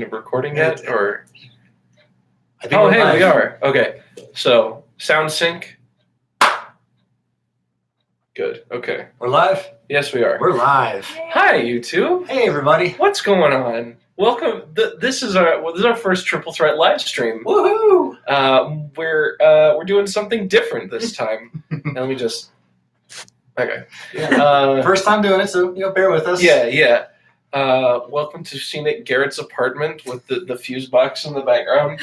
Recording yet, or? I think Hey, live. we are. Okay, so sound sync. Good. Okay. We're live? Yes, we are. We're live. Hi, you two. Hey, everybody. What's going on? Welcome. This is our first Triple Threat live stream. Woohoo! We're doing something different this time. And let me just. Okay. Yeah. First time doing it, so bear with us. Yeah. Welcome to Scenic Garrett's apartment with the fuse box in the background.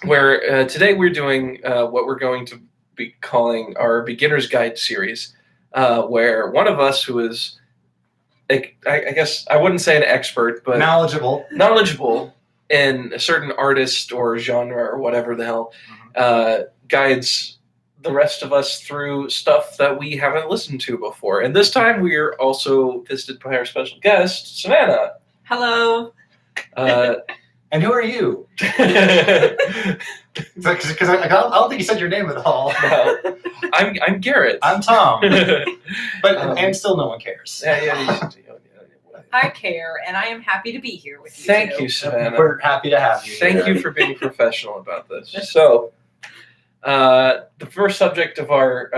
Where today we're doing what we're going to be calling our Beginner's Guide series, where one of us who is, I guess I wouldn't say an expert, but knowledgeable in a certain artist or genre or whatever the hell, guides the rest of us through stuff that we haven't listened to before. And this time we are also visited by our special guest, Savannah. Hello. And who are you? Because I don't think you said your name at all. No. I'm Garrett. I'm Tom. And still no one cares. Yeah. I care, and I am happy to be here with you. Thank you, Savannah. We're happy to have you. Thank you for being professional about this. So, the first subject of our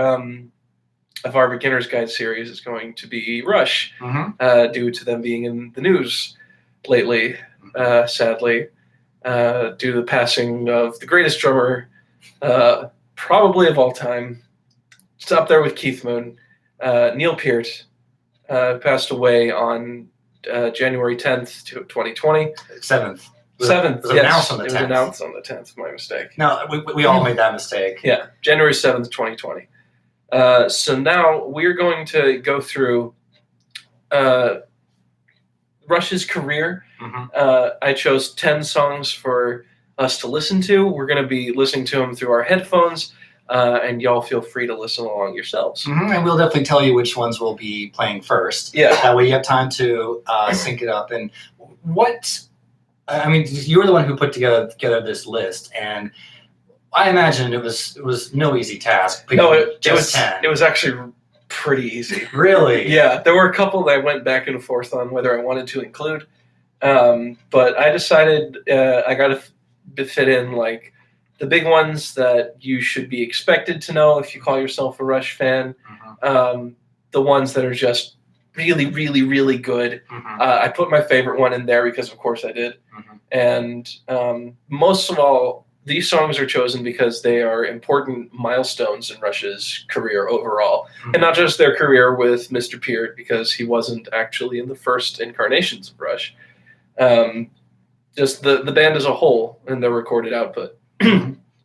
Beginner's Guide series is going to be Rush, due to them being in the news lately, sadly, due to the passing of the greatest drummer, probably of all time. It's up there with Keith Moon. Neil Peart passed away on January 10th, 2020. 7th. 7th, it was yes. announced on the 10th. It was announced on the 10th, my mistake. No, we all made that mistake. Yeah, January 7th, 2020. So now we're going to go through Rush's career. I chose 10 songs for us to listen to. We're going to be listening to them through our headphones, and y'all feel free to listen along yourselves. And we'll definitely tell you which ones we'll be playing first. Yeah. That way you have time to sync it up. And you were the one who put together this list, and I imagine it was no easy task. No, it was 10. It was actually pretty easy. Really? Yeah, there were a couple that I went back and forth on whether I wanted to include, but I decided I got to fit in like the big ones that you should be expected to know if you call yourself a Rush fan. The ones that are just really, really, really good. I put my favorite one in there because, of course, I did. And most of all, these songs are chosen because they are important milestones in Rush's career overall. And not just their career with Mr. Peart, because he wasn't actually in the first incarnations of Rush. Just the band as a whole and their recorded output.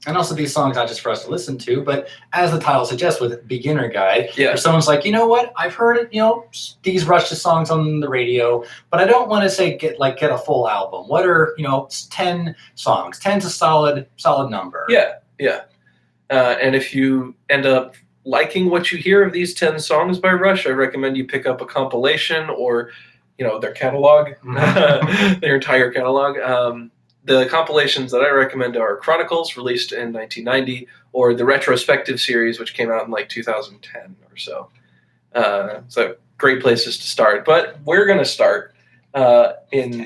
And also these songs not just for us to listen to, but as the title suggests, with Beginner Guide, if someone's like, you know what, I've heard these Rush Songs on the radio, but I don't want to say get a full album. What are 10 songs? 10's a solid number. Yeah. And if you end up liking what you hear of these 10 songs by Rush, I recommend you pick up a compilation or their catalog, their entire catalog. The compilations that I recommend are Chronicles, released in 1990, or the Retrospective series, which came out in like 2010 or so. So great places to start. But we're going to start with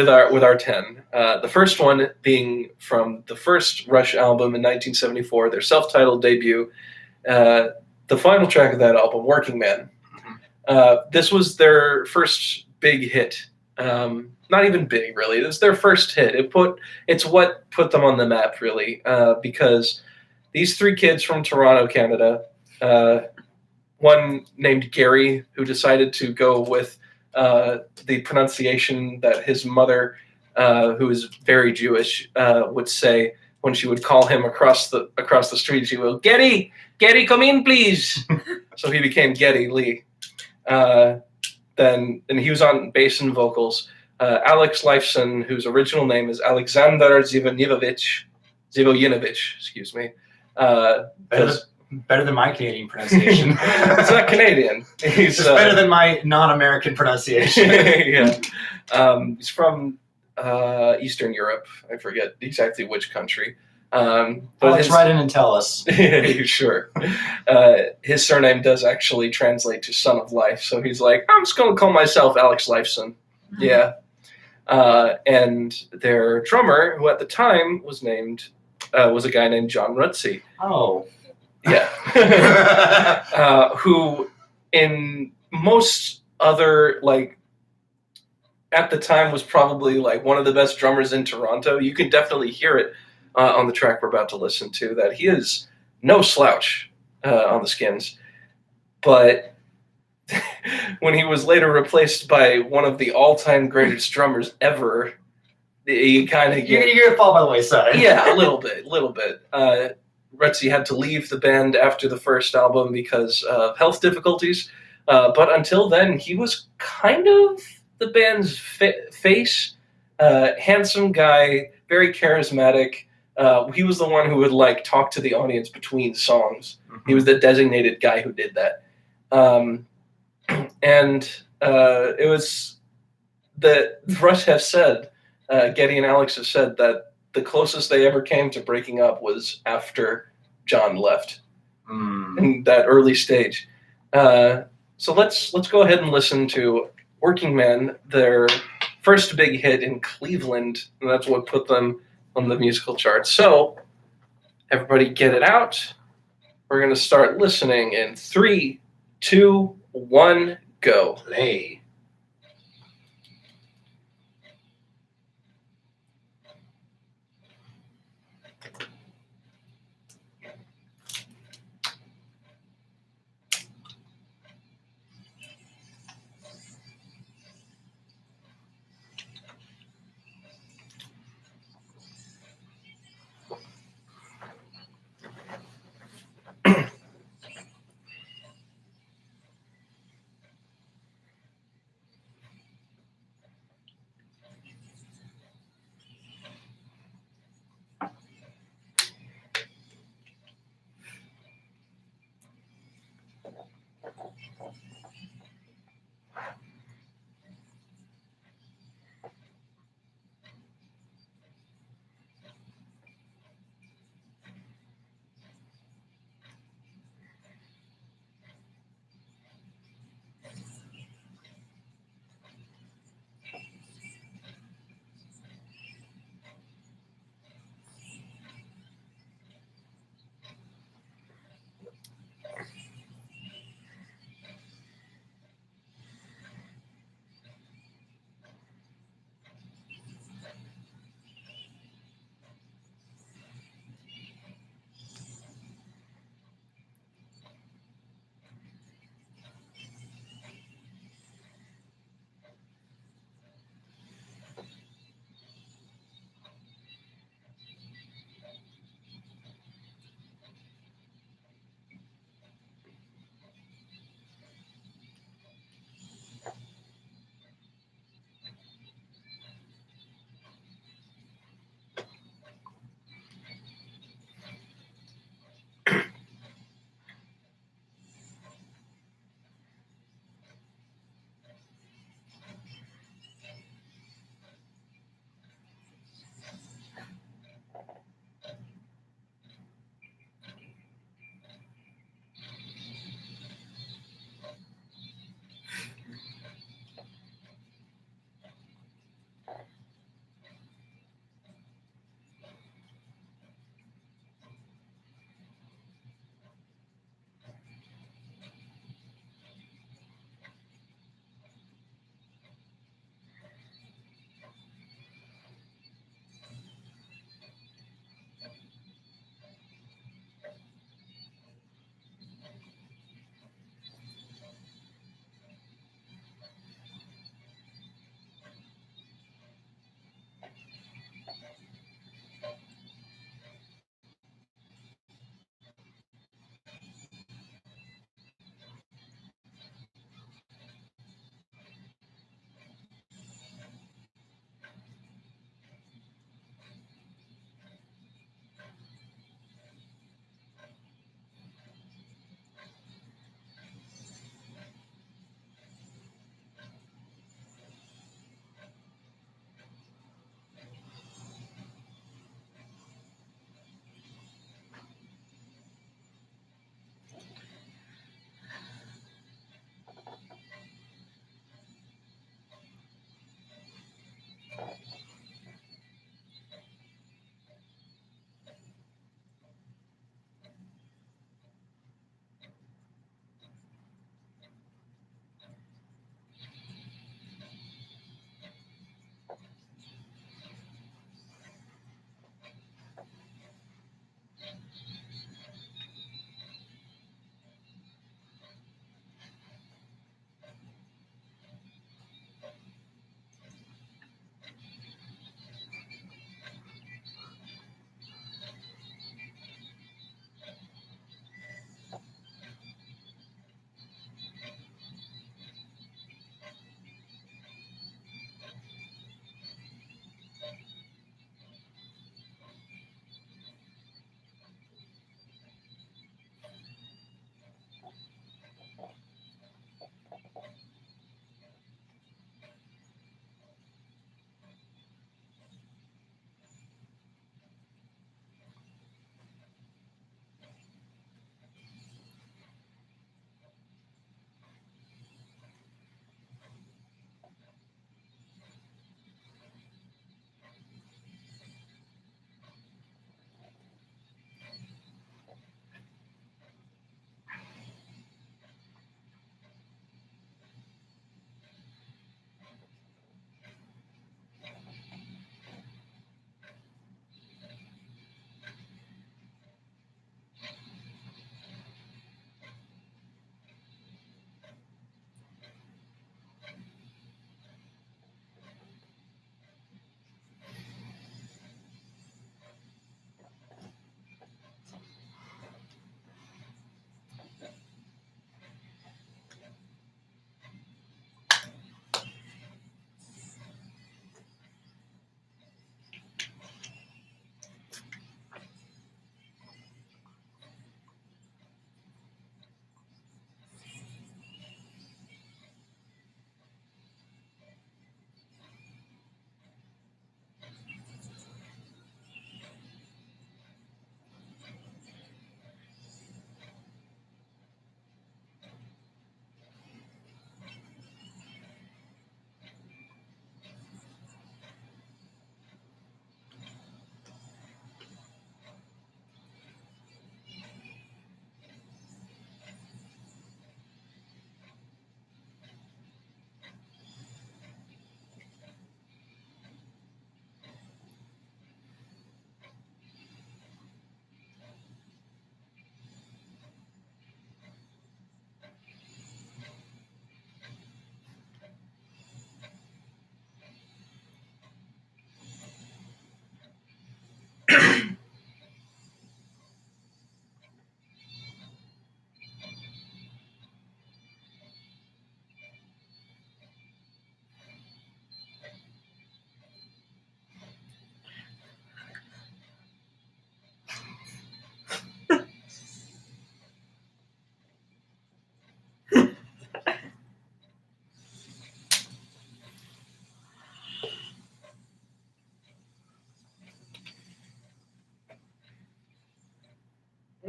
our 10. The first one being from the first Rush album in 1974, their self-titled debut. The final track of that album, Working Man. This was their first big hit. Not even big, really. It's their first hit. It's what put them on the map, really, because these three kids from Toronto, Canada, one named Gary, who decided to go with the pronunciation that his mother, who is very Jewish, would say when she would call him across the street. She will, Getty, come in, please. So he became Getty Lee. And he was on bass and vocals. Alex Lifeson, whose original name is Alexander Zivojinovich, excuse me. Better than my Canadian pronunciation. It's not Canadian. It's better than my non-American pronunciation. Yeah. He's from Eastern Europe. I forget exactly which country. But let's write in and tell us. Sure. His surname does actually translate to Son of Life, so he's like, I'm just going to call myself Alex Lifeson. Yeah. And their drummer, who at the time was a guy named John Rutsey. Oh. Yeah. Who in most other, like, at the time was probably like one of the best drummers in Toronto. You can definitely hear it on the track we're about to listen to, that he is no slouch on the Skins. But when he was later replaced by one of the all-time greatest drummers ever, you kind of get... You're gonna fall by the wayside. Yeah, a little bit. Rutsey had to leave the band after the first album because of health difficulties. But until then, he was kind of the band's face. Handsome guy, very charismatic. He was the one who would like talk to the audience between songs. Mm-hmm. He was the designated guy who did that. It was that Rush have said, Geddy and Alex have said that the closest they ever came to breaking up was after John left in that early stage. So let's go ahead and listen to Working Man, their first big hit in Cleveland, and that's what put them on the musical charts. So everybody get it out. We're going to start listening in 3, 2, 1, go. Play.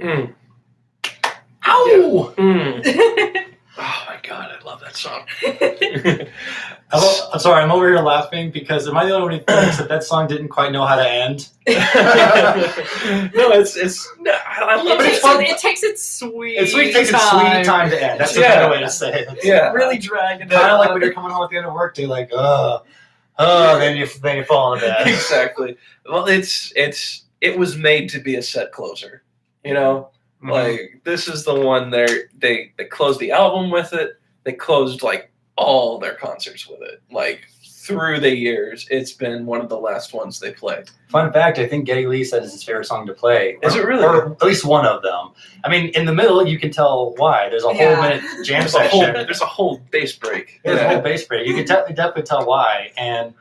Mm. Ow! Yeah. Mm. Oh my god, I love that song. I'm sorry, I'm over here laughing because am I the only one who thinks that song didn't quite know how to end? No, I love it. It takes its sweet It takes its sweet time to end. That's the better way to say it. Yeah. Really dragging it. Kind of like when you're coming home at the end of work day, like, then you fall into bed. Exactly. Well, it was made to be a set closer. You know, like this is the one they closed the album with it. They closed like all their concerts with it. Like through the years, it's been one of the last ones they played. Fun fact: I think Geddy Lee said it's his favorite song to play. Is it really? Or at least one of them. I mean, in the middle, you can tell why. There's a whole minute jam section. There's a whole bass break. There's a whole bass break. You can definitely tell why. And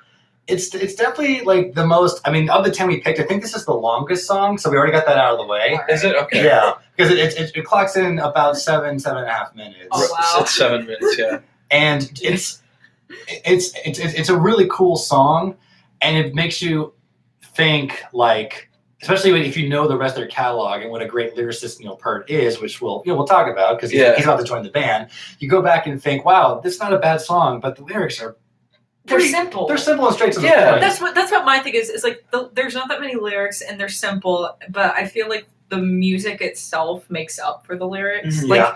it's definitely like the most. I mean, of the 10 we picked, I think this is the longest song, so we already got that out of the way. Right. Is it okay? Yeah, because it clocks in about 7.5 minutes. Oh, wow. It's 7 minutes. Yeah. And it's a really cool song, and it makes you think, like, especially if you know the rest of their catalog and what a great lyricist Neil Peart is, which we'll talk about because he's about to join the band. You go back and think, wow, this is not a bad song, but the lyrics are They're simple. They're simple and straight to the Yeah. point. That's what my thing is. Is like there's not that many lyrics and they're simple, but I feel like the music itself makes up for the lyrics. Mhm. Like,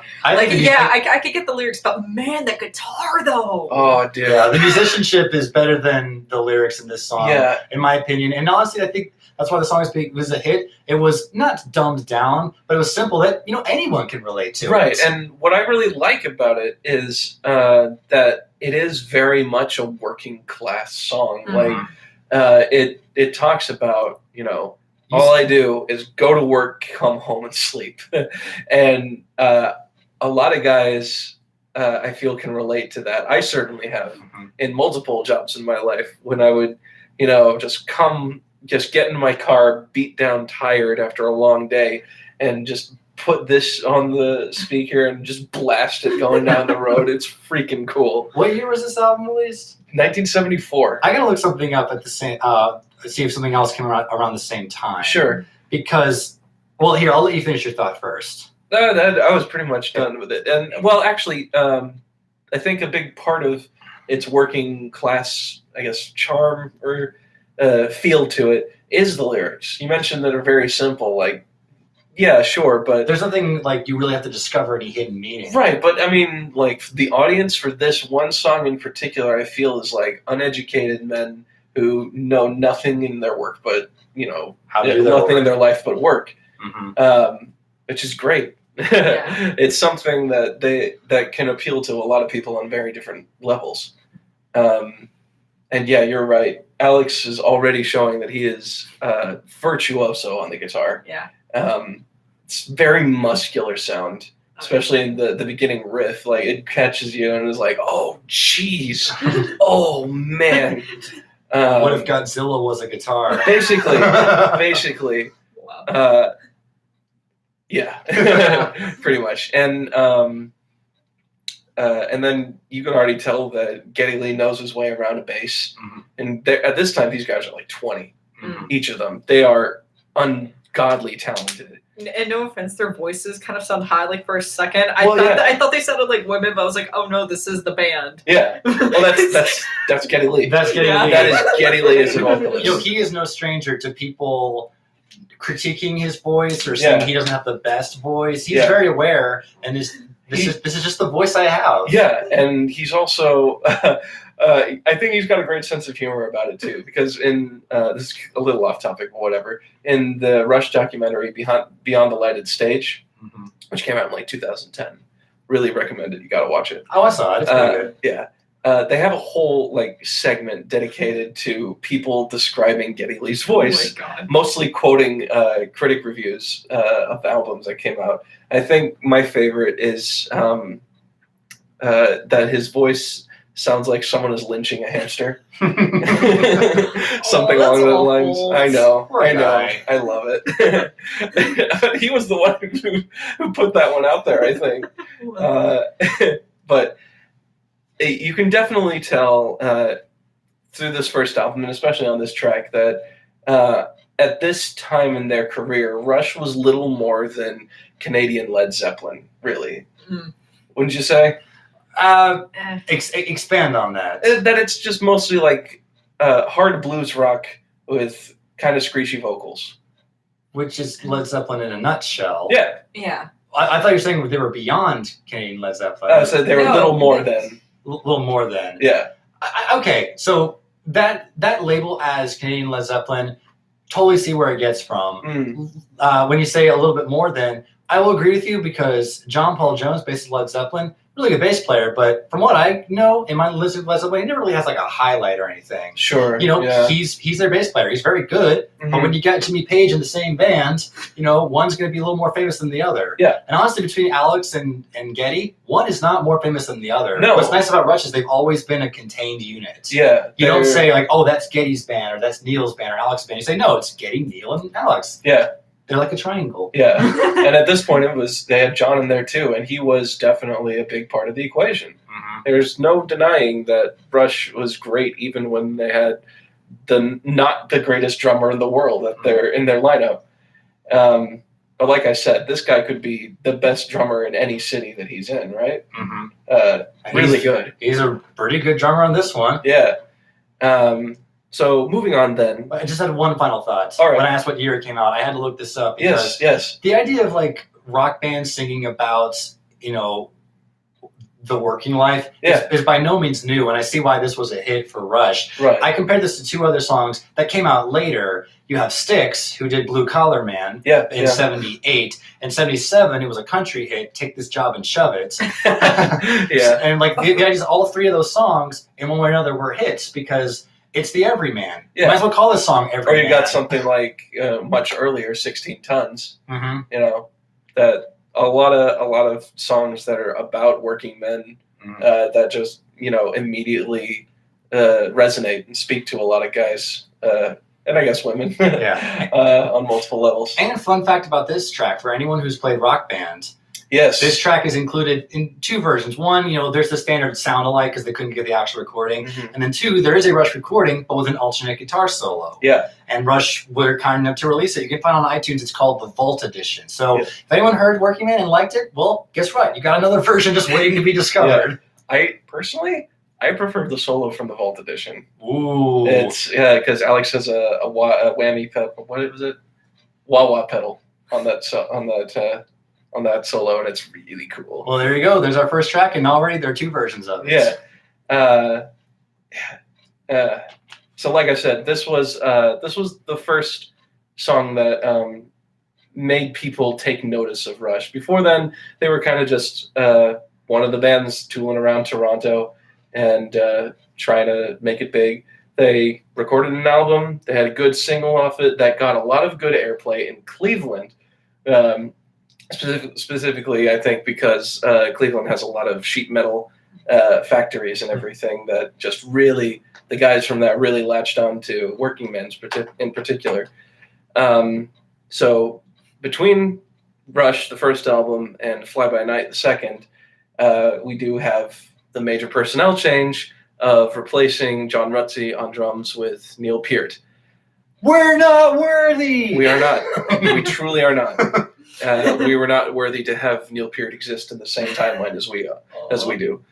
Yeah. I could get the lyrics, but man, that guitar though. Oh, dude. Yeah, the musicianship is better than the lyrics in this song, in my opinion. And honestly, I think that's why the song was a hit. It was not dumbed down, but it was simple that anyone can relate to. Right, it. and what I really like about it is that it is very much a working class song. Mhm. Like it talks about all I do is go to work, come home, and sleep, and a lot of guys I feel can relate to that. I certainly have in multiple jobs in my life when I would just get in my car, beat down, tired after a long day, and just put this on the speaker and just blast it going down the road. It's freaking cool. What year was this album released? 1974. I gotta look something up at the same. See if something else came around the same time. Sure. Because, well, here, I'll let you finish your thought first. I was pretty much done with it. And, well, actually, I think a big part of its working class, I guess, charm or feel to it is the lyrics. You mentioned that are very simple, like, yeah, sure, but there's nothing like you really have to discover any hidden meaning. Right, but I mean, like, the audience for this one song in particular, I feel is like uneducated men who know nothing in their work but, nothing in their life but work, which is great. Yeah. It's something that can appeal to a lot of people on very different levels. And yeah, you're right. Alex is already showing that he is virtuoso on the guitar. Yeah. It's very muscular sound, especially in the beginning riff. Like, it catches you and is like, oh, jeez. Oh, man. What if Godzilla was a guitar? Basically. Wow. Yeah, pretty much. And then you can already tell that Geddy Lee knows his way around a bass. And at this time, these guys are like 20, each of them. They are ungodly talented. And no offense, their voices kind of sound high. Like for a second, I thought they sounded like women, but I was like, oh no, this is the band. Yeah, well, that's Geddy Lee. That's Geddy Lee. That is Geddy Lee as a vocalist. He is no stranger to people critiquing his voice or saying he doesn't have the best voice. He's very aware, and this is just the voice I have. Yeah, and he's also. I think he's got a great sense of humor about it too, because in this is a little off topic, but whatever. In the Rush documentary Beyond the Lighted Stage, which came out in like 2010, really recommend it. You got to watch it. Oh, I saw it. It's pretty good. Yeah, they have a whole segment dedicated to people describing Geddy Lee's voice, mostly quoting critic reviews of albums that came out. I think my favorite is that his voice sounds like someone is lynching a hamster. Something along those lines. I know. I love it. He was the one who put that one out there, I think. But you can definitely tell through this first album, and especially on this track, that at this time in their career, Rush was little more than Canadian Led Zeppelin, really. Wouldn't you say? Expand on that. That it's just mostly like hard blues rock with kind of screechy vocals. Which is Led Zeppelin in a nutshell. Yeah. Yeah. I thought you were saying they were beyond Canadian Led Zeppelin. So they were a little more than. A little more than. Yeah. Okay, so that label as Canadian Led Zeppelin, totally see where it gets from. When you say a little bit more than, I will agree with you because John Paul Jones, bassist Led Zeppelin, really good bass player, but from what I know in my list of Led Zeppelin, he never really has like a highlight or anything. Sure. He's their bass player. He's very good, but when you get Jimmy Page in the same band, one's going to be a little more famous than the other. Yeah. And honestly, between Alex and Geddy, one is not more famous than the other. No. What's nice about Rush is they've always been a contained unit. Yeah. You don't say like, oh, that's Geddy's band or that's Neil's band or Alex's band. You say, no, it's Geddy, Neil, and Alex. Yeah. They're like a triangle. Yeah. And at this point, they had John in there too, and he was definitely a big part of the equation. There's no denying that Rush was great, even when they had not the greatest drummer in the world in their lineup. But like I said, this guy could be the best drummer in any city that he's in, right? Really good. He's a pretty good drummer on this one. Yeah. So moving on then. I just had one final thought. All right. When I asked what year it came out, I had to look this up. Yes. The idea of like rock bands singing about, the working life is by no means new, and I see why this was a hit for Rush. Right. I compared this to two other songs that came out later. You have Styx, who did Blue Collar Man in 78. In 77, it was a country hit, Take This Job and Shove It. And like the idea is all three of those songs, in one way or another, were hits because it's the everyman. Yeah. Might as well call this song Everyman. Or you got something like much earlier, 16 Tons. That a lot of songs that are about working men that just immediately resonate and speak to a lot of guys and I guess women on multiple levels. And fun fact about this track for anyone who's played Rock Band. Yes. This track is included in two versions. One, there's the standard sound alike because they couldn't get the actual recording. And then two, there is a Rush recording, but with an alternate guitar solo. Yeah. And Rush were kind enough to release it. You can find it on iTunes. It's called the Vault Edition. So if anyone heard Working Man and liked it, well, guess what? You got another version just waiting to be discovered. I prefer the solo from the Vault Edition. Ooh. It's because Alex has a whammy pedal. What was it? Wah-wah pedal on that solo, and it's really cool. Well, there you go. There's our first track, and already there are two versions of it. So, like I said, this was the first song that made people take notice of Rush. Before then, they were kind of just one of the bands tooling around Toronto and trying to make it big. They recorded an album. They had a good single off it that got a lot of good airplay in Cleveland. Specifically, I think because Cleveland has a lot of sheet metal factories and everything that just really, the guys from that really latched on to working men's in particular. So between Rush, the first album, and Fly By Night, the second, we do have the major personnel change of replacing John Rutsey on drums with Neil Peart. We're not worthy! We are not. We truly are not. We were not worthy to have Neil Peart exist in the same timeline as we do.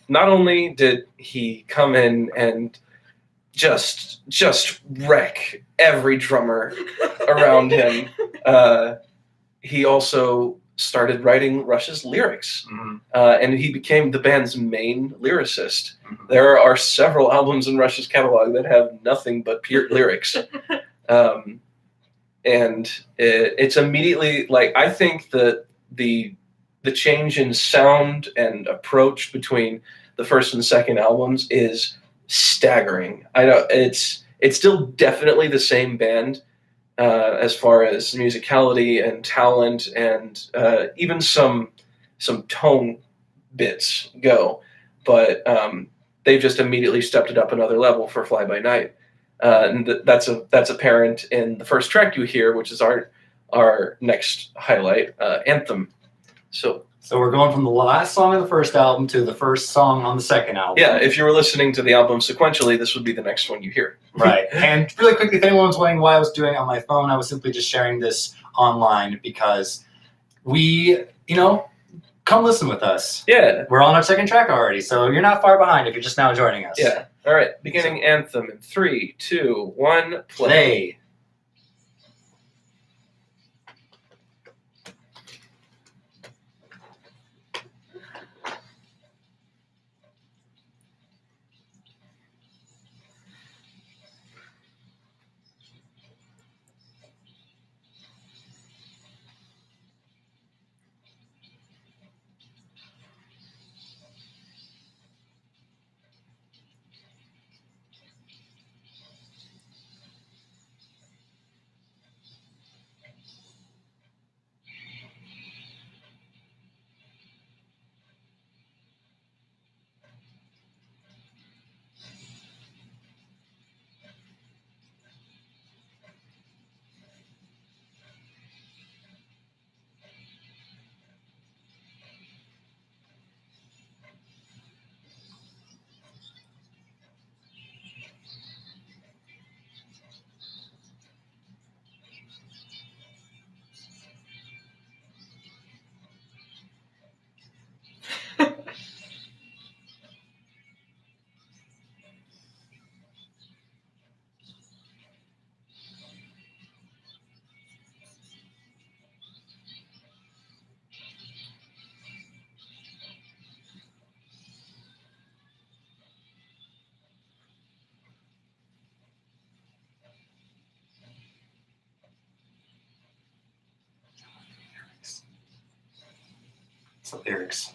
Not only did he come in and just wreck every drummer around him, he also started writing Rush's lyrics, and he became the band's main lyricist. There are several albums in Rush's catalog that have nothing but Peart lyrics. And it's immediately like, I think that the change in sound and approach between the first and second albums is staggering. I know it's still definitely the same band as far as musicality and talent and even some tone bits go, but they've just immediately stepped it up another level for Fly By Night. And that's apparent in the first track you hear, which is our next highlight, Anthem. So So we're going from the last song of the first album to the first song on the second album. Yeah, if you were listening to the album sequentially, this would be the next one you hear. Right. And really quickly, if anyone's wondering why I was doing it on my phone, I was simply just sharing this online because we, come listen with us. Yeah. We're on our second track already, so you're not far behind if you're just now joining us. Yeah. All right. Beginning anthem in 3, 2, 1, Play. It's the lyrics.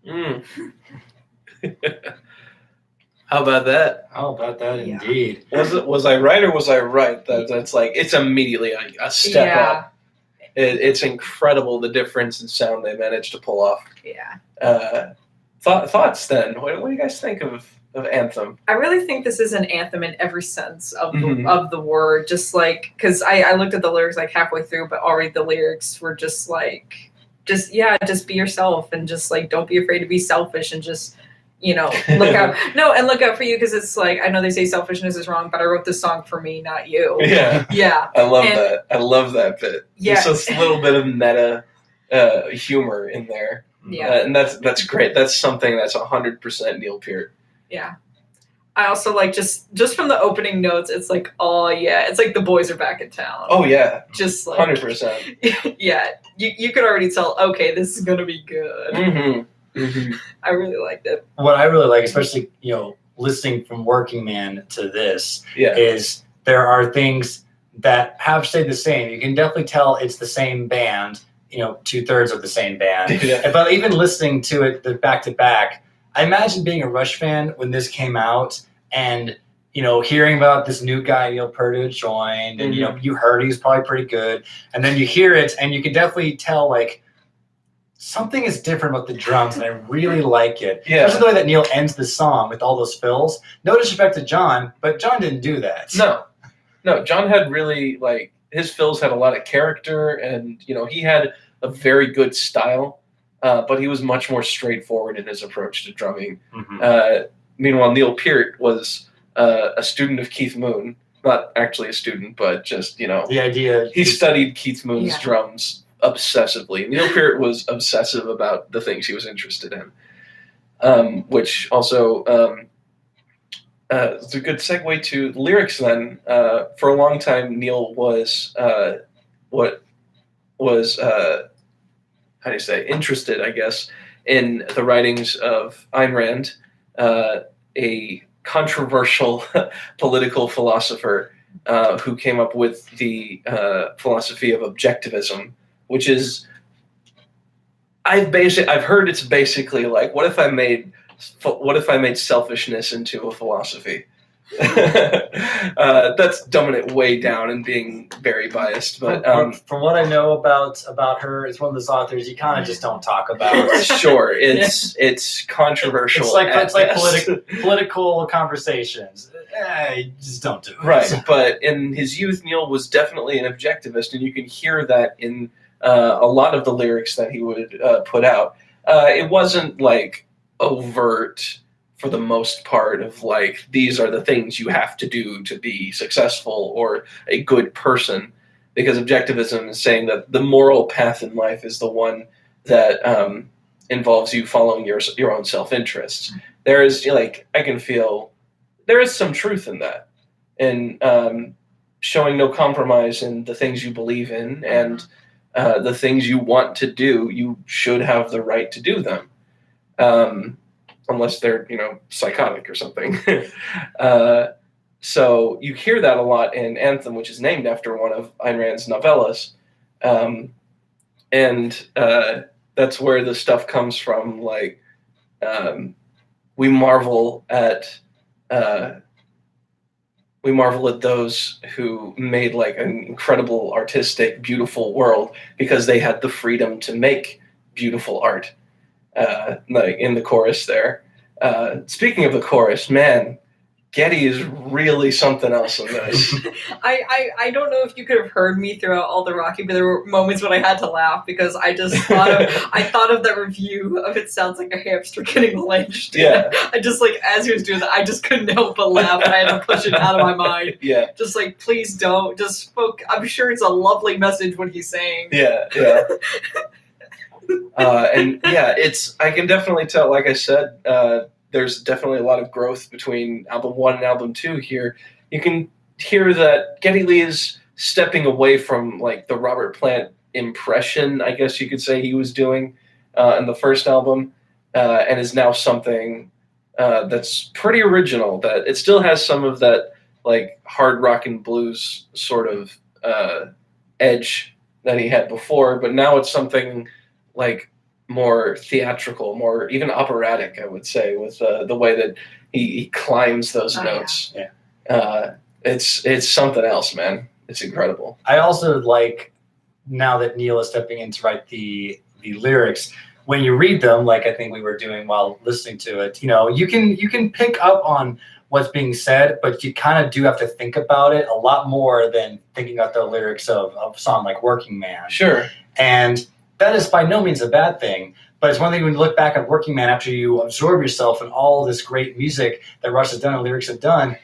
Mm. How about that? How about that, indeed? Was I right or was I right? That's like it's immediately a step up. It's incredible the difference in sound they managed to pull off. Yeah. Thoughts then? What do you guys think of Anthem? I really think this is an anthem in every sense of the word. Just like, because I looked at the lyrics like halfway through, but already the lyrics were just like, just be yourself, and just like, don't be afraid to be selfish, and just, look out. No, and look out for you, because it's like, I know they say selfishness is wrong, but I wrote this song for me, not you. Yeah. Yeah. I love that. I love that bit. Yeah. Just a little bit of meta humor in there. Yeah. And that's great. That's something that's 100% Neil Peart. Yeah. I also like just from the opening notes, it's like, oh yeah, it's like the boys are back in town. Oh yeah. Just like 100%. Yeah. You could already tell, okay, this is gonna be good. I really liked it. What I really like, especially, listening from Working Man to this, Yeah. is there are things that have stayed the same. You can definitely tell it's the same band, 2/3 of the same band. Yeah. But even listening to it back to back, I imagine being a Rush fan when this came out and, hearing about this new guy, Neil Peart, who joined, and, you heard he was probably pretty good. And then you hear it and you can definitely tell, like, something is different about the drums, and I really like it. Yeah. Especially the way that Neil ends the song with all those fills. No disrespect to John, but John didn't do that. No, John had really, like, his fills had a lot of character, and, he had a very good style, but he was much more straightforward in his approach to drumming. Meanwhile, Neil Peart was a student of Keith Moon. Not actually a student, but just, The idea. he studied Keith Moon's drums obsessively. Neil Peart was obsessive about the things he was interested in, which also is a good segue to lyrics then. For a long time, Neil was interested, I guess, in the writings of Ayn Rand, a controversial political philosopher who came up with the philosophy of objectivism, which is, I've heard it's basically like, what if I made selfishness into a philosophy? That's dumbing it way down and being very biased, but from what I know about her, it's one of those authors you kind of just don't talk about. Sure, it's controversial. It's like political conversations. You just don't do it. Right, but in his youth, Neil was definitely an objectivist, and you can hear that in a lot of the lyrics that he would put out. It wasn't like overt, for the most part, of like, these are the things you have to do to be successful or a good person, because objectivism is saying that the moral path in life is the one that involves you following your own self-interests. There is, like, I can feel there is some truth in that, and showing no compromise in the things you believe in, and the things you want to do, you should have the right to do them. Unless they're, psychotic or something. So you hear that a lot in Anthem, which is named after one of Ayn Rand's novellas. And that's where the stuff comes from. Like, we marvel at those who made, like, an incredible, artistic, beautiful world because they had the freedom to make beautiful art. Like in the chorus there. Speaking of the chorus, man, Getty is really something else in this. I don't know if you could have heard me throughout all the Rocky, but there were moments when I had to laugh because I just thought of that review of It Sounds Like a Hamster Getting Lynched. Yeah. I just, like, as he was doing that, I just couldn't help but laugh, and I had to push it out of my mind. Yeah. Just like, please don't. I'm sure it's a lovely message what he's saying. Yeah. And yeah, I can definitely tell, like I said, there's definitely a lot of growth between album 1 and album 2 here. You can hear that Geddy Lee is stepping away from, like, the Robert Plant impression, I guess you could say, he was doing in the first album, and is now something that's pretty original, that it still has some of that, like, hard rock and blues sort of edge that he had before, but now it's something, like, more theatrical, more even operatic, I would say, with the way that he climbs those notes. Yeah. It's something else, man. It's incredible. I also like now that Neil is stepping in to write the lyrics, when you read them, like I think we were doing while listening to it, you can pick up on what's being said, but you kind of do have to think about it a lot more than thinking about the lyrics of a song like Working Man. Sure. And that is by no means a bad thing, but it's one thing when you look back at Working Man after you absorb yourself in all this great music that Rush has done and lyrics have done,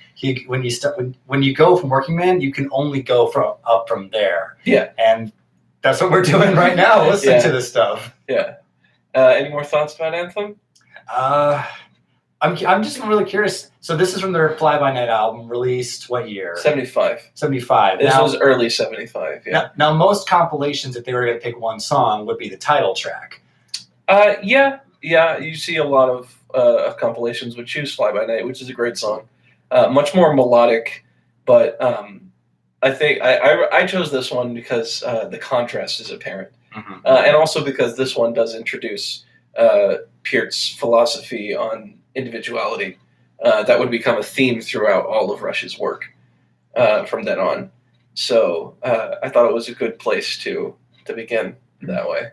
when you go from Working Man, you can only go up from there. Yeah. And that's what we're doing right now, listening to this stuff. Yeah. Any more thoughts about Anthem? I'm just really curious. So this is from their Fly By Night album, released what year? 75. 75. This was early 75, yeah. Now, most compilations, if they were going to pick one song, would be the title track. Yeah. You see a lot of compilations would choose Fly By Night, which is a great song. Much more melodic, but I think I chose this one because the contrast is apparent. Mm-hmm. And also because this one does introduce Peart's philosophy on individuality that would become a theme throughout all of Rush's work from then on. So I thought it was a good place to begin that way.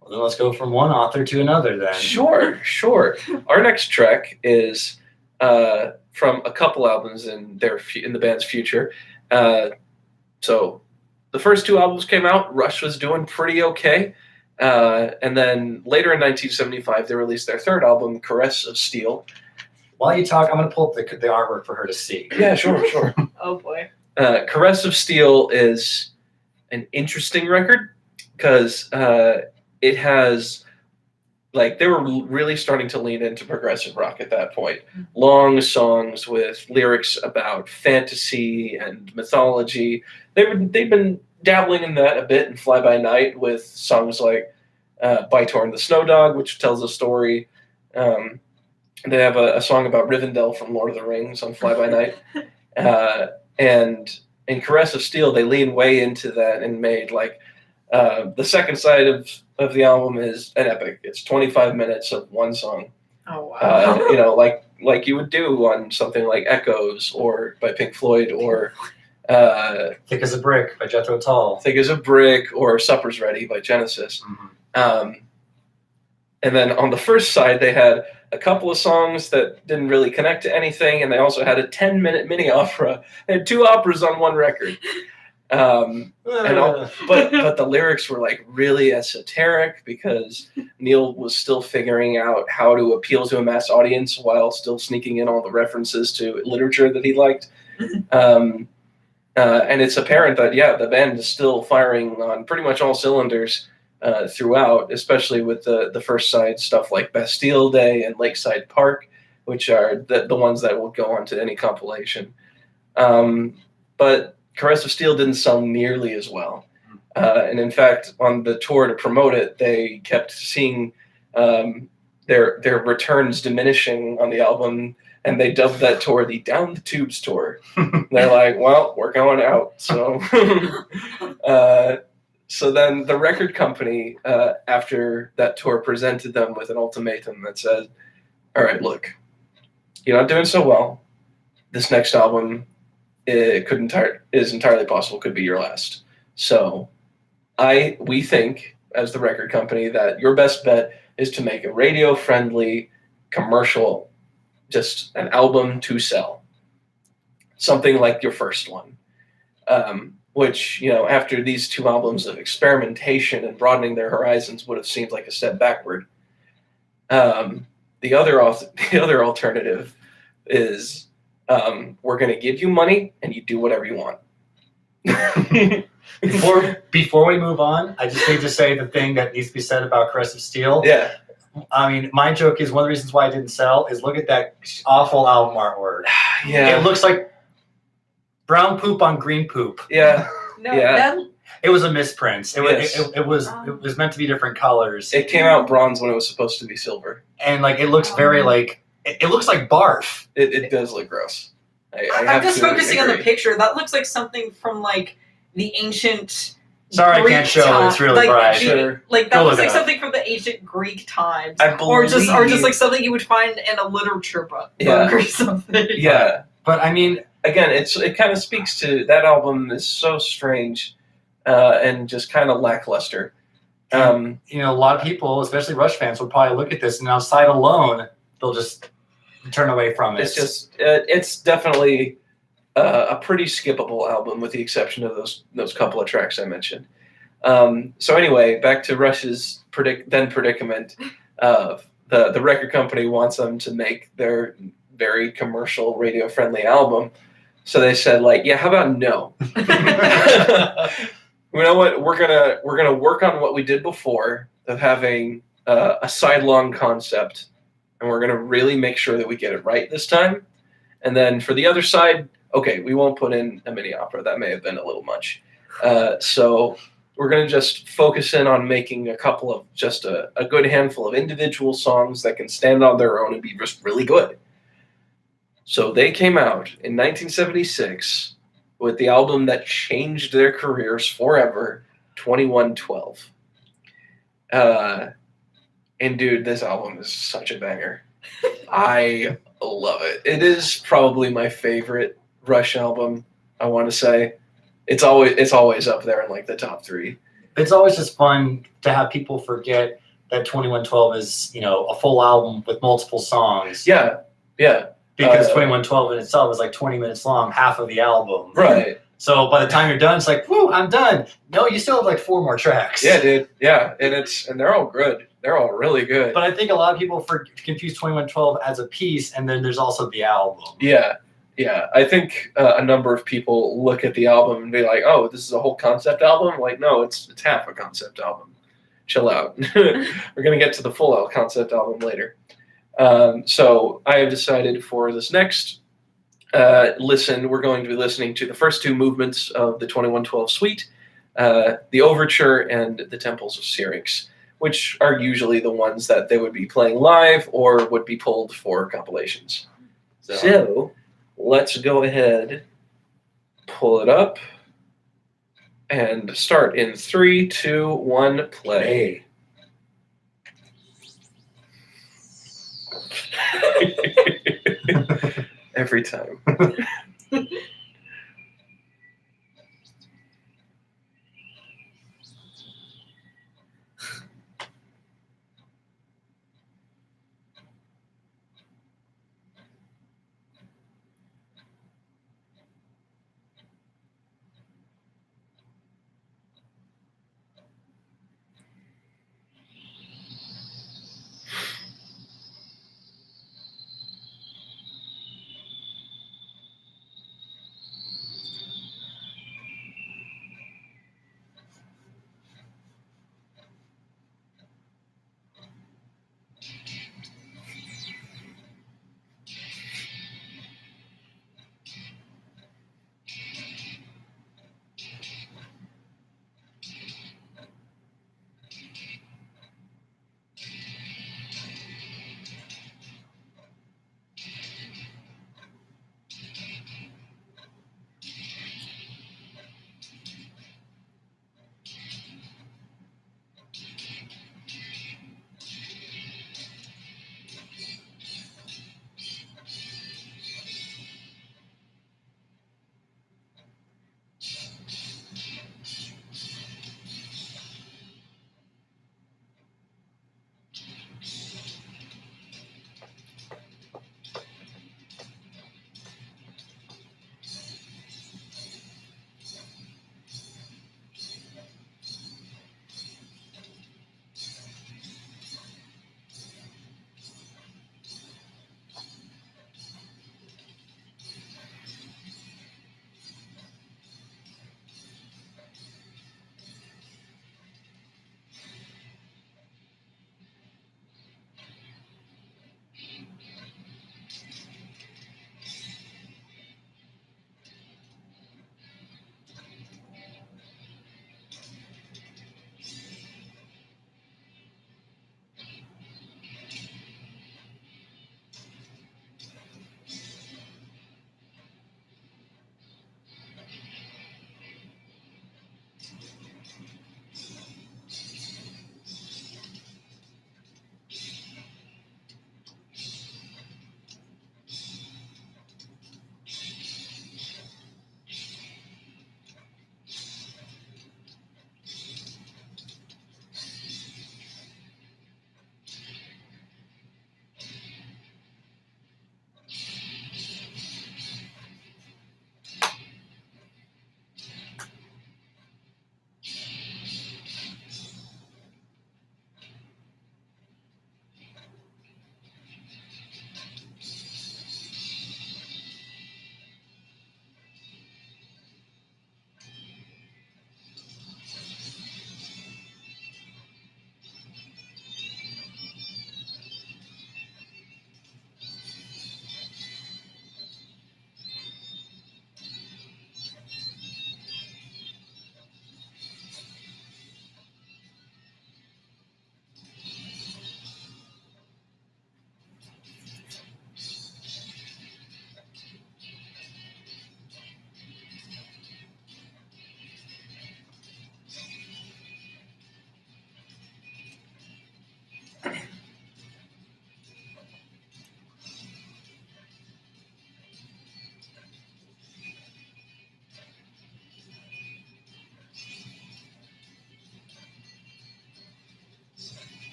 Well, then let's go from one author to another then. Sure. Our next track is from a couple albums in the band's future. So the first two albums came out, Rush was doing pretty okay. And then later in 1975, they released their third album, Caress of Steel. While you talk, I'm going to pull up the artwork for her to see. Yeah, sure. Oh, boy. Caress of Steel is an interesting record because it has, they were really starting to lean into progressive rock at that point. Long songs with lyrics about fantasy and mythology. They'd been dabbling in that a bit in Fly By Night with songs like Bytorn the Snow Dog, which tells a story. They have a song about Rivendell from Lord of the Rings on Fly By Night. And in Caress of Steel, they lean way into that and made the second side of the album is an epic. It's 25 minutes of one song. Oh, wow. Like you would do on something like Echoes or by Pink Floyd or Thick as a Brick by Jethro Tull. Thick as a Brick or Supper's Ready by Genesis. Mm-hmm. And then on the first side, they had a couple of songs that didn't really connect to anything, and they also had a 10-minute mini opera. They had two operas on one record. But the lyrics were really esoteric because Neil was still figuring out how to appeal to a mass audience while still sneaking in all the references to literature that he liked. And it's apparent that, the band is still firing on pretty much all cylinders throughout, especially with the first side stuff like Bastille Day and Lakeside Park, which are the ones that will go onto any compilation. But Caress of Steel didn't sell nearly as well. And in fact, on the tour to promote it, they kept seeing their returns diminishing on the album, and they dubbed that tour the Down the Tubes tour. They're like, well, we're going out. So so then the record company, after that tour, presented them with an ultimatum that said, all right, look, you're not doing so well. This next album is entirely possible could be your last. So we think, as the record company, that your best bet is to make a radio-friendly commercial, just an album to sell. Something like your first one. Which, after these two albums of experimentation and broadening their horizons would have seemed like a step backward. The other alternative is we're going to give you money and you do whatever you want. Before we move on, I just need to say the thing that needs to be said about Caress of Steel. Yeah. I mean, my joke is one of the reasons why I didn't sell is look at that awful album artwork. Yeah. It looks like brown poop on green poop. Yeah. No, Yeah. It was a misprint. It was meant to be different colors. It came out bronze when it was supposed to be silver. And it looks very it looks like barf. It does look gross. I'm just focusing on the picture. That looks like something from the ancient. Sorry, Greek I can't show it. It's really bright. Sure. That looks like something from the ancient Greek times, or just something you would find in a literature book or something. Yeah, but I mean, again, it kind of speaks to that album is so strange and just kind of lackluster. A lot of people, especially Rush fans, would probably look at this and on sight alone, they'll just turn away from it. It's definitely a pretty skippable album, with the exception of those couple of tracks I mentioned. So anyway, back to Rush's predicament. The record company wants them to make their very commercial, radio-friendly album. So they said, yeah, how about no? You know what? We're gonna work on what we did before of having a sidelong concept, and we're gonna really make sure that we get it right this time. And then for the other side, okay, we won't put in a mini opera. That may have been a little much. So we're gonna just focus in on making a couple of just a good handful of individual songs that can stand on their own and be just really good. So they came out in 1976 with the album that changed their careers forever, 2112. And dude, this album is such a banger. I love it. It is probably my favorite Rush album, I want to say. It's always up there in the top 3. It's always just fun to have people forget that 2112 is, a full album with multiple songs. Yeah. Because 2112 in itself is 20 minutes long, half of the album. Right. So by the time you're done, it's whoo, I'm done. No, you still have 4 more tracks. Yeah, dude. Yeah, and they're all good. They're all really good. But I think a lot of people confuse 2112 as a piece, and then there's also the album. Yeah. I think a number of people look at the album and be like, "Oh, this is a whole concept album." No, it's half a concept album. Chill out. We're gonna get to the full concept album later. So I have decided for this next listen, we're going to be listening to the first 2 movements of the 2112 suite, the Overture and the Temples of Syrinx, which are usually the ones that they would be playing live or would be pulled for compilations. So let's go ahead, pull it up, and start in 3, 2, 1, play. Every time.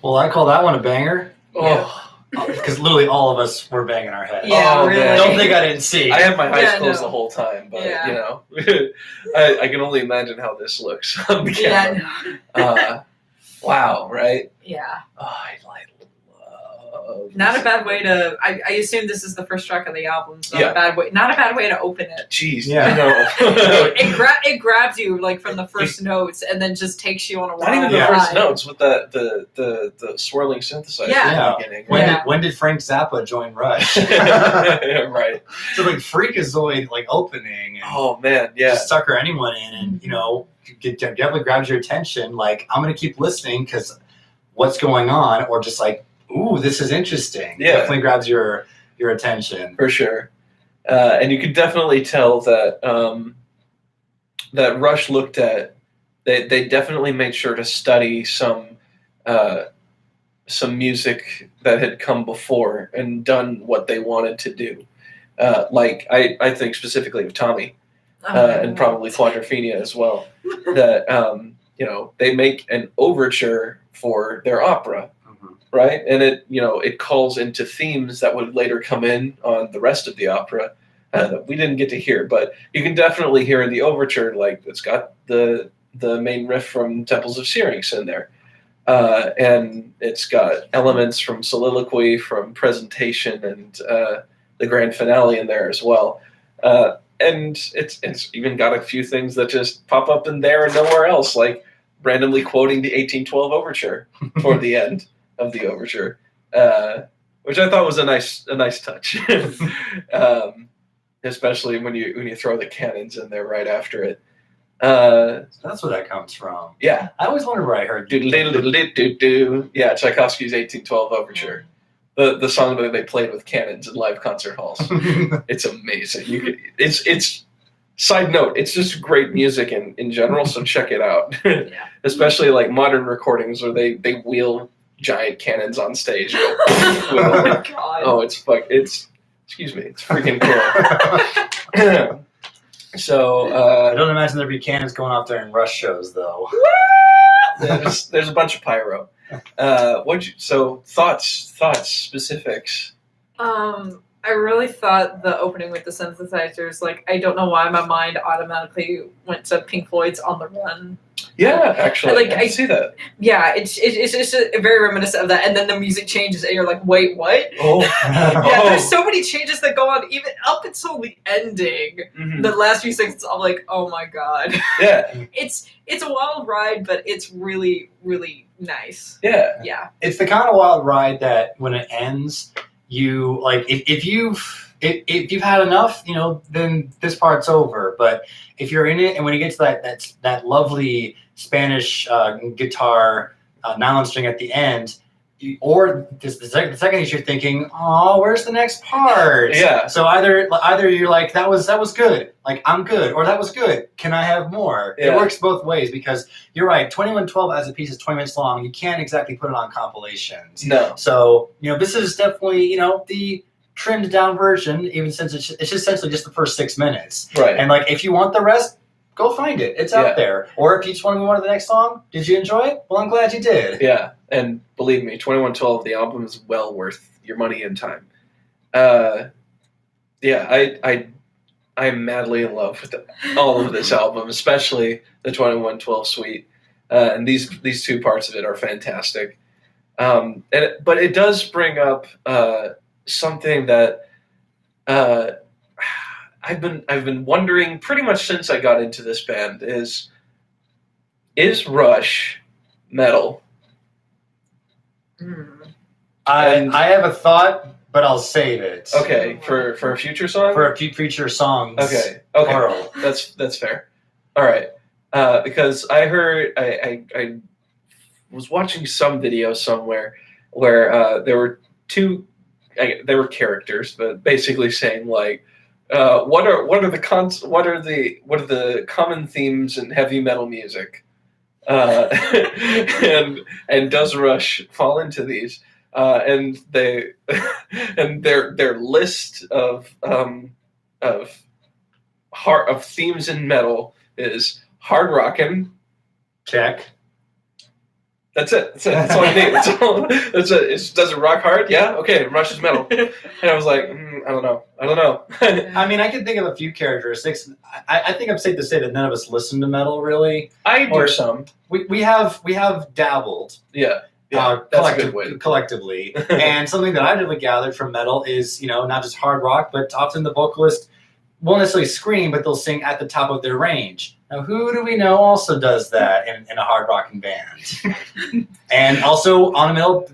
Well, I call that one a banger. Oh. Because literally all of us were banging our heads. Yeah, Oh, really. man. Don't think I didn't see. I had my eyes Yeah, closed no. the whole time, but Yeah. you know, I can only imagine how this looks on the camera. Yeah, Wow, right? yeah. Oh, I love Not a this. bad way to. I assume this is the first track of the album. So Yeah. Not a bad way to open it. Jeez, Yeah. no. It grabs you like from the first notes and then just takes you on a Not even wild the Yeah. first ride. notes with the swirling synthesizer Yeah. at the beginning. When did Frank Zappa join Rush? Right. So like Freakazoid like opening and Oh man, yeah. just sucker anyone in, and definitely grabs your attention. Like I'm gonna keep listening because what's going on, or just like, ooh, this is interesting. Yeah. Definitely grabs your attention. For sure. And you could definitely tell that that Rush looked at. They definitely made sure to study some music that had come before and done what they wanted to do. Like I think specifically of Tommy and probably Quadrophenia as well. That they make an overture for their opera. Right, and it calls into themes that would later come in on the rest of the opera that we didn't get to hear, but you can definitely hear in the overture, like it's got the main riff from Temples of Syrinx in there, and it's got elements from Soliloquy, from Presentation, and the grand finale in there as well, and it's even got a few things that just pop up in there and nowhere else, like randomly quoting the 1812 overture toward the end of the overture, which I thought was a nice touch, especially when you throw the cannons in there right after it. That's where that comes from. Yeah, I always wonder where I heard. Yeah, Tchaikovsky's 1812 overture, the song that they played with cannons in live concert halls. It's amazing. It's side note, it's just great music in general, so check it out. Yeah. Especially like modern recordings where they wheel giant cannons on stage. Oh my god. Oh, it's freaking cool. So I don't imagine there'd be cannons going off during Rush shows, though. there's a bunch of pyro. Thoughts, specifics. I really thought the opening with the synthesizers, like, I don't know why my mind automatically went to Pink Floyd's On the Run. Yeah, actually, I see that. Yeah, it's just very reminiscent of that, and then the music changes, and you're like, wait, what? Oh, Yeah, there's so many changes that go on, even up until the ending. Mm-hmm. The last few seconds, I'm like, oh my god. Yeah, It's a wild ride, but it's really, really nice. yeah. Yeah. It's the kind of wild ride that when it ends, you like if you've had enough, then this part's over. But if you're in it, and when you get to that lovely Spanish guitar nylon string at the end, or the second you're thinking, oh, where's the next part? Yeah. So either you're like, that was good, like I'm good, or that was good, can I have more? Yeah. It works both ways, because you're right, 2112 as a piece is 20 minutes long. You can't exactly put it on compilations. No. So this is definitely the trimmed down version, even since it's just essentially just the first 6 minutes. Right. And like, if you want the rest, go find it. It's out there. Or if you just want to move on to the next song, did you enjoy it? Well, I'm glad you did. Yeah, and believe me, 2112, the album is well worth your money and time. I'm madly in love with all of this album, especially the 2112 suite. And these two parts of it are fantastic. But it does bring up something that I've been wondering pretty much since I got into this band is Rush metal? I have a thought, but I'll save it. Okay, for a future song? For a few future songs. Okay. Plural. That's fair. All right. Because I heard I was watching some video somewhere where there were there were characters, but basically saying like, what are the common themes in heavy metal music, and does Rush fall into these? And they and their list of themes in metal is hard rockin', Check. That's it. That's all you need. That's it. Does it rock hard? Yeah. Okay. Rush is metal. And I was like, I don't know. I mean, I can think of a few characteristics. I think I'm safe to say that none of us listen to metal really. I do some. We have dabbled. Yeah. That's a good way. Collectively. And something that I really gathered from metal is, not just hard rock, but often the vocalist won't necessarily scream, but they'll sing at the top of their range. Now, who do we know also does that in a hard rocking band? And also on a metal,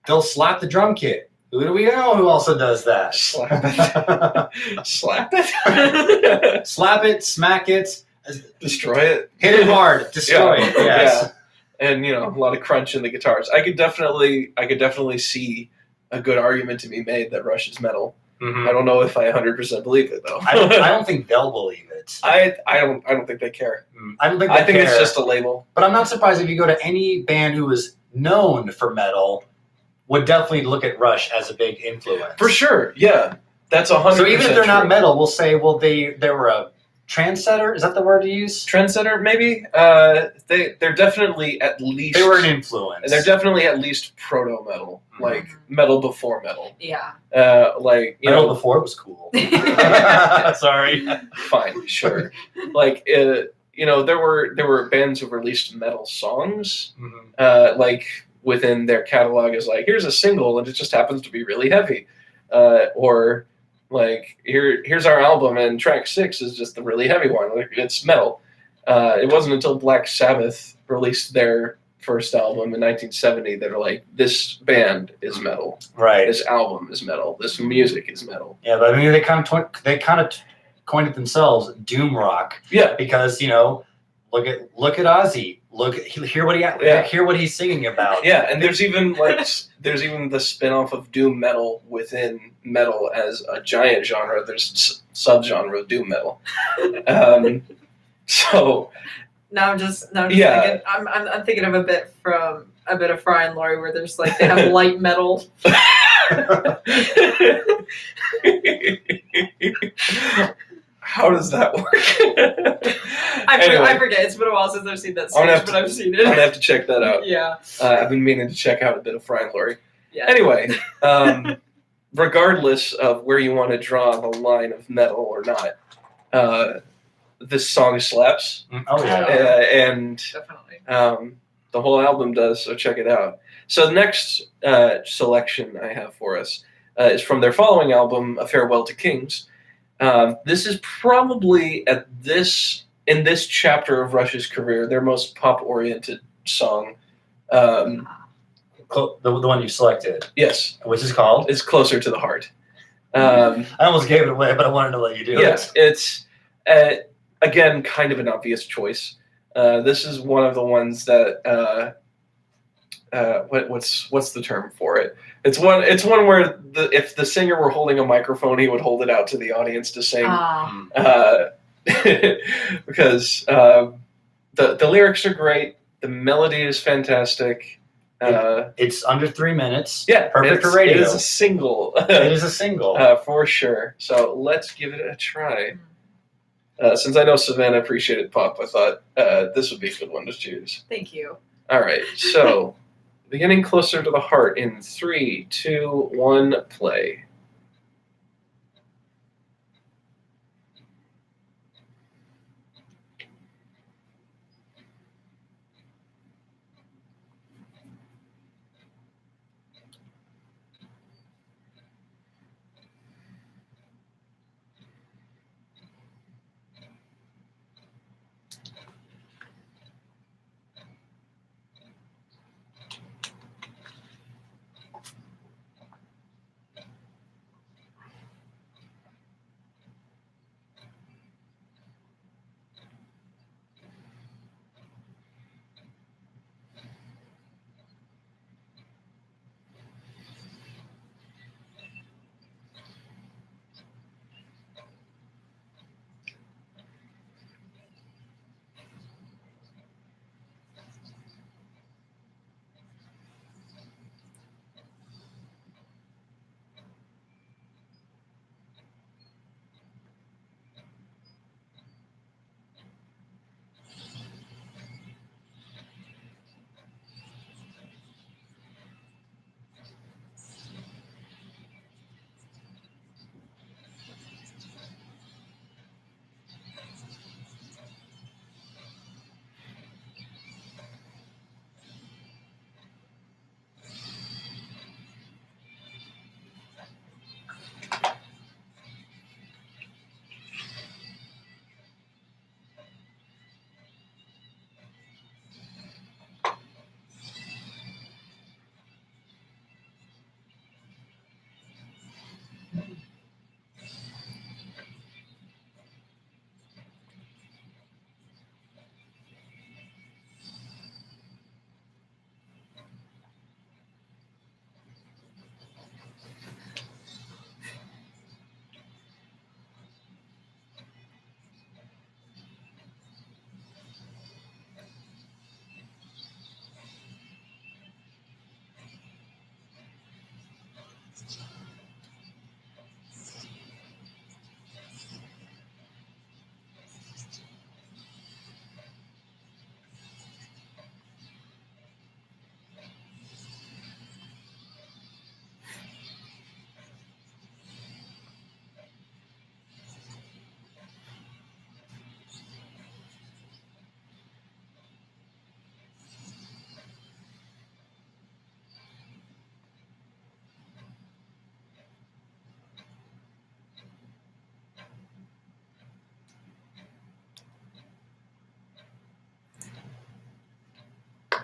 they'll slap the drum kit. Who do we know who also does that? Slap it. Slap it. Slap it, smack it. Destroy it. Hit it hard. Destroy it, yes. Yeah. And, a lot of crunch in the guitars. I could definitely see a good argument to be made that Rush is metal. Mm-hmm. I don't know if I 100% believe it, though. I don't think they'll believe it. I don't think they care. I don't think I think it's just a label. But I'm not surprised if you go to any band who is known for metal, would definitely look at Rush as a big influence. For sure, yeah. That's 100%. So even if they're not metal, we'll say, well, they were a trendsetter. Is that the word to use? Trendsetter, maybe. They're definitely at least. They were an influence. They're definitely at least proto metal, like metal before metal. Yeah. Metal before it was cool. Sorry. Fine, sure. There were bands who released metal songs, within their catalog is here's a single and it just happens to be really heavy, or. Here's our album, and track 6 is just the really heavy one. It's metal. It wasn't until Black Sabbath released their first album in 1970 that are this band is metal. Right. This album is metal. This music is metal. Yeah, but I mean, they kind of coined it themselves, doom rock. Yeah. Because look at Ozzy. Hear what he's singing about. Yeah, and there's even the spin-off of doom metal within metal as a giant genre. There's subgenre of doom metal. So now I'm just thinking, I'm thinking of a bit of Fry and Laurie where there's they have light metal. How does that work? I forget. It's been a while since I've seen that series, but I've seen it. I'm going to have to check that out. Yeah. I've been meaning to check out a bit of Fry and Laurie. Yeah. Anyway, regardless of where you want to draw the line of metal or not, this song slaps. Oh, yeah. And definitely. The whole album does, so check it out. So the next selection I have for us is from their following album, A Farewell to Kings. This is probably in this chapter of Rush's career, their most pop-oriented song. The one you selected. Yes. Which is called? It's Closer to the Heart. I almost gave it away, but I wanted to let you do it. Yes, it's, again, kind of an obvious choice. This is one of the ones that, what's the term for it? It's one where if the singer were holding a microphone, he would hold it out to the audience to sing. Because the lyrics are great, the melody is fantastic. It's under 3 minutes. Yeah, perfect for radio. It is a single. It is a single for sure. So let's give it a try. Since I know Savannah appreciated pop, I thought this would be a good one to choose. Thank you. All right, so beginning Closer to the Heart in 3, 2, 1, play.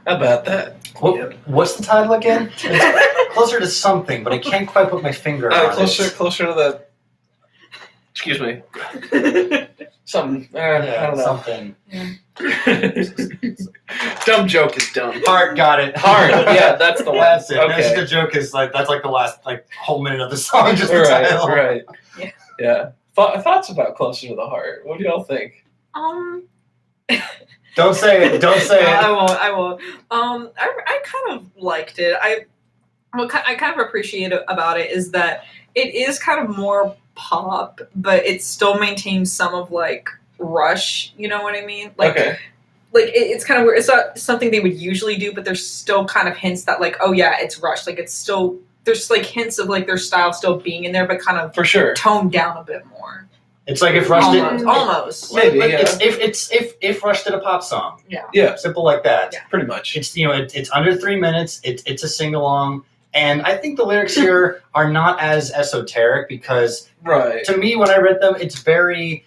How about that? What's the title again? It's closer to something, but I can't quite put my finger on it. Closer to the. Excuse me. Something. I don't know. Something. Dumb joke is dumb. Heart, got it. Heart. Yeah, that's the one. That's it. Okay. The joke is that's the last whole minute of the song. Just the Right. title. Right. Yeah. Thoughts about Closer to the Heart. What do y'all think? Don't say it. Don't say it. I won't. I kind of liked it. What I kind of appreciate about it is that it is kind of more pop, but it still maintains some of Rush. You know what I mean? It's kind of weird. It's not something they would usually do, but there's still kind of hints that oh yeah, it's Rush. It's still there's hints of their style still being in there, but kind of for sure toned down a bit more. It's like if Rush almost maybe if Rush did a pop song. Yeah. Simple like that. Yeah. Pretty much. It's it's under 3 minutes. It's a sing along, and I think the lyrics here are not as esoteric because to me when I read them, it very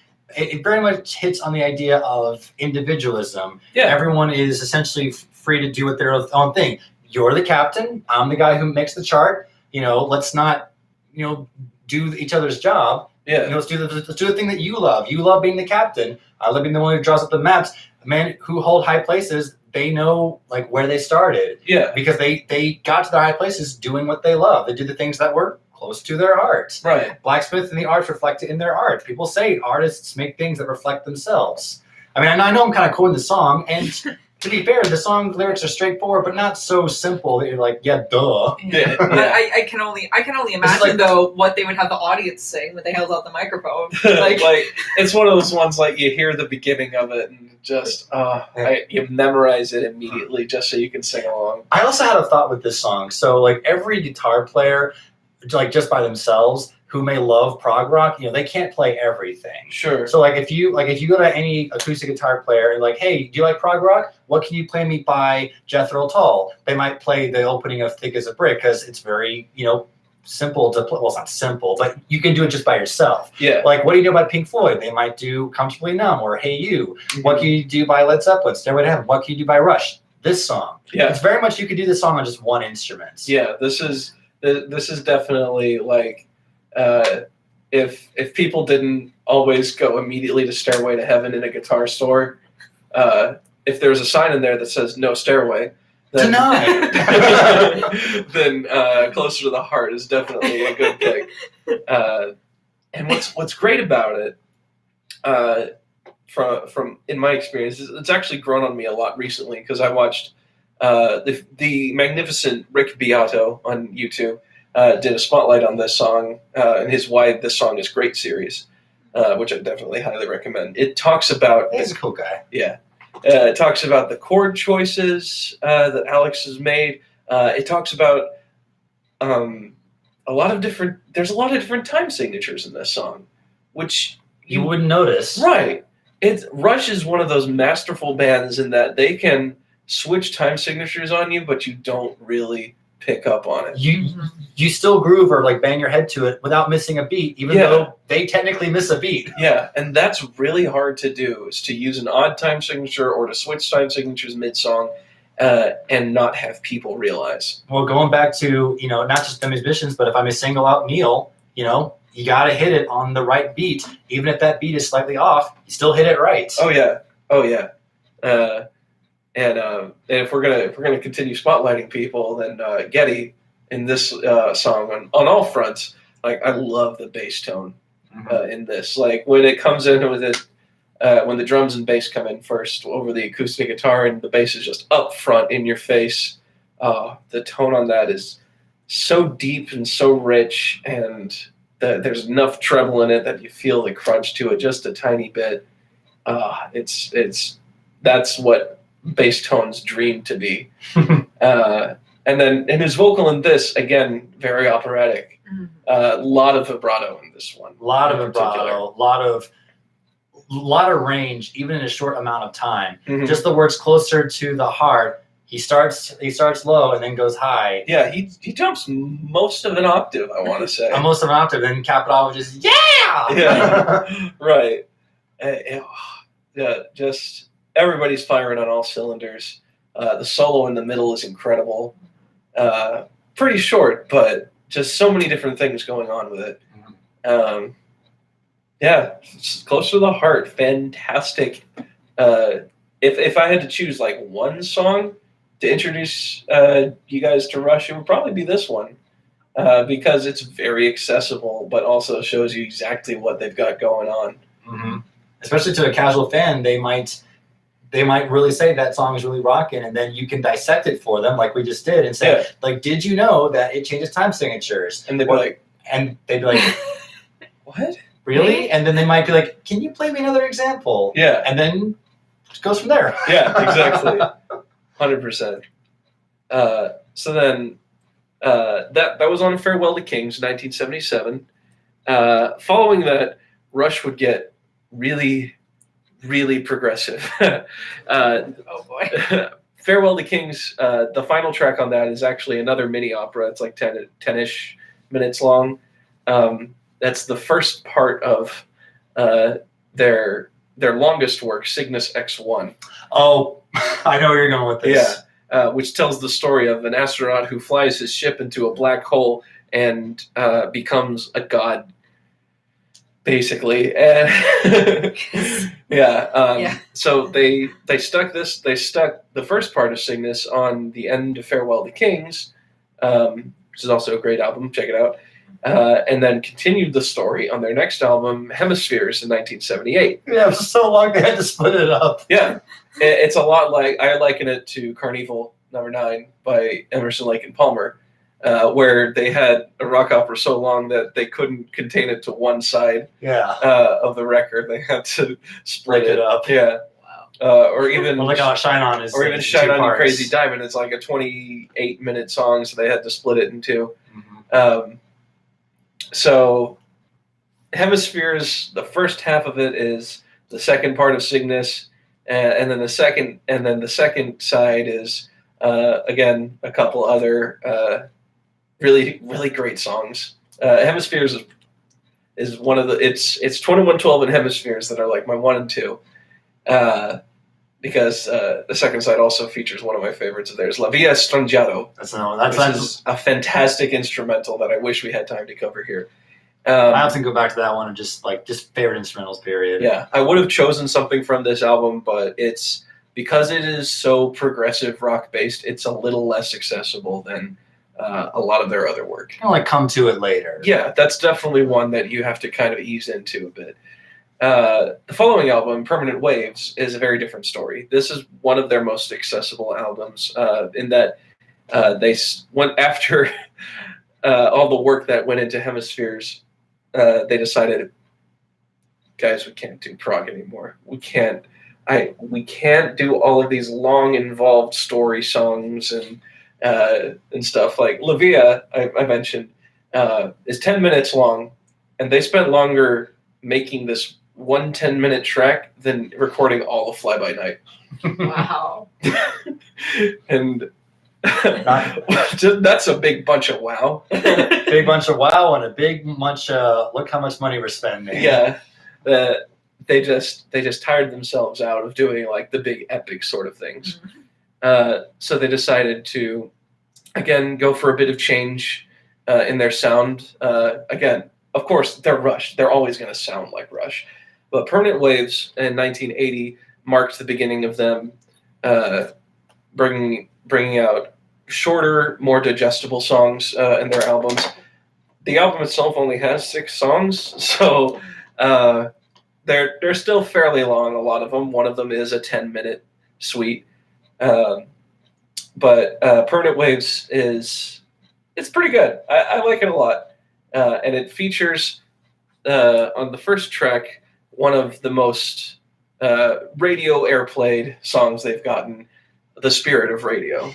much hits on the idea of individualism. Yeah. Everyone is essentially free to do what their own thing. You're the captain. I'm the guy who makes the chart. Let's not do each other's job. Yeah. Let's do the thing that you love. You love being the captain. I love being the one who draws up the maps. Men who hold high places, they know where they started. Yeah. Because they got to the high places doing what they love. They do the things that were close to their hearts. Right. Blacksmith and the arts reflect it in their art. People say artists make things that reflect themselves. I mean, I know I'm kind of quoting the song, and to be fair, the song lyrics are straightforward, but not so simple that you're like, yeah, duh. Yeah. I can only imagine though what they would have the audience sing when they held out the microphone. It's one of those ones you hear the beginning of it and just you memorize it immediately just so you can sing along. I also had a thought with this song. So every guitar player, just by themselves, who may love prog rock, they can't play everything. Sure. So if you go to any acoustic guitar player and hey, do you like prog rock? What can you play me by Jethro Tull? They might play the opening of Thick as a Brick because it's very simple to play. Well, it's not simple, but you can do it just by yourself. Yeah. What do you know about Pink Floyd? They might do Comfortably Numb or Hey You. Mm-hmm. What can you do by Led Zeppelin? Stairway to Heaven. What can you do by Rush? This song. Yeah. It's very much you could do this song on just one instrument. Yeah. This is definitely if people didn't always go immediately to Stairway to Heaven in a guitar store, if there's a sign in there that says no stairway, then then Closer to the Heart is definitely a good pick. And what's great about it, from in my experience, it's actually grown on me a lot recently because I watched the magnificent Rick Beato on YouTube. Did a spotlight on this song and his Why This Song Is Great series, which I definitely highly recommend. It talks about... He's a cool guy. Yeah. It talks about the chord choices that Alex has made. It talks about there's a lot of different time signatures in this song, which... You wouldn't notice. Right. Rush is one of those masterful bands in that they can switch time signatures on you, but you don't really... pick up on it. You still groove or bang your head to it without missing a beat, even though they technically miss a beat. Yeah, and that's really hard to do, is to use an odd time signature or to switch time signatures mid-song and not have people realize. Well, going back to, not just the musicians, but if I may single out Neil, you got to hit it on the right beat. Even if that beat is slightly off, you still hit it right. Oh, yeah. And if we're gonna continue spotlighting people, then Getty in this song on all fronts, I love the bass tone in this. When it comes in with it, when the drums and bass come in first over the acoustic guitar and the bass is just up front in your face, the tone on that is so deep and so rich, and there's enough treble in it that you feel the crunch to it just a tiny bit. That's what bass tones dream to be. And his vocal in this, again, very operatic. A lot of vibrato in this one. A lot of vibrato, a lot of range, even in a short amount of time. Just the words closer to the heart. He starts low and then goes high. Yeah, he jumps most of an octave, I want to say. Most of an octave, then Capital just yeah, right. Yeah, just everybody's firing on all cylinders. The solo in the middle is incredible. Pretty short, but just so many different things going on with it. Yeah, it's close to the heart. Fantastic. If I had to choose like one song to introduce you guys to Rush, it would probably be this one, because it's very accessible, but also shows you exactly what they've got going on. Especially to a casual fan, they might really say that song is really rocking, and then you can dissect it for them, like we just did, and say, like, did you know that it changes time signatures? And they'd be like, what? Really? And then they might be like, can you play me another example? Yeah. And then it goes from there. Yeah, exactly. 100%. So then that was on Farewell to Kings, 1977. Following that, Rush would get really, really progressive. Oh boy. Farewell to Kings, the final track on that is actually another mini opera. It's like 10-ish minutes long. That's the first part of their longest work, Cygnus X1. Oh, I know where you're going with this. Yeah, which tells the story of an astronaut who flies his ship into a black hole and becomes a god, basically. So they stuck the first part of Cygnus on the end of Farewell to Kings, which is also a great album. Check it out. And then continued the story on their next album, Hemispheres, in 1978. Yeah, it was so long they had to split it up. Yeah, it's a lot like, I liken it to Carnival No. 9 by Emerson, Lake and Palmer, where they had a rock opera so long that they couldn't contain it to one side of the record. They had to split it up. Yeah. Or even Shine On is, or even Shine On You Crazy Diamond. It's like a 28-minute song, so they had to split it in two. So Hemispheres, the first half of it is the second part of Cygnus, and then the second side is again a couple other really, really great songs. Hemispheres is one of the it's 2112 and Hemispheres that are like my 1 and 2. Because the second side also features one of my favorites of theirs, La Via Estrangiato. That's a fantastic instrumental that I wish we had time to cover here. I often go back to that one and just favorite instrumentals, period. Yeah, I would have chosen something from this album, but it's because it is so progressive rock based, it's a little less accessible than a lot of their other work. Come to it later. Yeah, that's definitely one that you have to kind of ease into a bit. The following album, Permanent Waves, is a very different story. This is one of their most accessible albums in that they went after all the work that went into Hemispheres. They decided, guys, we can't do prog anymore. We can't do all of these long, involved story songs and stuff. Like La Via, I mentioned, is 10 minutes long, and they spent longer making this 1 10-minute track than recording all of Fly By Night. Wow. And that's a big bunch of wow. Big bunch of wow and a big bunch of look how much money we're spending. Yeah. They just tired themselves out of doing like the big epic sort of things. So they decided to, again, go for a bit of change in their sound. Again, of course, they're Rush. They're always going to sound like Rush. But Permanent Waves in 1980 marked the beginning of them bringing out shorter, more digestible songs in their albums. The album itself only has 6 songs, so they're still fairly long, a lot of them. One of them is a 10-minute suite. But Permanent Waves is It's pretty good. I like it a lot. And it features, on the first track, one of the most radio airplayed songs they've gotten, The Spirit of Radio.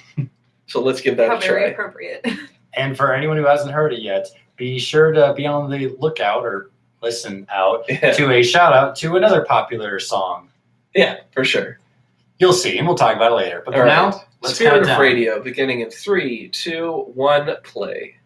So let's give that a try. Very appropriate. And for anyone who hasn't heard it yet, be sure to be on the lookout or listen out to a shout out to another popular song. Yeah, for sure. You'll see, and we'll talk about it later. But for now, let's count it down. Spirit of Radio, beginning in 3, 2, 1, play.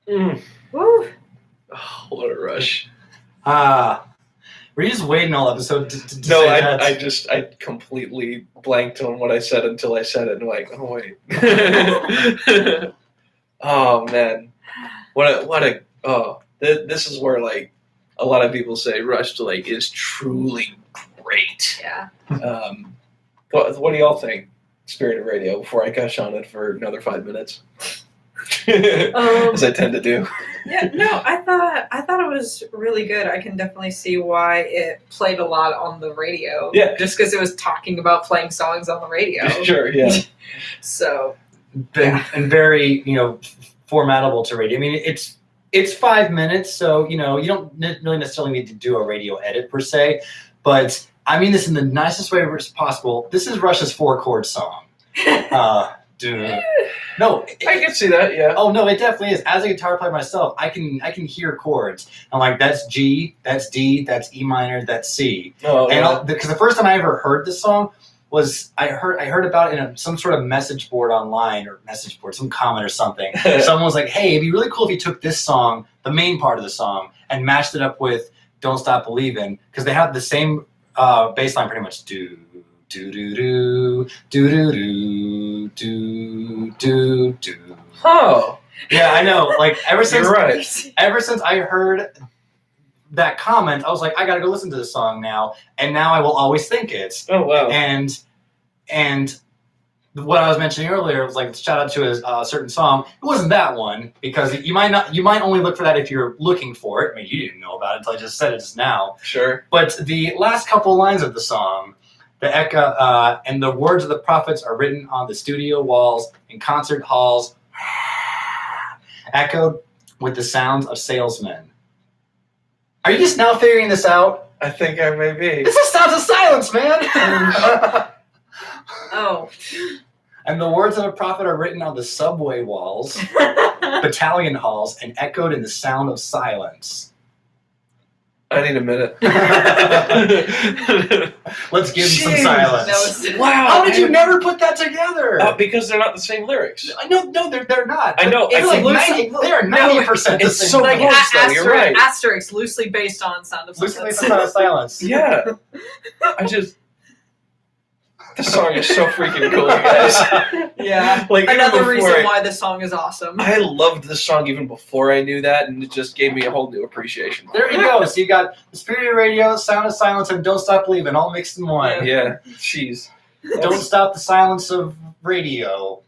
Mm. Woo. Oh, what a rush. Were you just waiting all episode to No, say that? I completely blanked on what I said until I said it, and like, oh wait. Oh man, this is where like a lot of people say Rush like is truly great. Yeah. What do y'all think? Spirit of Radio. Before I gush on it for another 5 minutes, as I tend to do. Yeah, no, I thought it was really good. I can definitely see why it played a lot on the radio. Yeah, just because it was talking about playing songs on the radio. Sure, yeah. So, and very formatable to radio. I mean, it's 5 minutes, so you don't really necessarily need to do a radio edit per se, but I mean this in the nicest way possible. This is Rush's 4-chord song. No, I can see that. Yeah. Oh no, it definitely is. As a guitar player myself, I can hear chords. I'm like, that's G, that's D, that's E minor, that's C. Oh, yeah. And because the first time I ever heard this song was I heard about it in some sort of message board online or message board, some comment or something. Someone was like, "Hey, it'd be really cool if you took this song, the main part of the song, and matched it up with Don't Stop Believin', because they have the same bass line pretty much. Do do do do do do do do do. Oh. Yeah, I know. Like ever since I heard that comment, I was like, I gotta go listen to this song now, and now I will always think it. Oh wow! And what I was mentioning earlier was like shout out to a certain song. It wasn't that one because you might only look for that if you're looking for it. I mean, you didn't know about it until I just said it just now. Sure. But the last couple lines of the song, the echo and the words of the prophets are written on the studio walls and concert halls, echoed with the sounds of salesmen. Are you just now figuring this out? I think I may be. This is sounds of silence, man. Oh. And the words of a prophet are written on the subway walls, battalion halls, and echoed in the sound of silence. I need a minute. Let's give him some silence. Wow! How did you never put that together? Because they're not the same lyrics. No, they're not. I know. They are 90% the It's same. so like close, though. You're right. Asterisk, loosely based on Sound of Silence. Loosely based on Sound of Silence. Yeah. The song is so freaking cool, you guys. Yeah. Like another reason why this song is awesome. I loved this song even before I knew that, and it just gave me a whole new appreciation. There you go. So you got the Spirit of Radio, Sound of Silence, and Don't Stop Believin' all mixed in one. Yeah. Jeez. Don't stop the silence of radio.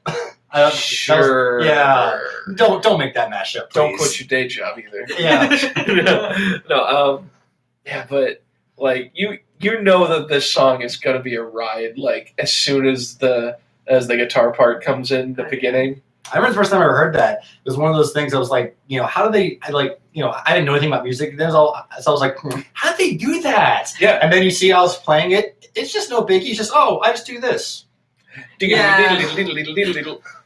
Sure. Yeah. Don't make that mashup, please. Don't quit your day job either. Yeah. No. Yeah, but like you know that this song is gonna be a ride. Like as soon as the guitar part comes in the beginning. I remember the first time I ever heard that. It was one of those things. I was like, how do they? I didn't know anything about music. So I was like, how do they do that? Yeah. And then you see I was playing it. It's just no biggie. It's just I just do this. Yeah.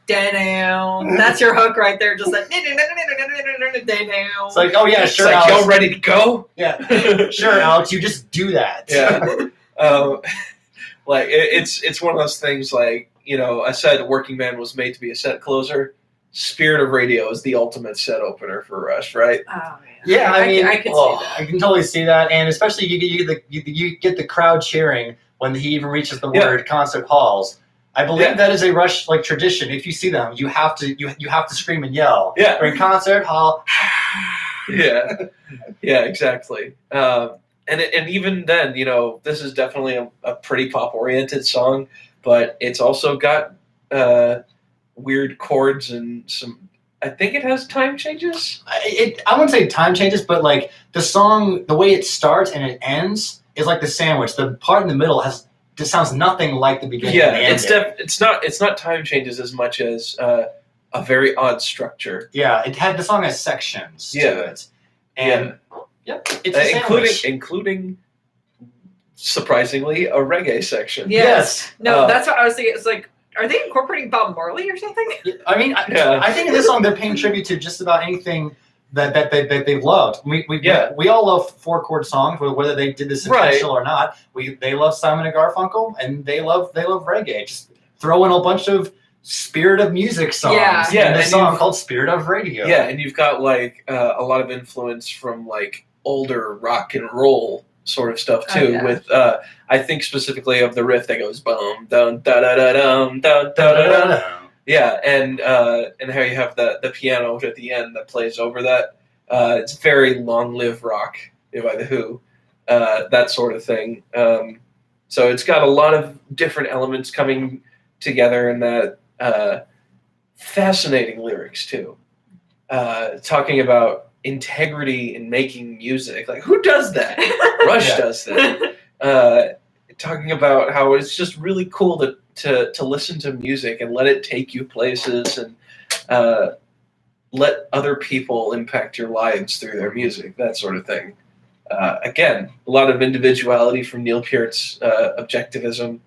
Down. That's your hook right there. Just like down. It's like, oh yeah, sure. It's like, Alex. y'all ready to go? Yeah. Sure, Alex. You just do that. Yeah. Like it's one of those things. Like I said, Working Man was made to be a set closer. Spirit of Radio is the ultimate set opener for Rush, right? Oh man. Yeah, I mean, I can see that. I can totally see that, and especially you get the crowd cheering when he even reaches the word concert halls. I believe that is a Rush tradition. If you see them, you have to scream and yell. Yeah. Or in concert hall. Yeah. Yeah. Exactly. And even then, this is definitely a pretty pop oriented song, but it's also got weird chords and some. I think it has time changes. I wouldn't say time changes, but like the song, the way it starts and it ends is like the sandwich. The part in the middle just sounds nothing like the beginning. Yeah, and the it's not time changes as much as a very odd structure. Yeah, the song has sections to it, and it's a sandwich. including surprisingly a reggae section. Yes. No, that's what I was thinking. It's like, are they incorporating Bob Marley or something? I mean, I think in this song they're paying tribute to just about anything that they've loved. We all love 4-chord songs, whether they did this intentional or not. They love Simon and Garfunkel, and they love reggae. Just throw in a bunch of Spirit of Music songs. Yeah. Yeah, And a and song called Spirit of Radio. Yeah, and you've got like a lot of influence from like older rock and roll sort of stuff too. Oh, yeah. With I think specifically of the riff that goes boom dun da da da dum dun da da da. Yeah, and how you have the piano at the end that plays over that. It's very Long Live Rock by The Who, that sort of thing. So it's got a lot of different elements coming together in that. Fascinating lyrics too. Talking about integrity in making music. Like, who does that? Rush does that. Talking about how it's just really cool to listen to music and let it take you places and let other people impact your lives through their music, that sort of thing. Again, a lot of individuality from Neil Peart's objectivism.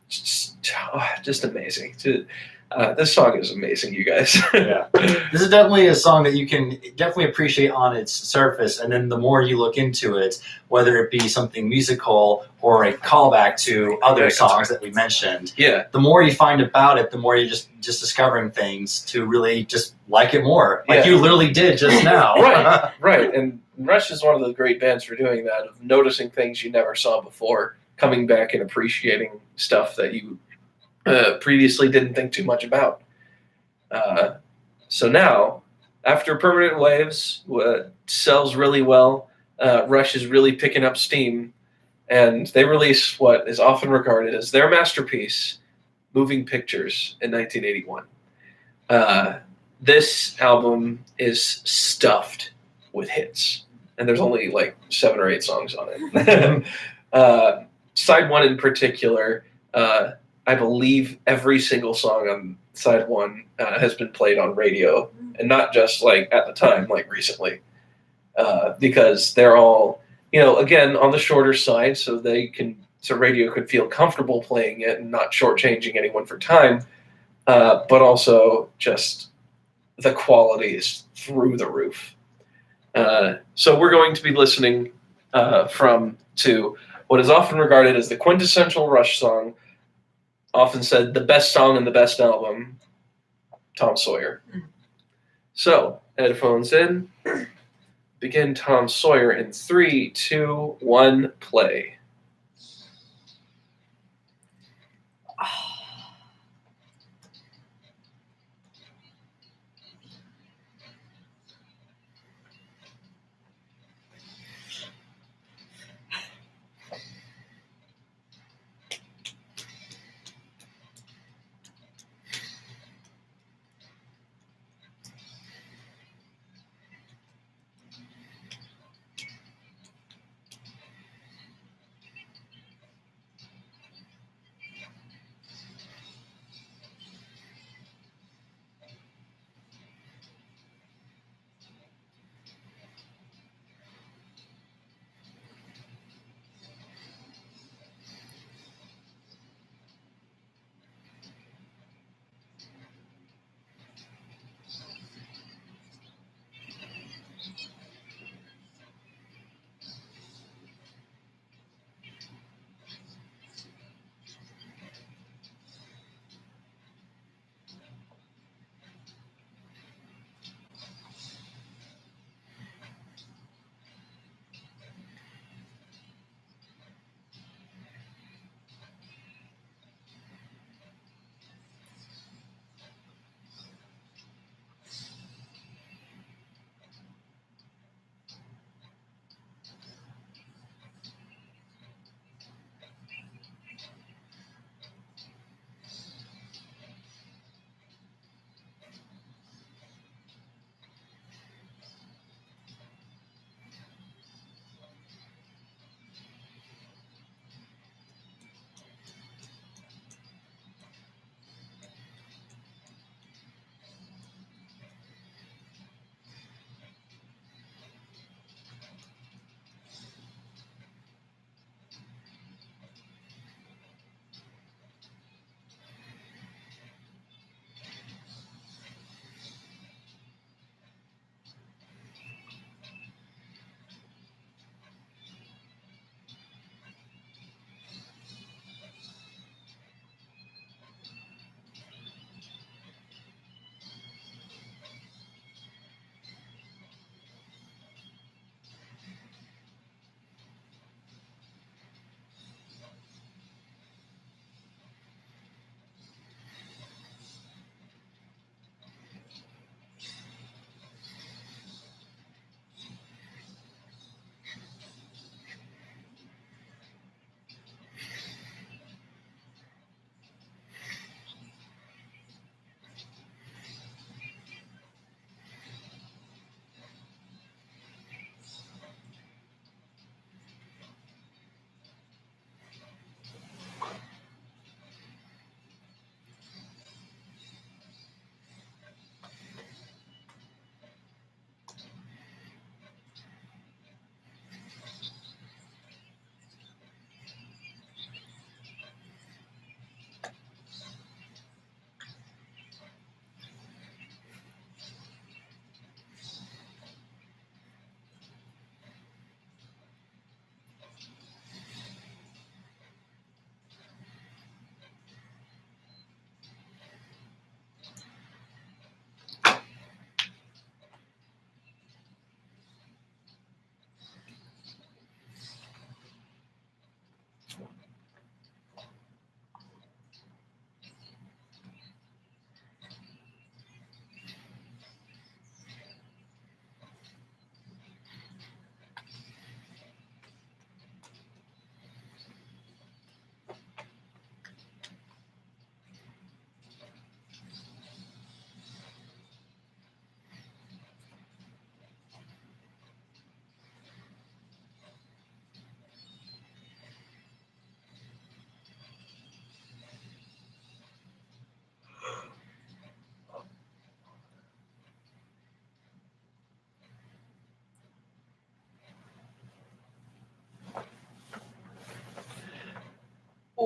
Just amazing. This song is amazing, you guys. Yeah, this is definitely a song that you can definitely appreciate on its surface, and then the more you look into it, whether it be something musical or a callback to other songs that we mentioned, the more you find about it, the more you're just discovering things to really just like it more, like you literally did just now. Right. And Rush is one of the great bands for doing that, of noticing things you never saw before, coming back and appreciating stuff that you previously didn't think too much about. So now, after Permanent Waves sells really well, Rush is really picking up steam, and they release what is often regarded as their masterpiece, Moving Pictures, in 1981. This album is stuffed with hits, and there's only like 7 or 8 songs on it. Side 1 in particular, I believe every single song on side 1 has been played on radio, and not just like at the time, like recently, because they're all, again, on the shorter side, so radio could feel comfortable playing it and not shortchanging anyone for time, but also just the quality is through the roof. So we're going to be listening to what is often regarded as the quintessential Rush song, often said the best song in the best album, Tom Sawyer. So, headphones in. Begin Tom Sawyer in 3, 2, 1, play.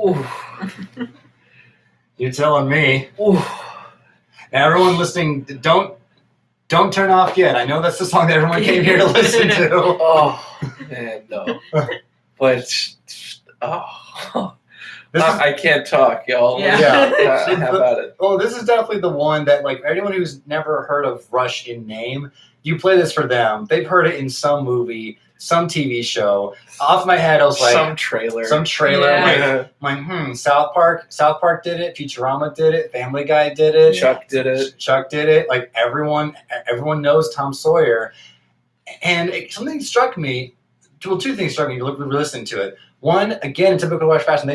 Ooh. You're telling me. Ooh. Now, everyone listening, don't turn off yet. I know that's the song that everyone came here to listen to. Oh man, no. But I can't talk, y'all. Yeah. How about it? Oh, this is definitely the one that, like, anyone who's never heard of Rush in name, you play this for them. They've heard it in some movie, some TV show. Off my head, I was like, some trailer. Yeah. Like, South Park did it. Futurama did it. Family Guy did it. Chuck did it. Like, everyone knows Tom Sawyer. And something struck me. Well, two things struck me listening to it. One, again, in typical Rush fashion,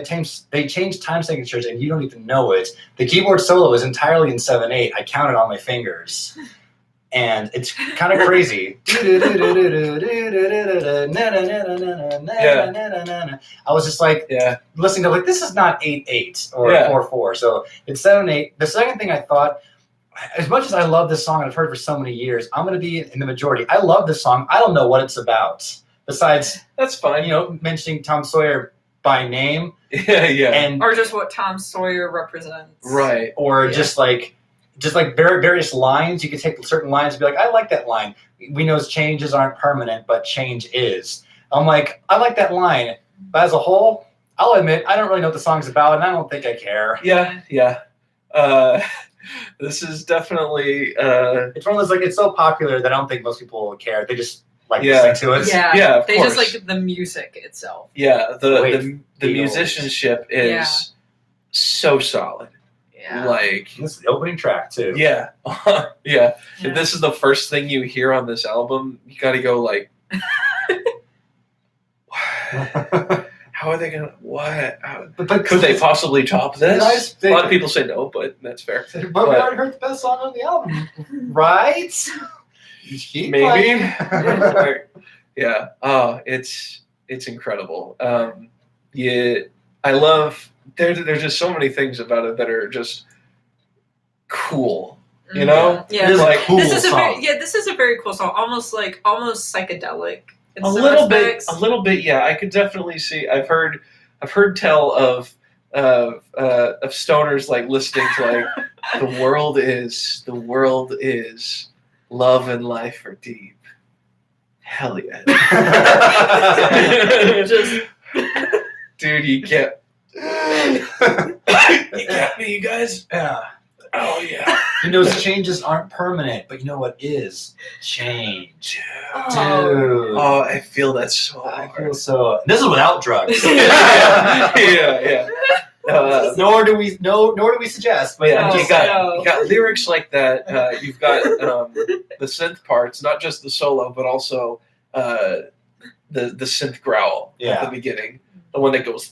they changed time signatures and you don't even know it. The keyboard solo is entirely in 7/8. I counted on my fingers. And it's kind of crazy. I was just like, listening to, like, this is not 8/8 or 4/4. So it's 7/8. The second thing I thought, as much as I love this song and I've heard it for so many years, I'm going to be in the majority. I love this song. I don't know what it's about. Besides, that's fine. Mentioning Tom Sawyer by name. Yeah. Or just what Tom Sawyer represents. Right. Or just like various lines. You can take certain lines and be like, I like that line. We know changes aren't permanent, but change is. I'm like, I like that line. But as a whole, I'll admit, I don't really know what the song's about, and I don't think I care. Yeah. This is definitely... it's one of those, like, it's so popular that I don't think most people will care. They just like listening to it. Yeah, of they course. just like the music itself. Yeah, the musicianship is so solid. Yeah. Like, this is the opening track too. Yeah. If this is the first thing you hear on this album, you got to go like, how are they gonna? What? But could they possibly top this? A lot of people say no, but that's fair. But we already heard the best song on the album, right? Maybe. Yeah. Oh, it's incredible. I love. There's just so many things about it that are just cool. You know? Yeah. This is a very cool song. Almost psychedelic. A little bit. Yeah, I could definitely see. I've heard tell of stoners like listening to like the world is love and life are deep. Hell yeah. Dude, you get me, you guys. Yeah. Oh yeah. Changes aren't permanent, but you know what is? Change. Dude. Oh, I feel that so hard. I feel so. This is without drugs. Yeah. Nor do we suggest. But you got lyrics like that. You've got the synth parts, not just the solo, but also the synth growl at the beginning, the one that goes.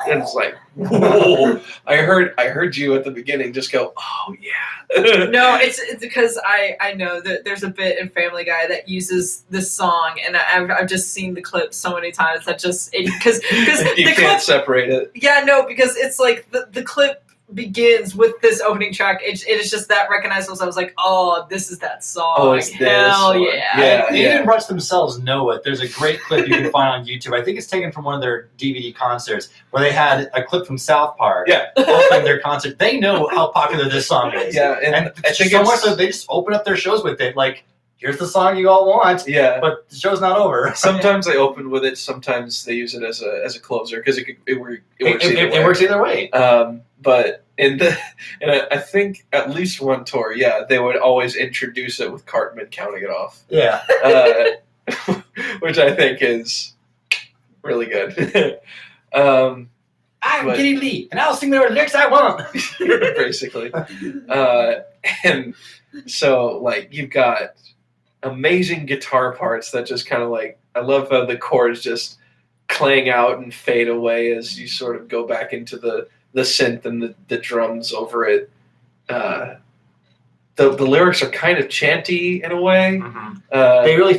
And it's like, whoa! I heard you at the beginning just go, oh yeah. No, it's because I know that there's a bit in Family Guy that uses this song, and I've just seen the clip so many times that just because you can't separate it. Yeah, no, because it's like the clip begins with this opening track. It is just that recognizable. So I was like, oh, this is that song. Oh, it's hell this yeah. Even Rush themselves know it. There's a great clip you can find on YouTube. I think it's taken from one of their DVD concerts where they had a clip from South Park opening their concert. They know how popular this song is. Yeah, and I think so much so they just open up their shows with it. Like, here's the song you all want. Yeah, but the show's not over. Sometimes they open with it. Sometimes they use it as a closer because it works either way. But in I think at least one tour, they would always introduce it with Cartman counting it off. Yeah, which I think is really good. I'm Kitty Lee, and I'll sing the lyrics I want. Basically, and so like you've got amazing guitar parts that just kind of like, I love how the chords just clang out and fade away as you sort of go back into the synth and the drums over it. The lyrics are kind of chanty in a way. Mm-hmm. They really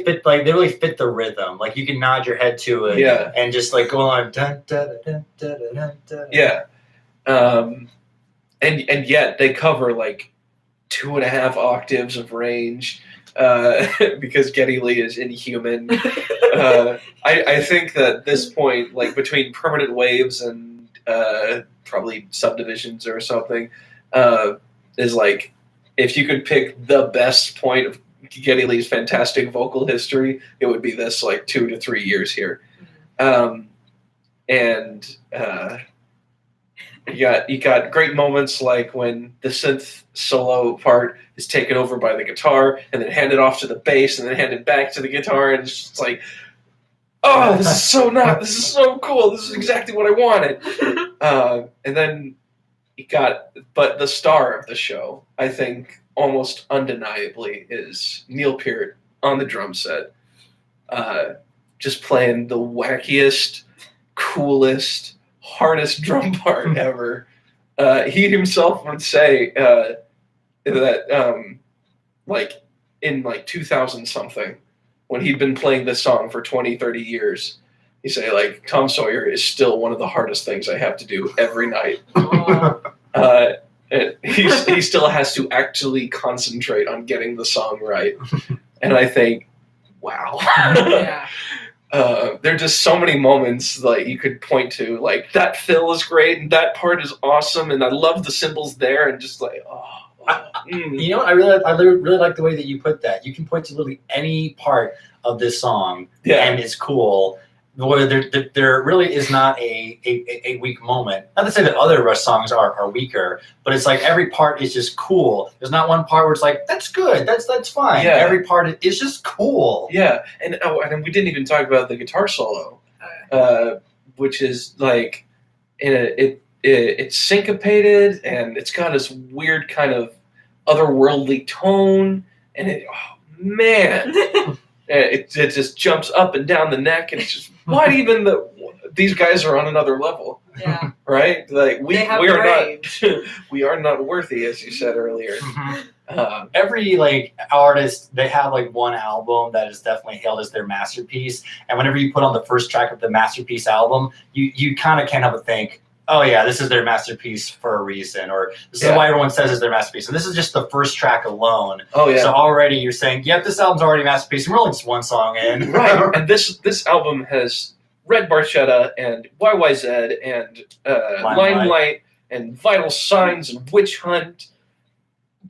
fit the rhythm. Like you can nod your head to it, and just like go on. Dun, dun, dun, dun, dun, dun, dun. Yeah, and yet they cover like 2.5 octaves of range because Geddy Lee is inhuman. I think that this point, like between Permanent Waves and probably Subdivisions or something, is like if you could pick the best point of Geddy Lee's fantastic vocal history, it would be this like 2 to 3 years here. You got great moments like when the synth solo part is taken over by the guitar and then handed off to the bass and then handed back to the guitar, and it's just like, oh, this is so cool. This is exactly what I wanted. And then but the star of the show, I think, almost undeniably is Neil Peart on the drum set, just playing the wackiest, coolest, hardest drum part ever. He himself would say that like in like 2000 something, when he'd been playing this song for 20, 30 years, he'd say like, Tom Sawyer is still one of the hardest things I have to do every night. He still has to actually concentrate on getting the song right. And I think, wow. Yeah. There are just so many moments like you could point to, like that fill is great and that part is awesome and I love the cymbals there, and just like, You know what? I really like the way that you put that. You can point to literally any part of this song, and it's cool. Where there really is not a weak moment. Not to say that other Rush songs are weaker, but it's like every part is just cool. There's not one part where it's like, that's good, that's fine. Yeah. Every part is just cool. Yeah, and we didn't even talk about the guitar solo, which is like, it's syncopated and it's got this weird kind of otherworldly tone, and it just jumps up and down the neck, and it's just these guys are on another level. Yeah. Right? Like we are not worthy, as you said earlier. Mm-hmm. Every like artist, they have like one album that is definitely hailed as their masterpiece, and whenever you put on the first track of the masterpiece album, you kind of can't help but think, oh yeah, this is their masterpiece for a reason, or this is why everyone says it's their masterpiece. And this is just the first track alone. Oh yeah. So already you're saying, yep, this album's already a masterpiece, and we're only just one song in. Right. And this album has Red Barchetta and YYZ and Limelight and Vital Signs and Witch Hunt.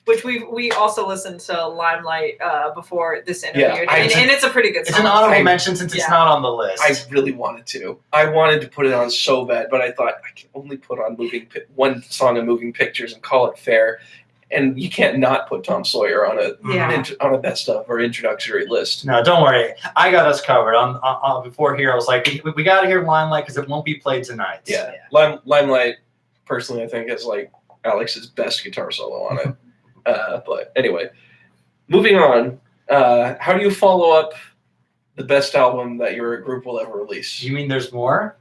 Which we also listened to Limelight before this interview, Yeah, and it's a pretty good song. It's an honorable mention since it's not on the list. I really wanted to. I wanted to put it on so bad, but I thought I can only put on one song of Moving Pictures and call it fair. And you can't not put Tom Sawyer on a best of or introductory list. No, don't worry. I got us covered. On before here, I was like, we got to hear Limelight because it won't be played tonight. Yeah. Limelight, personally, I think is like Alex's best guitar solo on it. But anyway, moving on. How do you follow up the best album that your group will ever release? You mean there's more?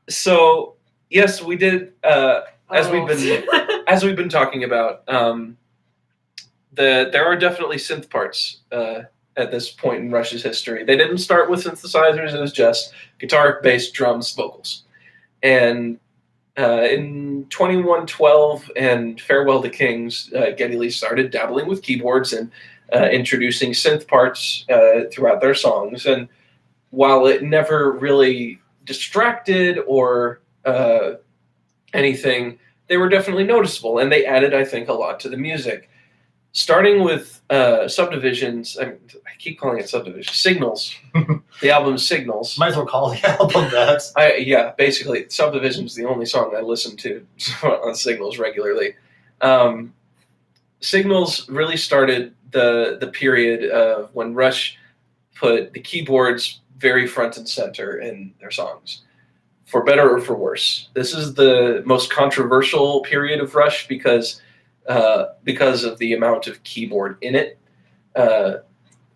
So yes, we did. As we've been talking about, there are definitely synth parts at this point in Rush's history. They didn't start with synthesizers; it was just guitar, bass, drums, vocals. And in 2112 and Farewell to Kings, Geddy Lee started dabbling with keyboards and introducing synth parts throughout their songs. And while it never really distracted or anything, they were definitely noticeable, and they added, I think, a lot to the music. Starting with Subdivisions, I keep calling it Subdivisions, Signals, the album Signals. Might as well call the album that. Basically, Subdivisions is the only song I listen to on Signals regularly. Signals really started the period of when Rush put the keyboards very front and center in their songs. For better or for worse. This is the most controversial period of Rush because of the amount of keyboard in it.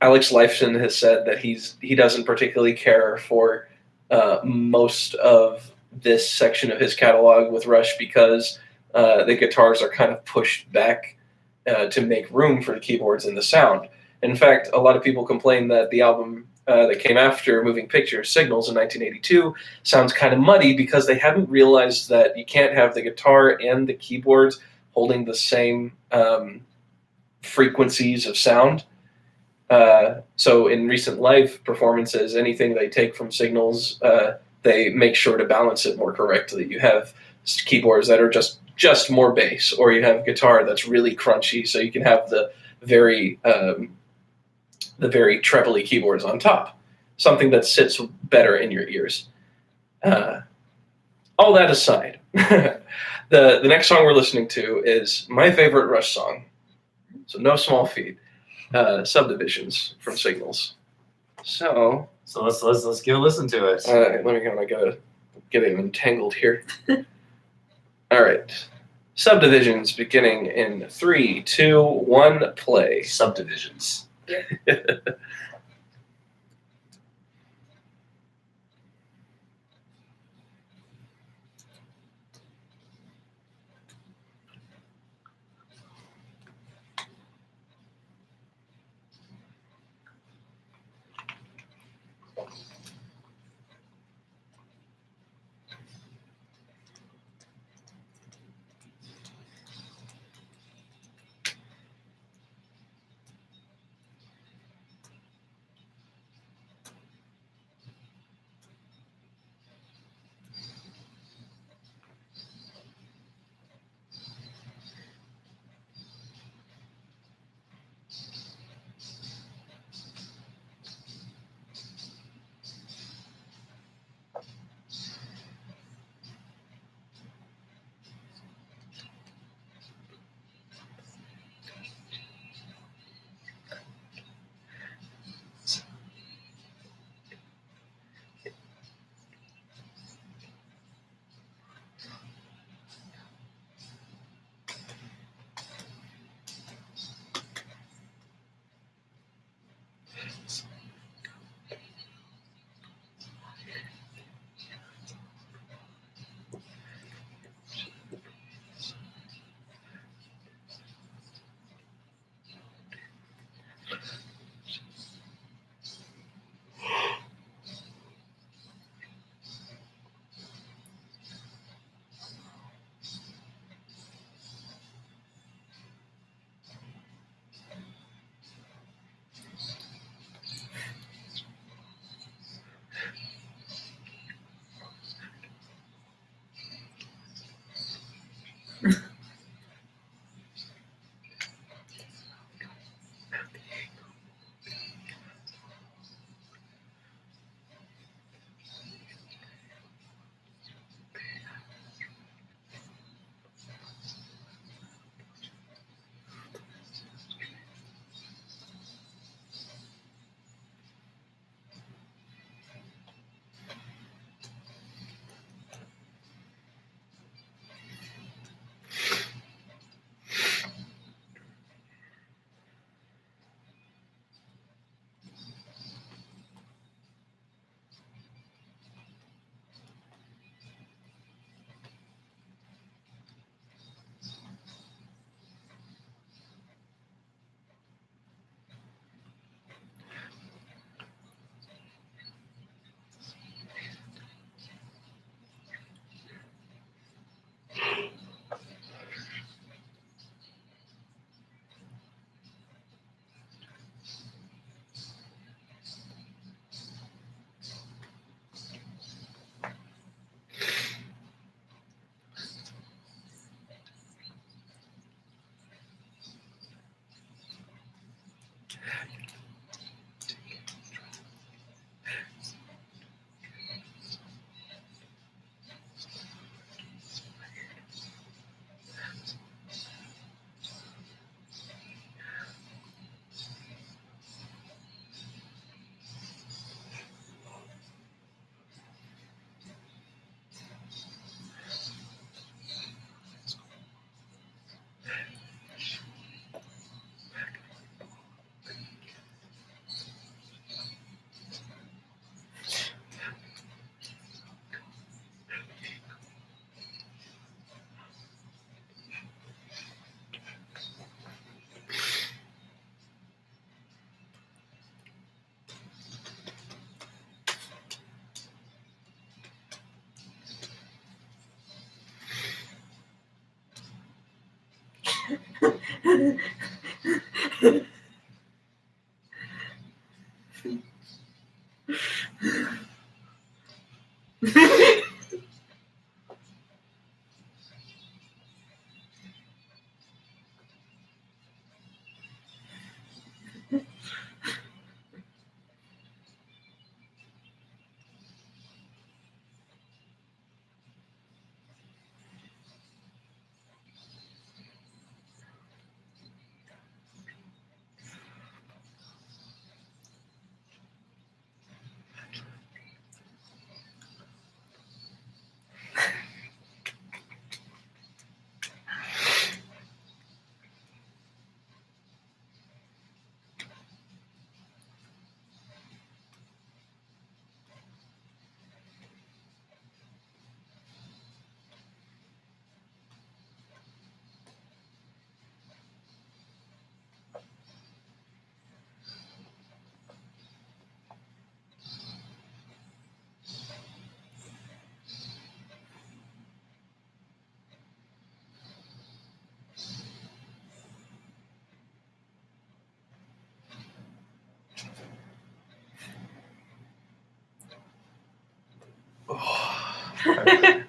Alex Lifeson has said that he doesn't particularly care for most of this section of his catalog with Rush because the guitars are kind of pushed back to make room for the keyboards in the sound. In fact, a lot of people complain that the album that came after moving picture Signals in 1982 sounds kind of muddy because they hadn't realized that you can't have the guitar and the keyboards holding the same frequencies of sound. So in recent live performances, anything they take from Signals, they make sure to balance it more correctly. You have keyboards that are just more bass, or you have guitar that's really crunchy, so you can have the very trebly keyboards on top, something that sits better in your ears. All that aside, the next song we're listening to is my favorite Rush song, so no small feat. Subdivisions from Signals. So let's give a listen to it. Let me go. I gotta get it entangled here. All right. Subdivisions beginning in 3, 2, 1, play. Subdivisions.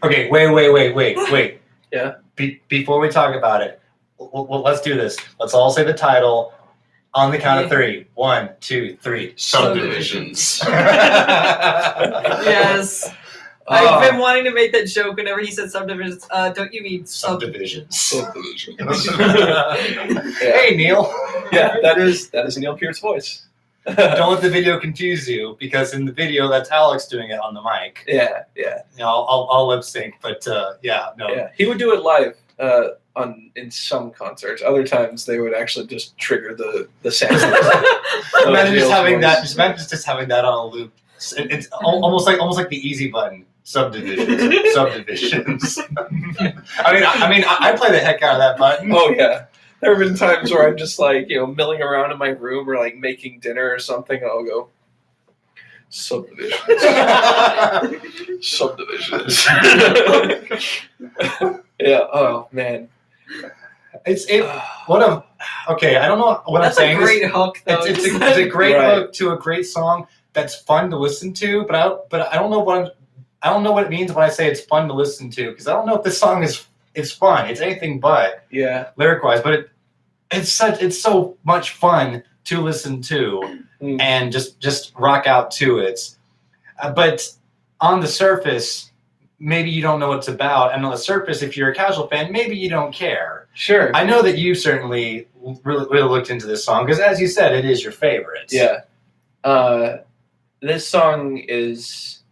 Okay, wait. Yeah. Before we talk about it, well, let's do this. Let's all say the title on the count of 3. 1, 2, 3. Subdivisions. Yes. I've been wanting to make that joke whenever he said subdivisions. Don't you mean Subdivisions. Yeah. Hey, Neil. Yeah, that is Neil Peart's voice. Don't let the video confuse you, because in the video that's Alex doing it on the mic. Yeah. You know, I'll lip sync, but Yeah, he would do it live in some concerts. Other times they would actually just trigger the sound. Imagine just having that on a loop. It's almost like the easy button. Subdivisions. I play the heck out of that button. Oh yeah. There have been times where I'm just like, milling around in my room or like making dinner or something, and I'll go, subdivisions. Subdivisions. Yeah, oh man. Okay, I don't know what That's I'm saying. That's a great hook, though. It's a great hook to a great song that's fun to listen to, but I don't know what it means when I say it's fun to listen to, because I don't know if this song is fun. It's anything but. Yeah. Lyric wise, but it's so much fun to listen to and just rock out to it. But on the surface, maybe you don't know what it's about, and on the surface, if you're a casual fan, maybe you don't care. Sure. I know that you certainly really looked into this song, because as you said, it is your favorite. Yeah. This song is,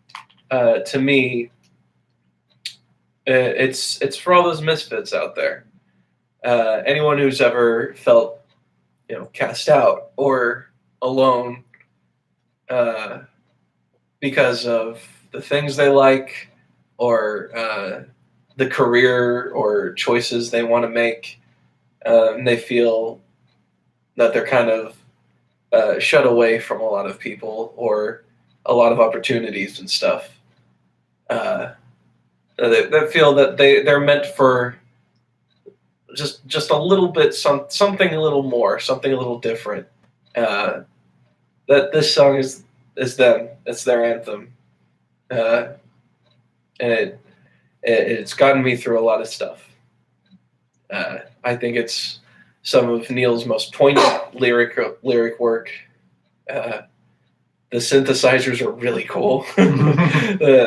to me, it's for all those misfits out there. Anyone who's ever felt, cast out or alone because of the things they like or the career or choices they want to make, and they feel that they're kind of shut away from a lot of people or a lot of opportunities and stuff. They feel that they're meant for just a little bit, something a little more, something a little different. That this song is them. It's their anthem, and it's gotten me through a lot of stuff. I think it's some of Neil's most poignant lyric work. The synthesizers are really cool,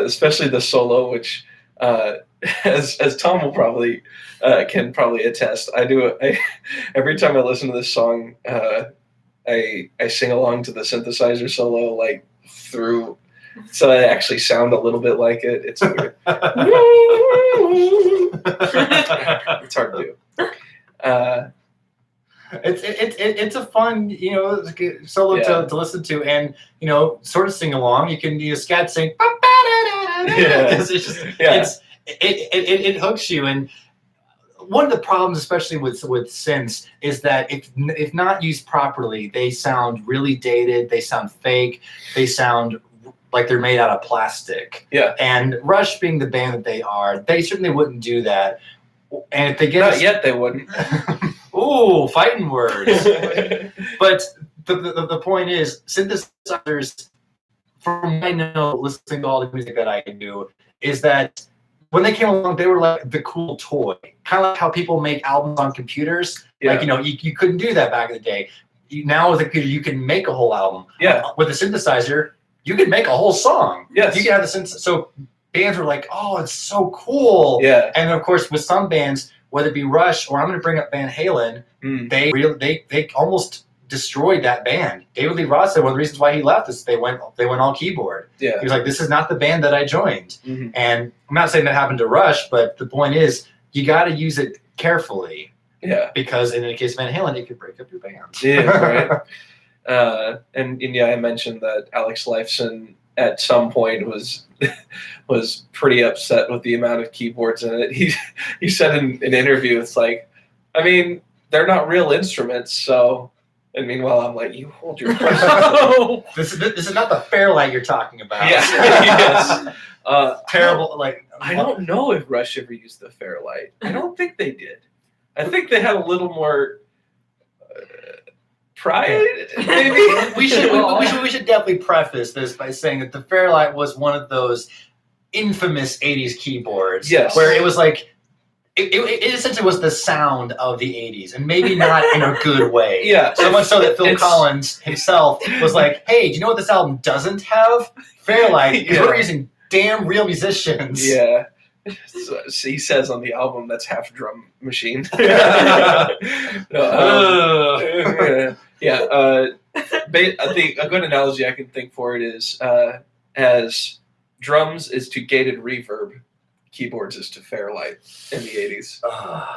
especially the solo, which, as Tom will probably can attest, every time I listen to this song, I sing along to the synthesizer solo like through, so I actually sound a little bit like it. It's weird. It's hard to do. It's a fun solo to listen to, and sort of sing along. You can scat sing. It hooks you. And one of the problems, especially with synths, is that if not used properly, they sound really dated. They sound fake. They sound like they're made out of plastic. Yeah. And Rush, being the band that they are, they certainly wouldn't do that. And if they get not yet, they wouldn't. Ooh, fighting words. But the point is, synthesizers, from what I know, listening to all the music that I do, is that when they came along, they were like the cool toy. Kind of like how people make albums on computers. Yeah. Like, you couldn't do that back in the day. Now with a computer, you can make a whole album. Yeah. With a synthesizer, you can make a whole song. Yes. You can have the synth. So bands were like, oh, it's so cool. Yeah. And of course, with some bands, whether it be Rush or I'm going to bring up Van Halen, they almost destroyed that band. David Lee Roth said one of the reasons why he left is they went all keyboard. Yeah. He was like, this is not the band that I joined. Mm-hmm. And I'm not saying that happened to Rush, but the point is you got to use it carefully. Yeah. Because in the case of Van Halen, it could break up your band. Yeah, right. And I mentioned that Alex Lifeson at some point was pretty upset with the amount of keyboards in it. He said in an interview, it's like, I mean, they're not real instruments, so. And meanwhile, I'm like, you hold your breath. This is not the Fairlight you're talking about. Yeah. Yes. Terrible. I don't know if Rush ever used the Fairlight. I don't think they did. I think they had a little more pride. Maybe we should definitely preface this by saying that the Fairlight was one of those infamous '80s keyboards. Yes. Where it was like. It essentially was the sound of the 80s, and maybe not in a good way. Yeah. So much so that Phil Collins himself was like, hey, do you know what this album doesn't have? Fairlight, because we're using damn real musicians. Yeah. So he says on the album that's half drum machine. Yeah. I think a good analogy I can think for it is as drums is to gated reverb, keyboards is to Fairlight in the 80s.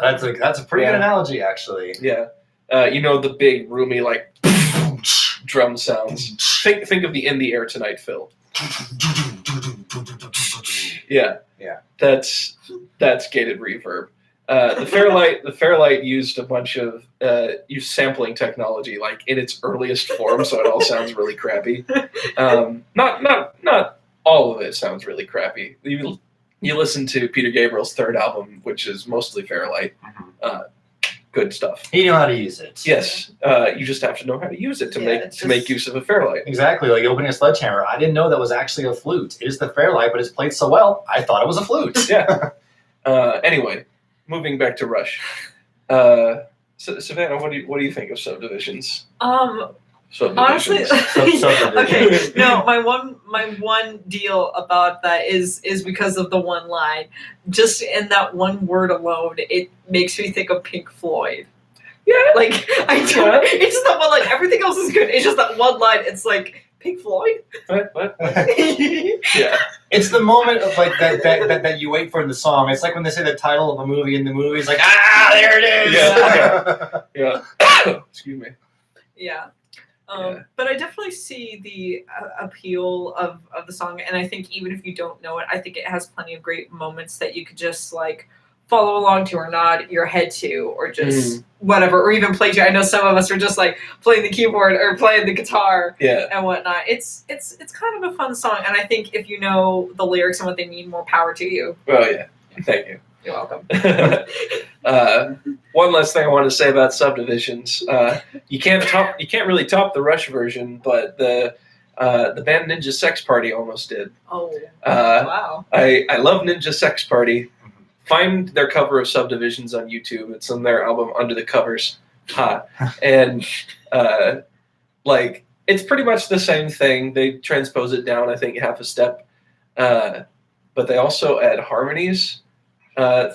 That's a pretty good analogy, actually. Yeah. The big, roomy, like, drum sounds. Think of the In the Air Tonight fill. Yeah. Yeah. That's gated reverb. The Fairlight used a bunch of used sampling technology, like, in its earliest form, so it all sounds really crappy. Not all of it sounds really crappy. You listen to Peter Gabriel's third album, which is mostly Fairlight. Good stuff. You know how to use it. Yes, you just have to know how to use it to make use of a Fairlight. Exactly, like opening a sledgehammer. I didn't know that was actually a flute. It is the Fairlight, but it's played so well, I thought it was a flute. Yeah. Anyway, moving back to Rush. Savannah, what do you think of subdivisions? Honestly, okay. No, my one deal about that is because of the one line. Just in that one word alone, it makes me think of Pink Floyd. Yeah, like I don't. It's just that one line. Everything else is good. It's just that one line. It's like Pink Floyd. What? Yeah, it's the moment of like that you wait for in the song. It's like when they say the title of a movie in the movie. It's like there it is. Yeah. Yeah. Excuse me. Yeah. But I definitely see the appeal of the song, and I think even if you don't know it, I think it has plenty of great moments that you could just like follow along to or nod your head to or just whatever, or even play to. I know some of us are just like playing the keyboard or playing the guitar and whatnot. It's kind of a fun song, and I think if you know the lyrics and what they mean, more power to you. Oh yeah, thank you. You're welcome. One last thing I want to say about subdivisions. You can't really top the Rush version, but the band Ninja Sex Party almost did. Oh, wow. I love Ninja Sex Party. Find their cover of Subdivisions on YouTube. It's on their album Under the Covers. And it's pretty much the same thing. They transpose it down, I think, half a step. But they also add harmonies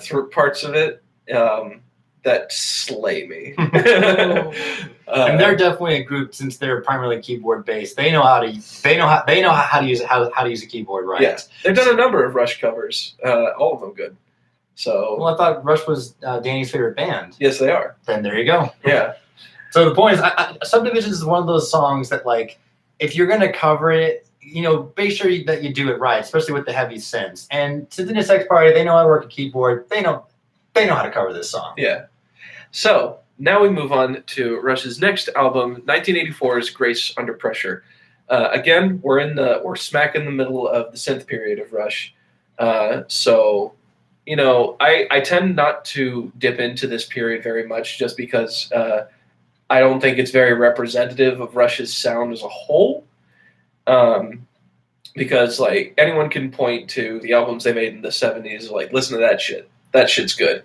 through parts of it that slay me. And they're definitely a group, since they're primarily keyboard based. They know how to use a keyboard right. Yeah, they've done a number of Rush covers, all of them good. So, well, I thought Rush was Danny's favorite band. Yes, they are. Then there you go. Yeah. So the point is, Subdivisions is one of those songs that, like, if you're gonna cover it, make sure that you do it right, especially with the heavy synths. And since in the Sex Party, they know how to work a keyboard. They know how to cover this song. Yeah. So now we move on to Rush's next album, 1984's Grace Under Pressure. Again, we're smack in the middle of the synth period of Rush. So I tend not to dip into this period very much just because I don't think it's very representative of Rush's sound as a whole. Because like anyone can point to the albums they made in the 70s, like listen to that shit. That shit's good.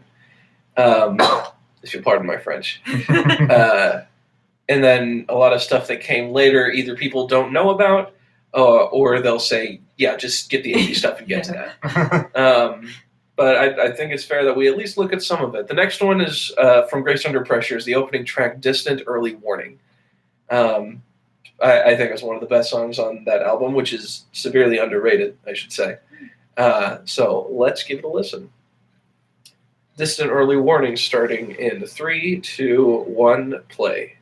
If you'll pardon my French. And then a lot of stuff that came later, either people don't know about, or they'll say, yeah, just get the 80s stuff and get to that. But I think it's fair that we at least look at some of it. The next one is from Grace Under Pressure, is the opening track, Distant Early Warning. I think it's one of the best songs on that album, which is severely underrated, I should say. So let's give it a listen. Distant Early Warning starting in 3, 2, 1, play.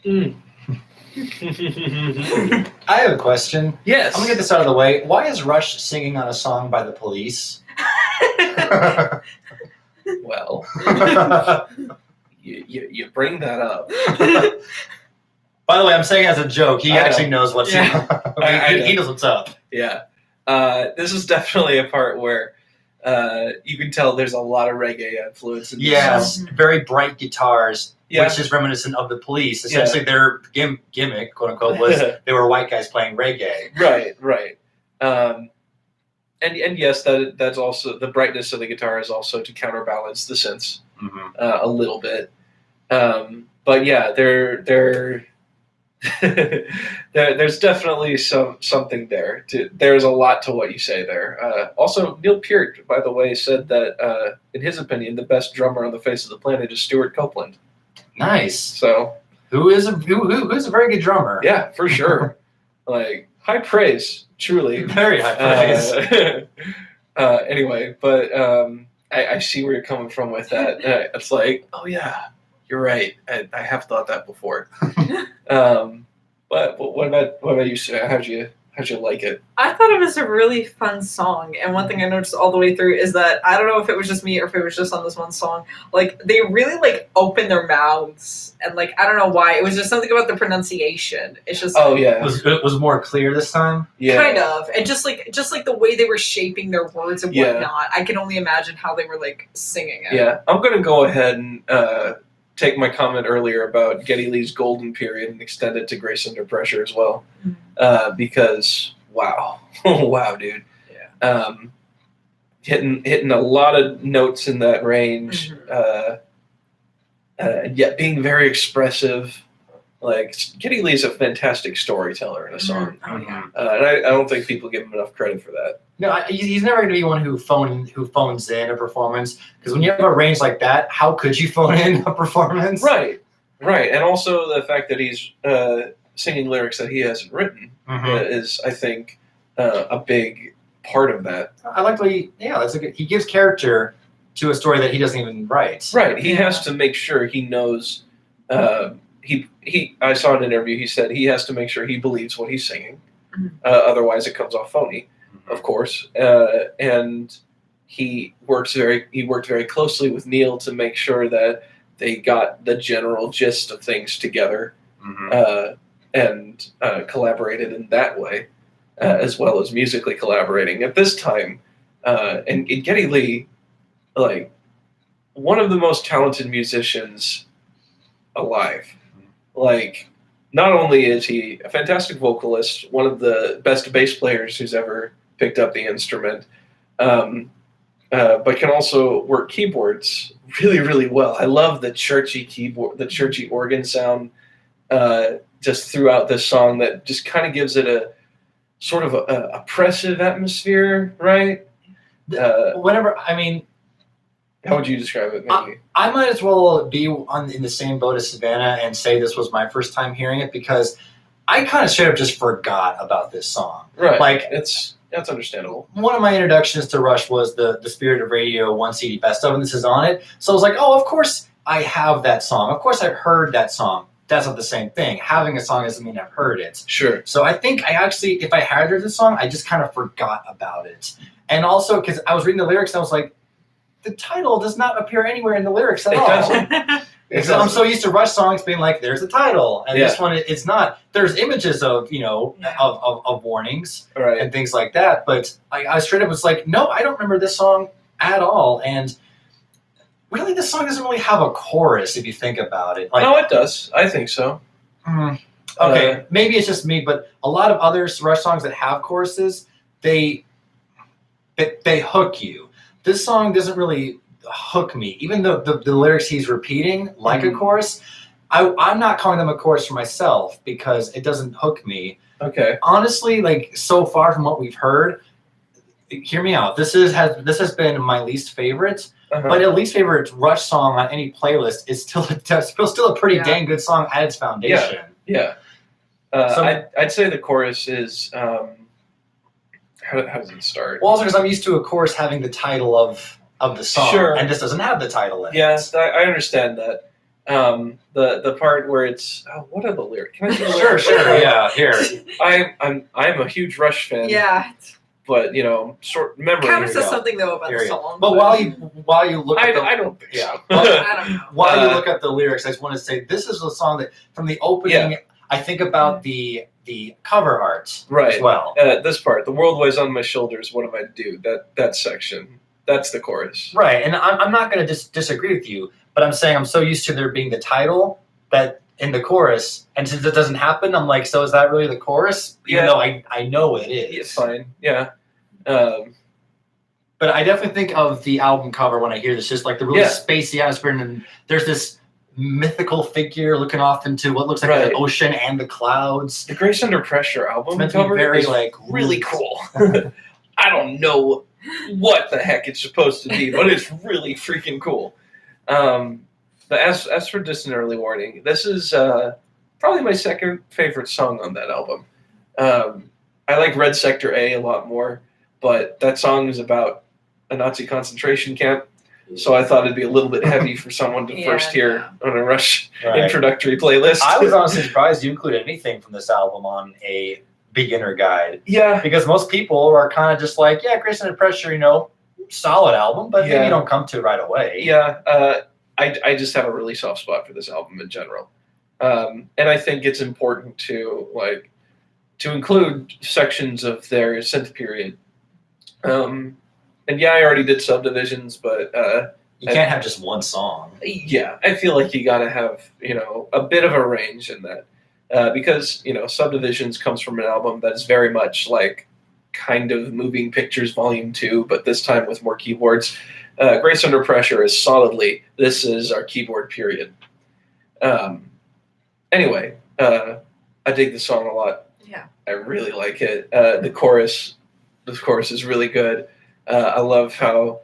Mm. I have a question. Yes. I'm gonna get this out of the way. Why is Rush singing on a song by the Police? Well, you bring that up. By the way, I'm saying it as a joke. He I actually know. knows what's I he knows what's up. Yeah. This is definitely a part where you can tell there's a lot of reggae influence in this Yes, song. very bright guitars, Yeah. which is reminiscent of the Police. Essentially, their gimmick, quote unquote, was they were white guys playing reggae. Right. And yes, that's also the brightness of the guitar is also to counterbalance the synths a little bit. But yeah, there's definitely something there. There's a lot to what you say there. Also, Neil Peart, by the way, said that in his opinion, the best drummer on the face of the planet is Stuart Copeland. Nice. So who's a very good drummer? Yeah, for sure. Like high praise, truly. Very high praise. Anyway, but I see where you're coming from with that. It's like, oh yeah, you're right. I have thought that before. But what about you, Savannah? How'd you like it? I thought it was a really fun song, and one thing I noticed all the way through is that I don't know if it was just me or if it was just on this one song. Like they really like open their mouths, and like I don't know why. It was just something about the pronunciation. It's just it was more clear this time. Yeah, kind of, and just like the way they were shaping their words and whatnot. I can only imagine how they were like singing it. Yeah, I'm gonna go ahead and take my comment earlier about Geddy Lee's golden period and extend it to Grace Under Pressure as well. Because wow, wow, dude, hitting a lot of notes in that range, yet being very expressive. Like Geddy Lee's a fantastic storyteller in a song, and I don't think people give him enough credit for that. No, he's never going to be one who phones in a performance, because when you have a range like that, how could you phone in a performance? Right, and also the fact that he's singing lyrics that he hasn't written is, I think, a big part of that. I like the way he gives character to a story that he doesn't even write. Right, he has to make sure he knows. I saw an interview. He said he has to make sure he believes what he's singing, otherwise it comes off phony. Of course, and he worked very closely with Neil to make sure that they got the general gist of things together, and collaborated in that way, as well as musically collaborating. At this time, and Geddy Lee, like one of the most talented musicians alive. Like, not only is he a fantastic vocalist, one of the best bass players who's ever picked up the instrument, but can also work keyboards really, really well. I love the churchy organ sound just throughout this song that just kind of gives it a sort of a oppressive atmosphere, right? How would you describe it? Maybe? I might as well be in the same boat as Savannah and say this was my first time hearing it, because I kind of straight up just forgot about this song. Right. Like that's understandable. One of my introductions to Rush was the Spirit of Radio 1 CD Best of, and this is on it. So I was like, oh, of course I have that song. Of course I've heard that song. That's not the same thing. Having a song doesn't mean I've heard it. Sure. So I think if I had heard the song, I just kind of forgot about it. And also because I was reading the lyrics and I was like, the title does not appear anywhere in the lyrics at all. Doesn't. I'm so used to Rush songs being like, there's the title. And this one, it's not. There's images of, of warnings and things like that. But I straight up was like, no, I don't remember this song at all. And really, this song doesn't really have a chorus if you think about it. No, it does. I think so. Okay, maybe it's just me, but a lot of other Rush songs that have choruses, they hook you. This song doesn't really hook me, even though the lyrics he's repeating like a chorus. I'm not calling them a chorus for myself because it doesn't hook me. Okay. Honestly, like so far from what we've heard, hear me out. This has been my least favorite, but at least favorite Rush song on any playlist is still a pretty dang good song at its foundation. Yeah. I'd say the chorus is. How does it start? Well, also because I'm used to a chorus having the title of the song, sure. And this doesn't have the title in it. Yes, I understand that. The part where it's what are the lyrics? Can I see the lyrics? Sure, yeah, here. I'm a huge Rush fan. Yeah. But short memory. Kind of says something though about the song. But while you look at I don't think so. I don't know. While you look at the lyrics, I just want to say this is a song that from the opening. Yeah. I think about the cover art as well. This part, the world weighs on my shoulders. What do I do? That section. That's the chorus. Right, and I'm not going to disagree with you, but I'm saying I'm so used to there being the title that in the chorus, and since it doesn't happen, I'm like, so is that really the chorus? Even though I know it is. It's fine. Yeah. But I definitely think of the album cover when I hear this, just like the really spacey atmosphere, and there's this mythical figure looking off into what looks like an ocean and the clouds. The Grace Under Pressure album cover is really cool. I don't know what the heck it's supposed to be, but it's really freaking cool. But as for Distant Early Warning, this is probably my second favorite song on that album. I like Red Sector A lot more, but that song is about a Nazi concentration camp. So I thought it'd be a little bit heavy for someone to first hear on a Rush introductory playlist. I was honestly surprised you included anything from this album on a beginner guide. Yeah. Because most people are kind of just like, Grace Under Pressure, solid album, but maybe you don't come to it right away. Yeah. I just have a really soft spot for this album in general. And I think it's important to include sections of their synth period. And I already did Subdivisions, but you can't have just one song. Yeah, I feel like you got to have a bit of a range in that because Subdivisions comes from an album that is very much like kind of Moving Pictures Volume 2, but this time with more keyboards. Grace Under Pressure is solidly this is our keyboard period. Anyway, I dig the song a lot. Yeah, I really like it. The chorus is really good. I love how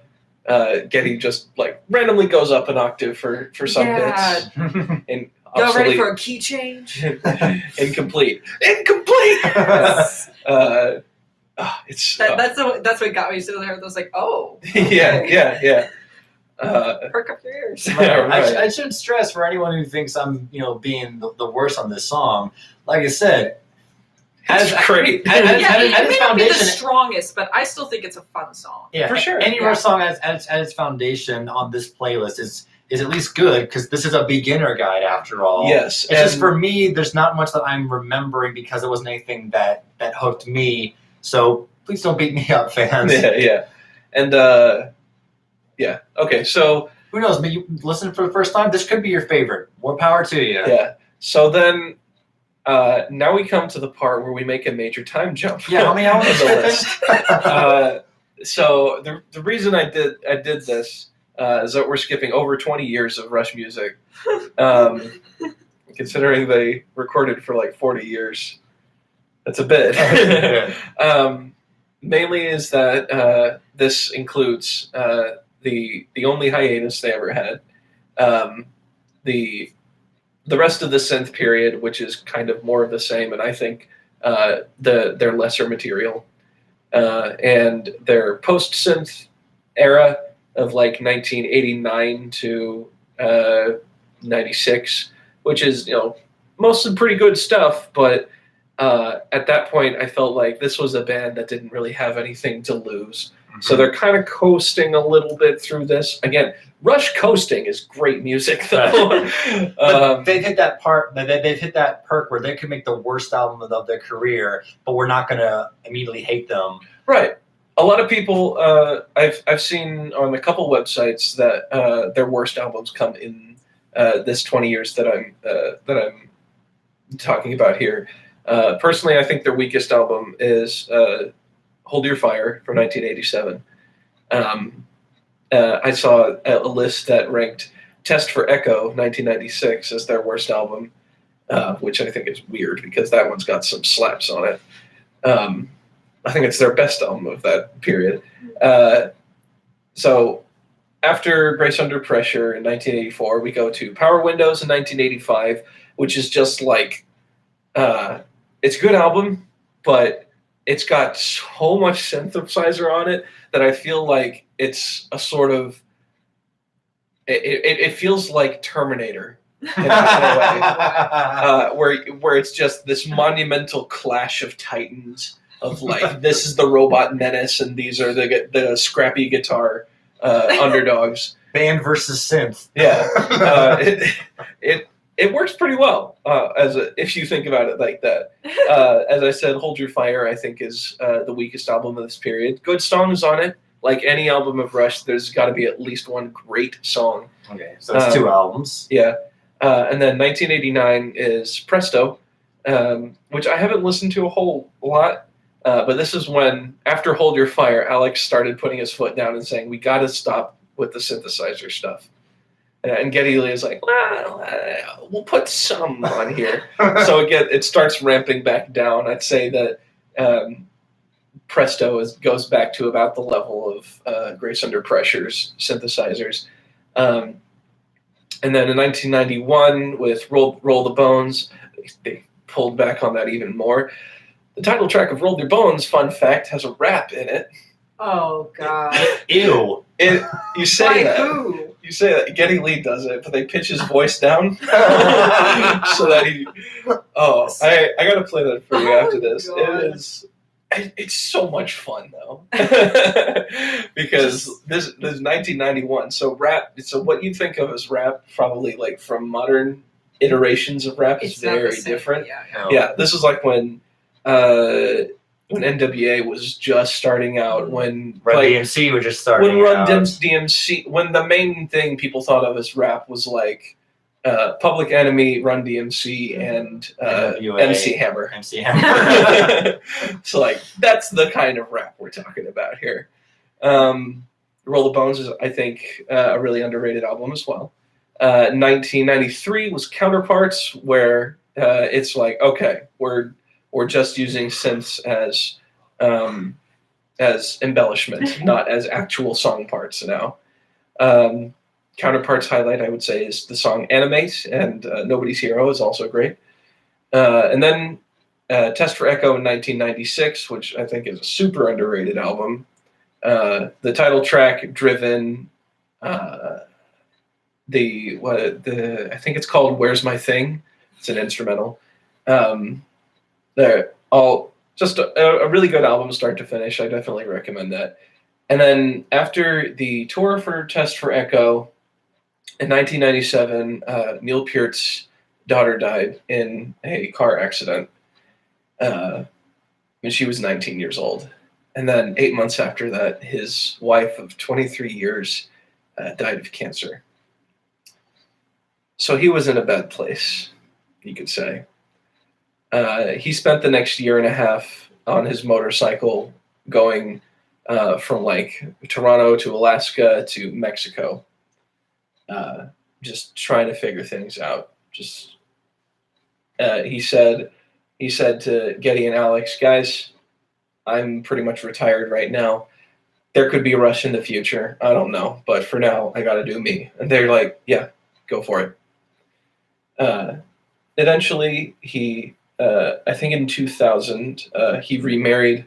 Getty just randomly goes up an octave for some bits. And y'all ready for a key change? Incomplete. That's what got me sitting there. I was like, oh. Yeah. Perk up your ears. Right. I should stress for anyone who thinks I'm being the worst on this song. Like I said. It's great. It may not be the strongest, but I still think it's a fun song. Yeah, for sure. Any Rush song at its foundation on this playlist is at least good because this is a beginner guide after all. Yes. It's just for me, there's not much that I'm remembering because it wasn't anything that hooked me. So please don't beat me up, fans. Yeah. And okay, so who knows? Maybe you listen for the first time. This could be your favorite. More power to you. Yeah. So then. Now we come to the part where we make a major time jump. Yeah, how many hours is the list? So the reason I did this is that we're skipping over 20 years of Rush music. Considering they recorded for 40 years, that's a bit. Mainly is that this includes the only hiatus they ever had. The rest of the synth period, which is kind of more of the same, and I think their lesser material, and their post-synth era of 1989 to 96, which is mostly pretty good stuff, but at that point I felt like this was a band that didn't really have anything to lose. Mm-hmm. So they're kind of coasting a little bit through this. Again, Rush coasting is great music, though. But they've hit that part. They've hit that perk where they could make the worst album of their career, but we're not going to immediately hate them. Right. A lot of people I've seen on a couple websites that their worst albums come in this 20 years that I'm talking about here. Personally, I think their weakest album is Hold Your Fire from 1987. I saw a list that ranked Test for Echo 1996 as their worst album, which I think is weird because that one's got some slaps on it. I think it's their best album of that period. So after Grace Under Pressure in 1984, we go to Power Windows in 1985, which is just it's a good album, but it's got so much synthesizer on it that I feel like it's a sort of it feels like Terminator in a way, where it's just this monumental clash of titans of like this is the robot menace and these are the scrappy guitar underdogs. Band versus synth. Yeah, it works pretty well if you think about it like that. As I said, Hold Your Fire I think is the weakest album of this period. Good songs on it. Like any album of Rush, there's got to be at least one great song. Okay, so it's 2 albums. Yeah. And then 1989 is Presto, which I haven't listened to a whole lot. But this is when, after Hold Your Fire, Alex started putting his foot down and saying, we got to stop with the synthesizer stuff. And Geddy Lee is like, well, we'll put some on here. So again, it starts ramping back down. I'd say that Presto goes back to about the level of Grace Under Pressure's synthesizers. And then in 1991, with Roll the Bones, they pulled back on that even more. The title track of Roll Your Bones, fun fact, has a rap in it. Oh, God. Ew. You say By that. who? You say that. Geddy Lee does it, but they pitch his voice down so that he... Oh, I got to play that for you after this. God. It's so much fun, though. Because this is 1991, so rap... So what you think of as rap, probably like from modern iterations of rap, is very different. Yeah, this is like when NWA was just starting out, when Run DMC was just starting out. DMC, when the main thing people thought of as rap was like Public Enemy, Run DMC, and MC Hammer. MC Hammer. So like that's the kind of rap we're talking about here. Roll the Bones is, I think, a really underrated album as well. 1993 was Counterparts, where it's like, okay, we're just using synths as embellishment, not as actual song parts now. Counterparts highlight, I would say, is the song Animate, and Nobody's Hero is also great. And then Test for Echo in 1996, which I think is a super underrated album. The title track, Driven, I think it's called Where's My Thing? It's an instrumental. They're all just a really good album, start to finish. I definitely recommend that. And then after the tour for Test for Echo, in 1997, Neil Peart's daughter died in a car accident when she was 19 years old. And then 8 months after that, his wife of 23 years died of cancer. So he was in a bad place, you could say. He spent the next year and a half on his motorcycle going from like Toronto to Alaska to Mexico, just trying to figure things out. He said to Geddy and Alex, guys, I'm pretty much retired right now. There could be a Rush in the future. I don't know, but for now, I got to do me. And they're like, yeah, go for it. Eventually, he, I think in 2000, he remarried,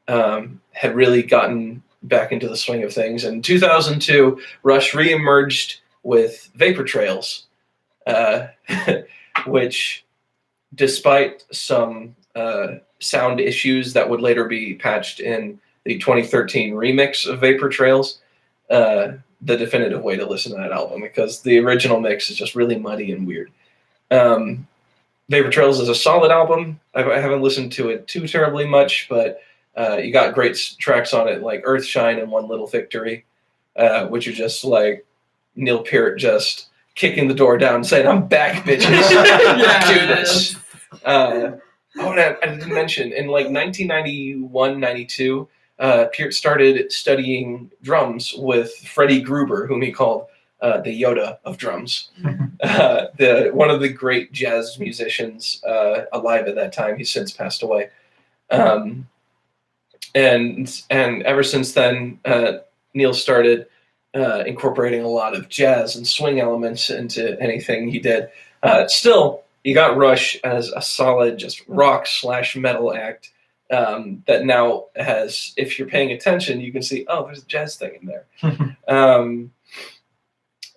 had really gotten back into the swing of things. In 2002, Rush reemerged with Vapor Trails, which, despite some sound issues that would later be patched in the 2013 remix of Vapor Trails, the definitive way to listen to that album, because the original mix is just really muddy and weird. Vapor Trails is a solid album. I haven't listened to it too terribly much, but you got great tracks on it like Earthshine and One Little Victory, which are just like Neil Peart just kicking the door down and saying, I'm back, bitches. Let's do this. And I didn't mention, in like 1991, 92, Peart started studying drums with Freddie Gruber, whom he called the Yoda of drums. One of the great jazz musicians alive at that time. He's since passed away. And ever since then, Neil started incorporating a lot of jazz and swing elements into anything he did. Still, you got Rush as a solid just rock/metal act that now has, if you're paying attention, you can see, oh, there's a jazz thing in there.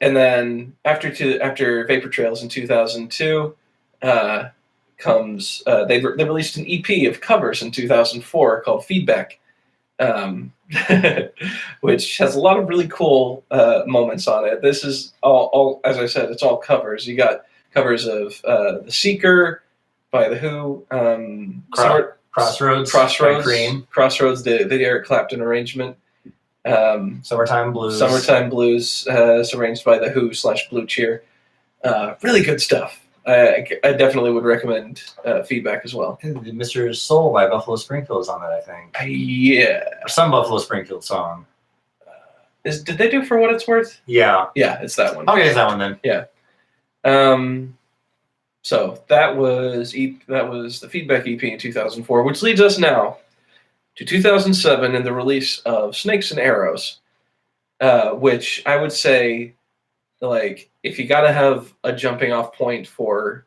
And then after Vapor Trails in 2002 comes they released an EP of covers in 2004 called Feedback, um, which has a lot of really cool moments on it. This is all, as I said, it's all covers. You got covers of The Seeker by The Who, Crossroads, Cream. Crossroads, the Eric Clapton arrangement. Summertime Blues. Summertime Blues, arranged by The Who / Blue Cheer. Really good stuff. I definitely would recommend Feedback as well. Mr. Soul by Buffalo Springfield is on that, I think. Yeah. Or some Buffalo Springfield song. Did they do For What It's Worth? Yeah. Yeah, it's that one. Okay, it's that one then. Yeah. So that was the Feedback EP in 2004, which leads us now to 2007 and the release of Snakes and Arrows, which I would say, like, if you got to have a jumping off point for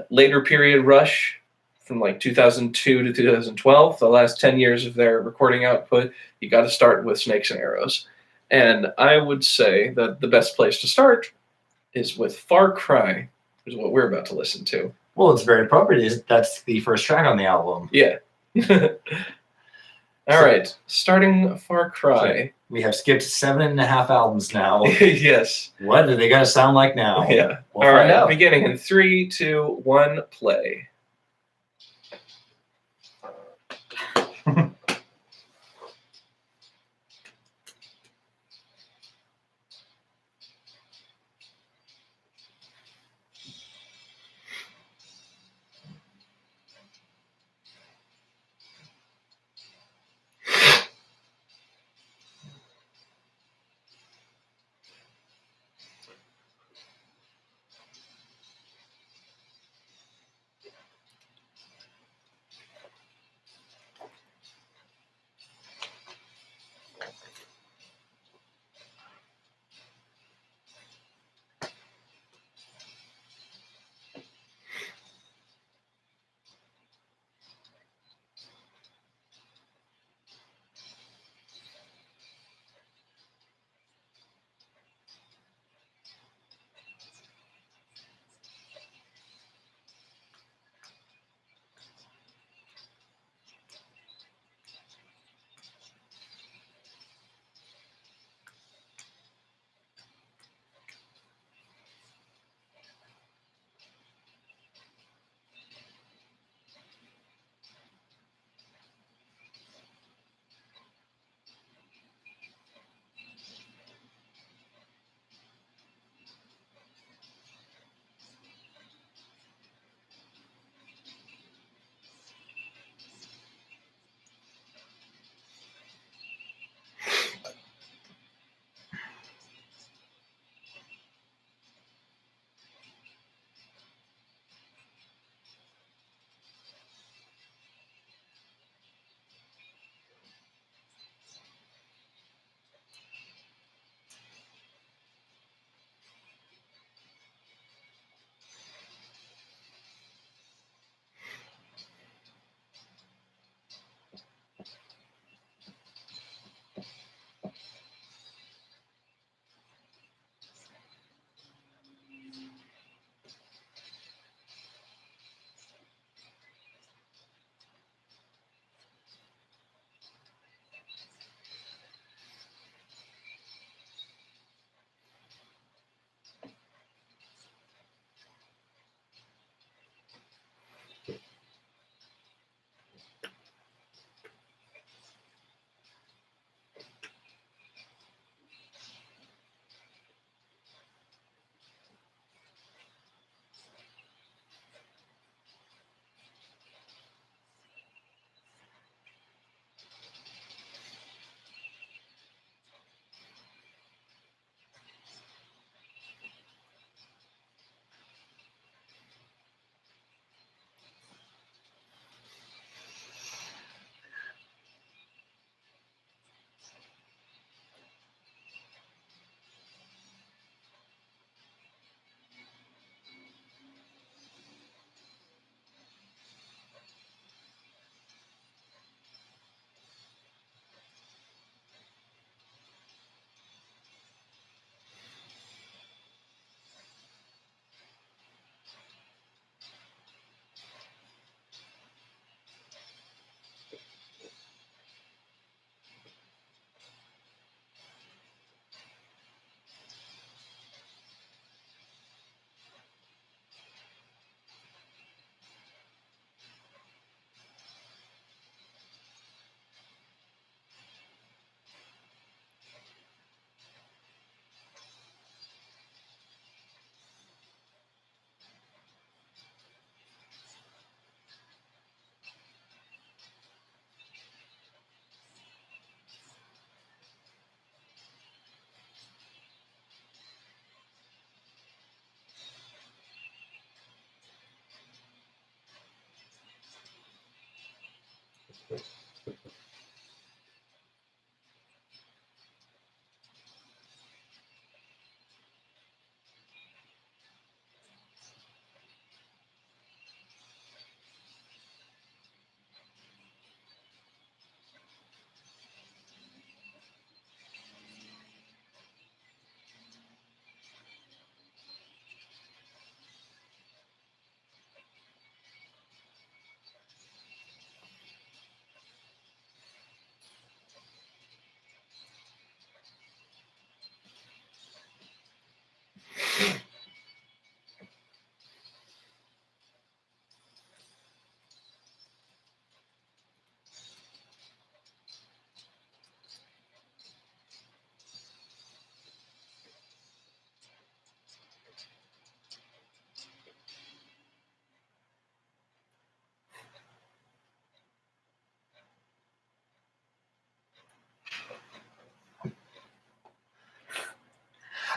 later period Rush from like 2002 to 2012, the last 10 years of their recording output, you got to start with Snakes and Arrows. And I would say that the best place to start is with Far Cry, which is what we're about to listen to. Well, it's very appropriate. That's the first track on the album. Yeah. All right, starting Far Cry. So we have skipped 7.5 albums now. Yes. What are they going to sound like now? Yeah. We'll All find right, out. beginning in 3, 2, 1, play.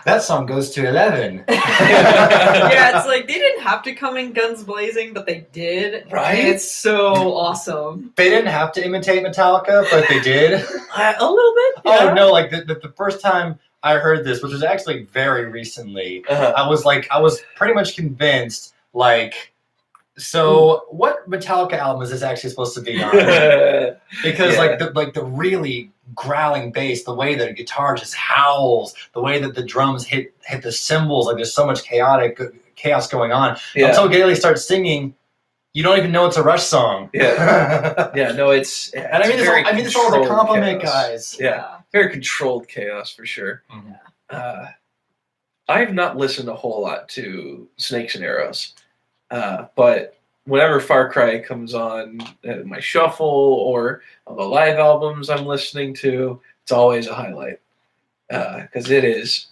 That song goes to 11. Yeah, it's like they didn't have to come in guns blazing, but they did. Right? And it's so awesome. They didn't have to imitate Metallica, but they did. A little bit. Yeah. Oh no! Like the first time I heard this, which was actually very recently, I was pretty much convinced. Like, so what Metallica album is this actually supposed to be on? Because like the really growling bass, the way that a guitar just howls, the way that the drums hit the cymbals, like there's so much chaos going on. Until Gailey starts singing, you don't even know it's a Rush song. Yeah, no, it's and I mean this all as a compliment, chaos. guys. Yeah, very controlled chaos for sure. Mm-hmm. I have not listened a whole lot to Snakes and Arrows, but whenever Far Cry comes on my shuffle or on the live albums I'm listening to, it's always a highlight because it is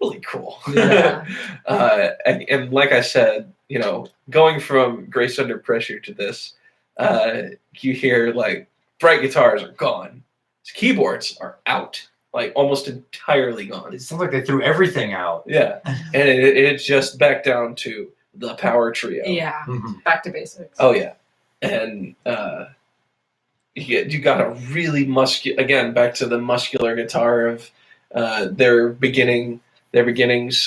really cool. Yeah. And like I said, going from Grace Under Pressure to this, you hear like bright guitars are gone, keyboards are out, like almost entirely gone. It sounds like they threw everything out. Yeah, and it's just back down to the power trio. Yeah, back to basics. Oh yeah, and you got a really again back to the muscular guitar of their beginnings.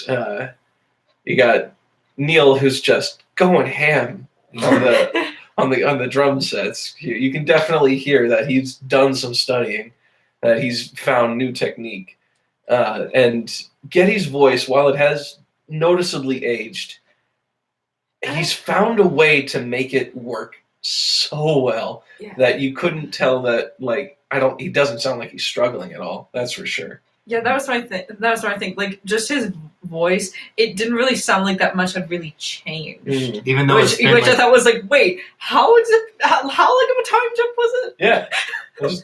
You got Neil, who's just going ham on the drum sets. You can definitely hear that he's done some studying, that he's found new technique, and Geddy's voice, while it has noticeably aged, he's found a way to make it work so well that you couldn't tell that, like, he doesn't sound like he's struggling at all. That's for sure. Yeah, that was my thing. That was my thing. Like, just his voice, it didn't really sound like that much had really changed. Even though which I thought was like, wait, how long of a time jump was it? Yeah, it was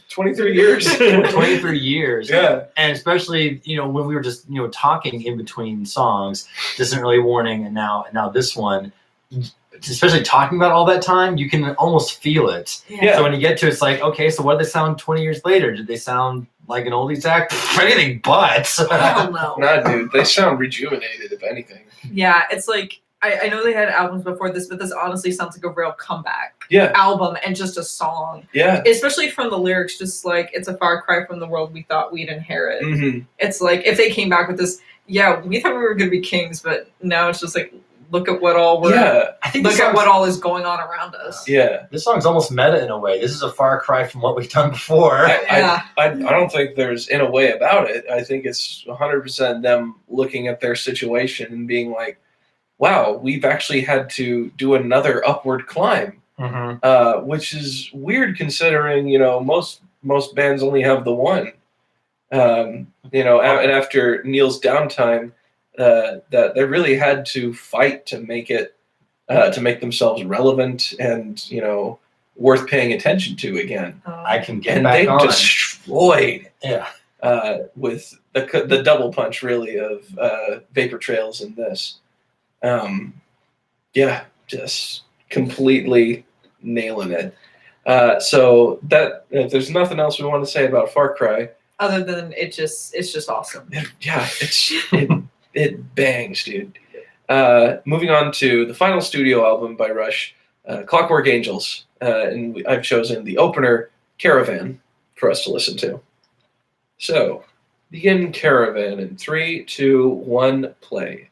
23 years. 23 years. Yeah. And especially, when we were just, talking in between songs, Distant Early Warning and now this one, especially talking about all that time, you can almost feel it. Yeah. So when you get to it, it's like, okay, so what did they sound 20 years later? Did they sound like an oldies act? Anything but. Hell no. Nah, dude, they sound rejuvenated, if anything. Yeah, it's like, I know they had albums before this, but this honestly sounds like a real comeback album and just a song. Yeah. Especially from the lyrics, just like, it's a far cry from the world we thought we'd inherit. Mm-hmm. It's like, if they came back with this, we thought we were going to be kings, but now it's just like, look at what all what all is going on around us. Yeah. This song's almost meta in a way. This is a far cry from what we've done before. I don't think there's in a way about it. I think it's 100% them looking at their situation and being like, wow, we've actually had to do another upward climb, which is weird considering, most bands only have the one. And after Neil's downtime, that they really had to fight to make it, to make themselves relevant and, worth paying attention to again. I can get and back on. And they destroyed with the double punch, really, of Vapor Trails in this. Just completely nailing it. So that if there's nothing else we want to say about Far Cry, other than it's just awesome. It bangs, dude. Moving on to the final studio album by Rush, Clockwork Angels, and I've chosen the opener, Caravan, for us to listen to. So, begin Caravan in 3, 2, 1, play.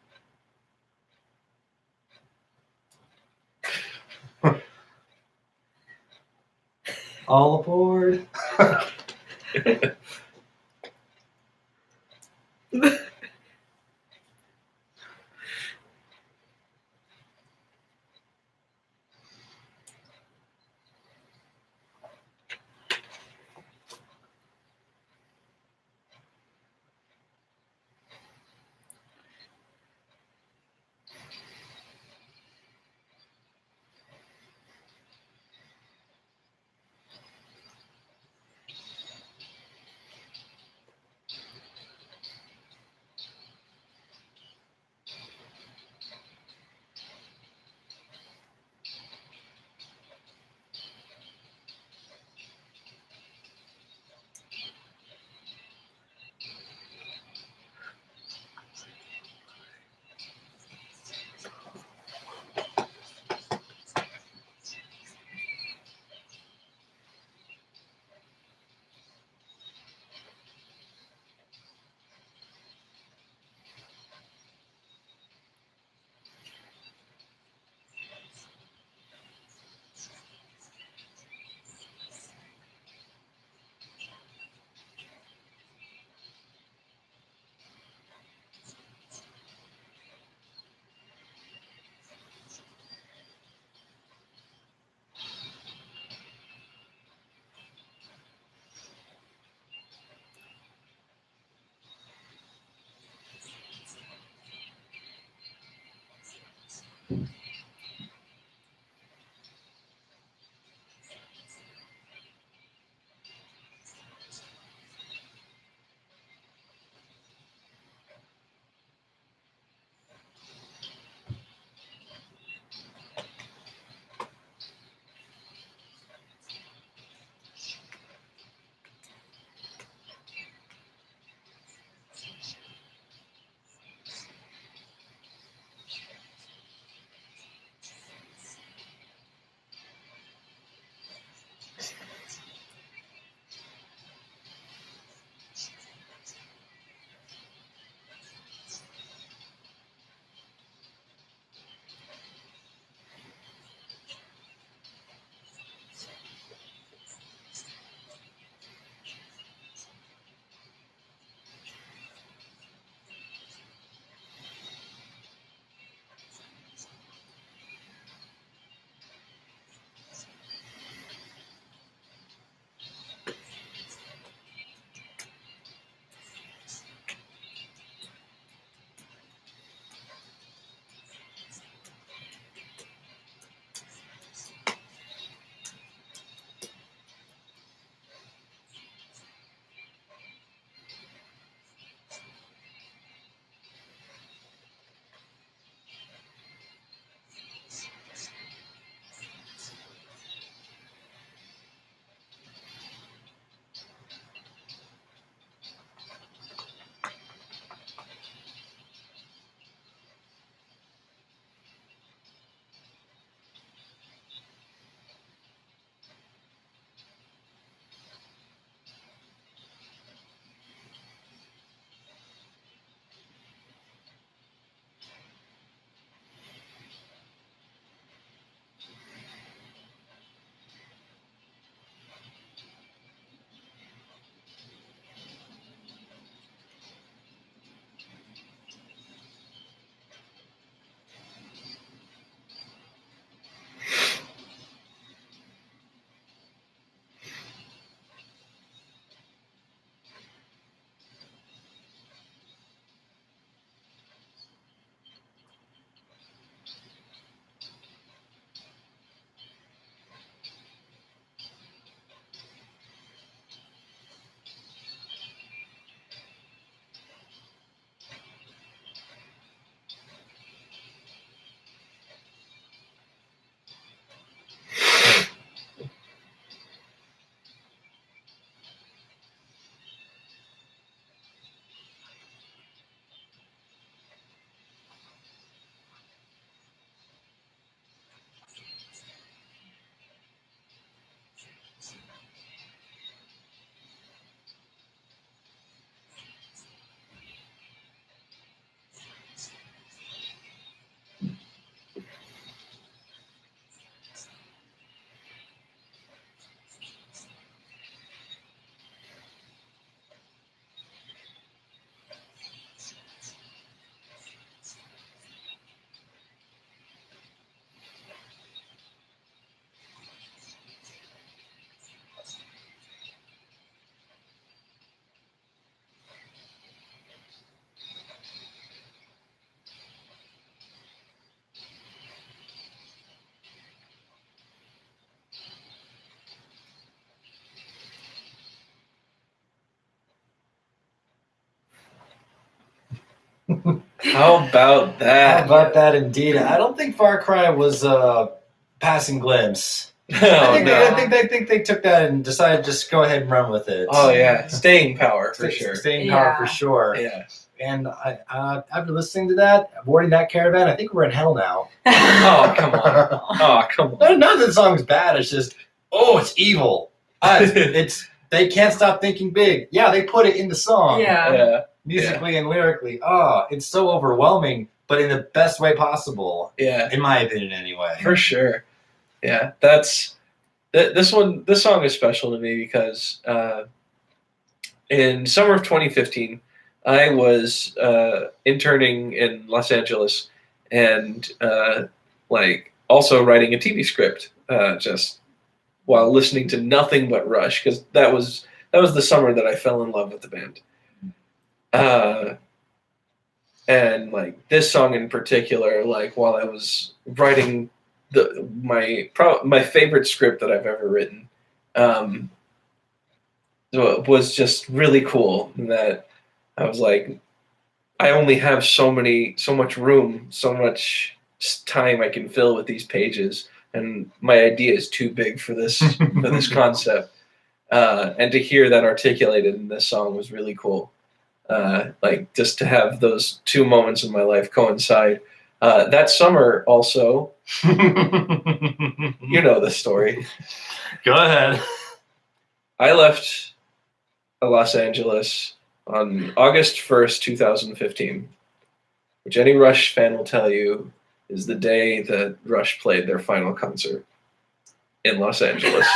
All aboard. How about that? How about that, indeed? I don't think Far Cry was a passing glimpse. I think they took that and decided to just go ahead and run with it. Oh yeah, staying power for sure. Staying power for sure. Yeah. And after listening to that, avoiding that caravan, I think we're in hell now. Oh come on! Oh come on! Not that the song's bad. It's just, it's evil. They can't stop thinking big. Yeah, they put it in the song. Yeah. Musically and lyrically. it's so overwhelming, but in the best way possible. Yeah. In my opinion, anyway. For sure. Yeah, this song is special to me because in summer of 2015, I was interning in Los Angeles and also writing a TV script just while listening to nothing but Rush, because that was the summer that I fell in love with the band. And this song in particular, while I was writing my favorite script that I've ever written, was just really cool. In that I was like, I only have so much room, so much time I can fill with these pages, and my idea is too big for this concept. And to hear that articulated in this song was really cool. Just to have those two moments in my life coincide. That summer also, you know the story. Go ahead. I left Los Angeles on August 1st, 2015, which any Rush fan will tell you is the day that Rush played their final concert in Los Angeles.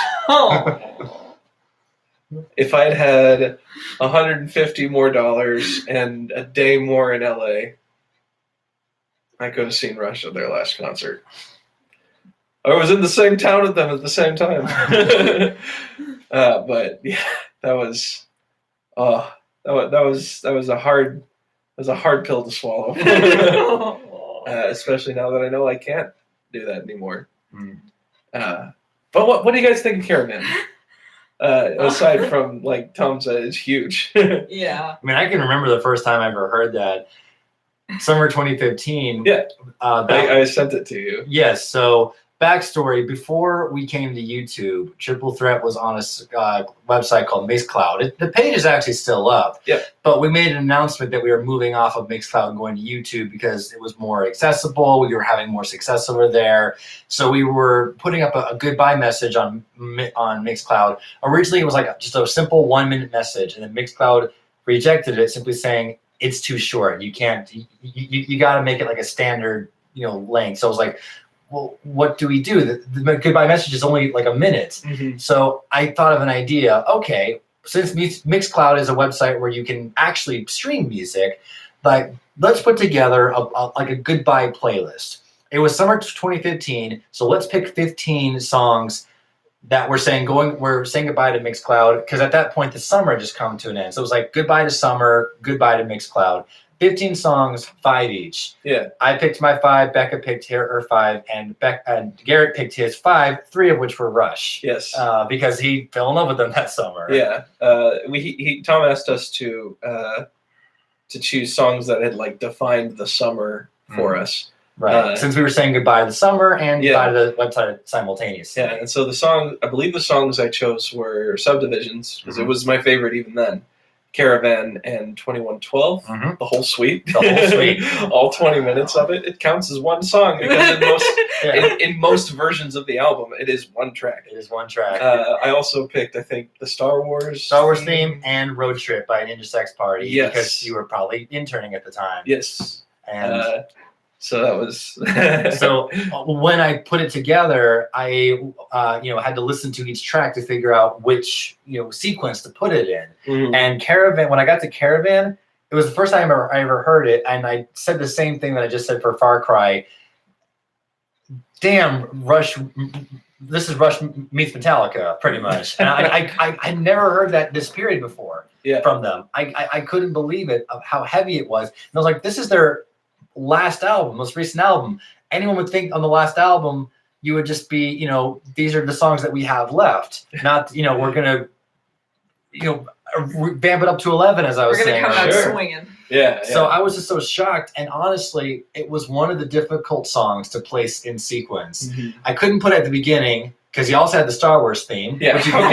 If I'd had $150 more and a day more in LA, I could have seen Rush at their last concert. I was in the same town with them at the same time. But yeah, that was a hard pill to swallow. Especially now that I know I can't do that anymore. But what do you guys think of Caravan? Aside from Tom said, it's huge. Yeah. I mean, I can remember the first time I ever heard that. Summer 2015. Yeah. I sent it to you. Yes. So backstory: before we came to YouTube, Triple Threat was on a website called Mixcloud. The page is actually still up. Yeah. But we made an announcement that we were moving off of Mixcloud and going to YouTube because it was more accessible. We were having more success over there. So we were putting up a goodbye message on Mixcloud. Originally, it was just a simple 1-minute message, and then Mixcloud rejected it, simply saying it's too short. You can't. You got to make it a standard, length. So I was like, well, what do we do? The goodbye message is only a minute. Mm-hmm. So I thought of an idea. Okay, since Mixcloud is a website where you can actually stream music, let's put together a goodbye playlist. It was summer 2015, so let's pick 15 songs that we're saying goodbye to Mixcloud, because at that point the summer had just come to an end. So it was goodbye to summer, goodbye to Mixcloud. 15 songs, 5 each. Yeah. I picked my 5, Becca picked her 5, and Garrett picked his 5, 3 of which were Rush. Yes. Because he fell in love with them that summer. Yeah. Tom asked us to choose songs that had defined the summer for us. Right. Since we were saying goodbye to the summer and goodbye to the website simultaneously. Yeah, and so I believe the songs I chose were Subdivisions, because it was my favorite even then. Caravan and 2112, the whole suite. The whole suite. All 20 minutes of it. It counts as one song, because in most versions of the album, it is one track. It is one track. I also picked, I think, the Star Wars theme and Road Trip by Ninja Sex Party. Yes. Because you were probably interning at the time. Yes. And so that was... So when I put it together, I had to listen to each track to figure out which sequence to put it in. Mm-hmm. And Caravan, when I got to Caravan, it was the first time I ever heard it, and I said the same thing that I just said for Far Cry. Damn, Rush! This is Rush meets Metallica, pretty much. And I never heard this period before from them. I couldn't believe it of how heavy it was. And I was like, this is their last album, most recent album. Anyone would think on the last album you would just be, these are the songs that we have left. Not, we're gonna, vamp it up to 11, as I was saying. We're gonna come out swinging. Yeah. So I was just so shocked, and honestly, it was one of the difficult songs to place in sequence. Mm-hmm. I couldn't put it at the beginning because you also had the Star Wars theme. Yeah, how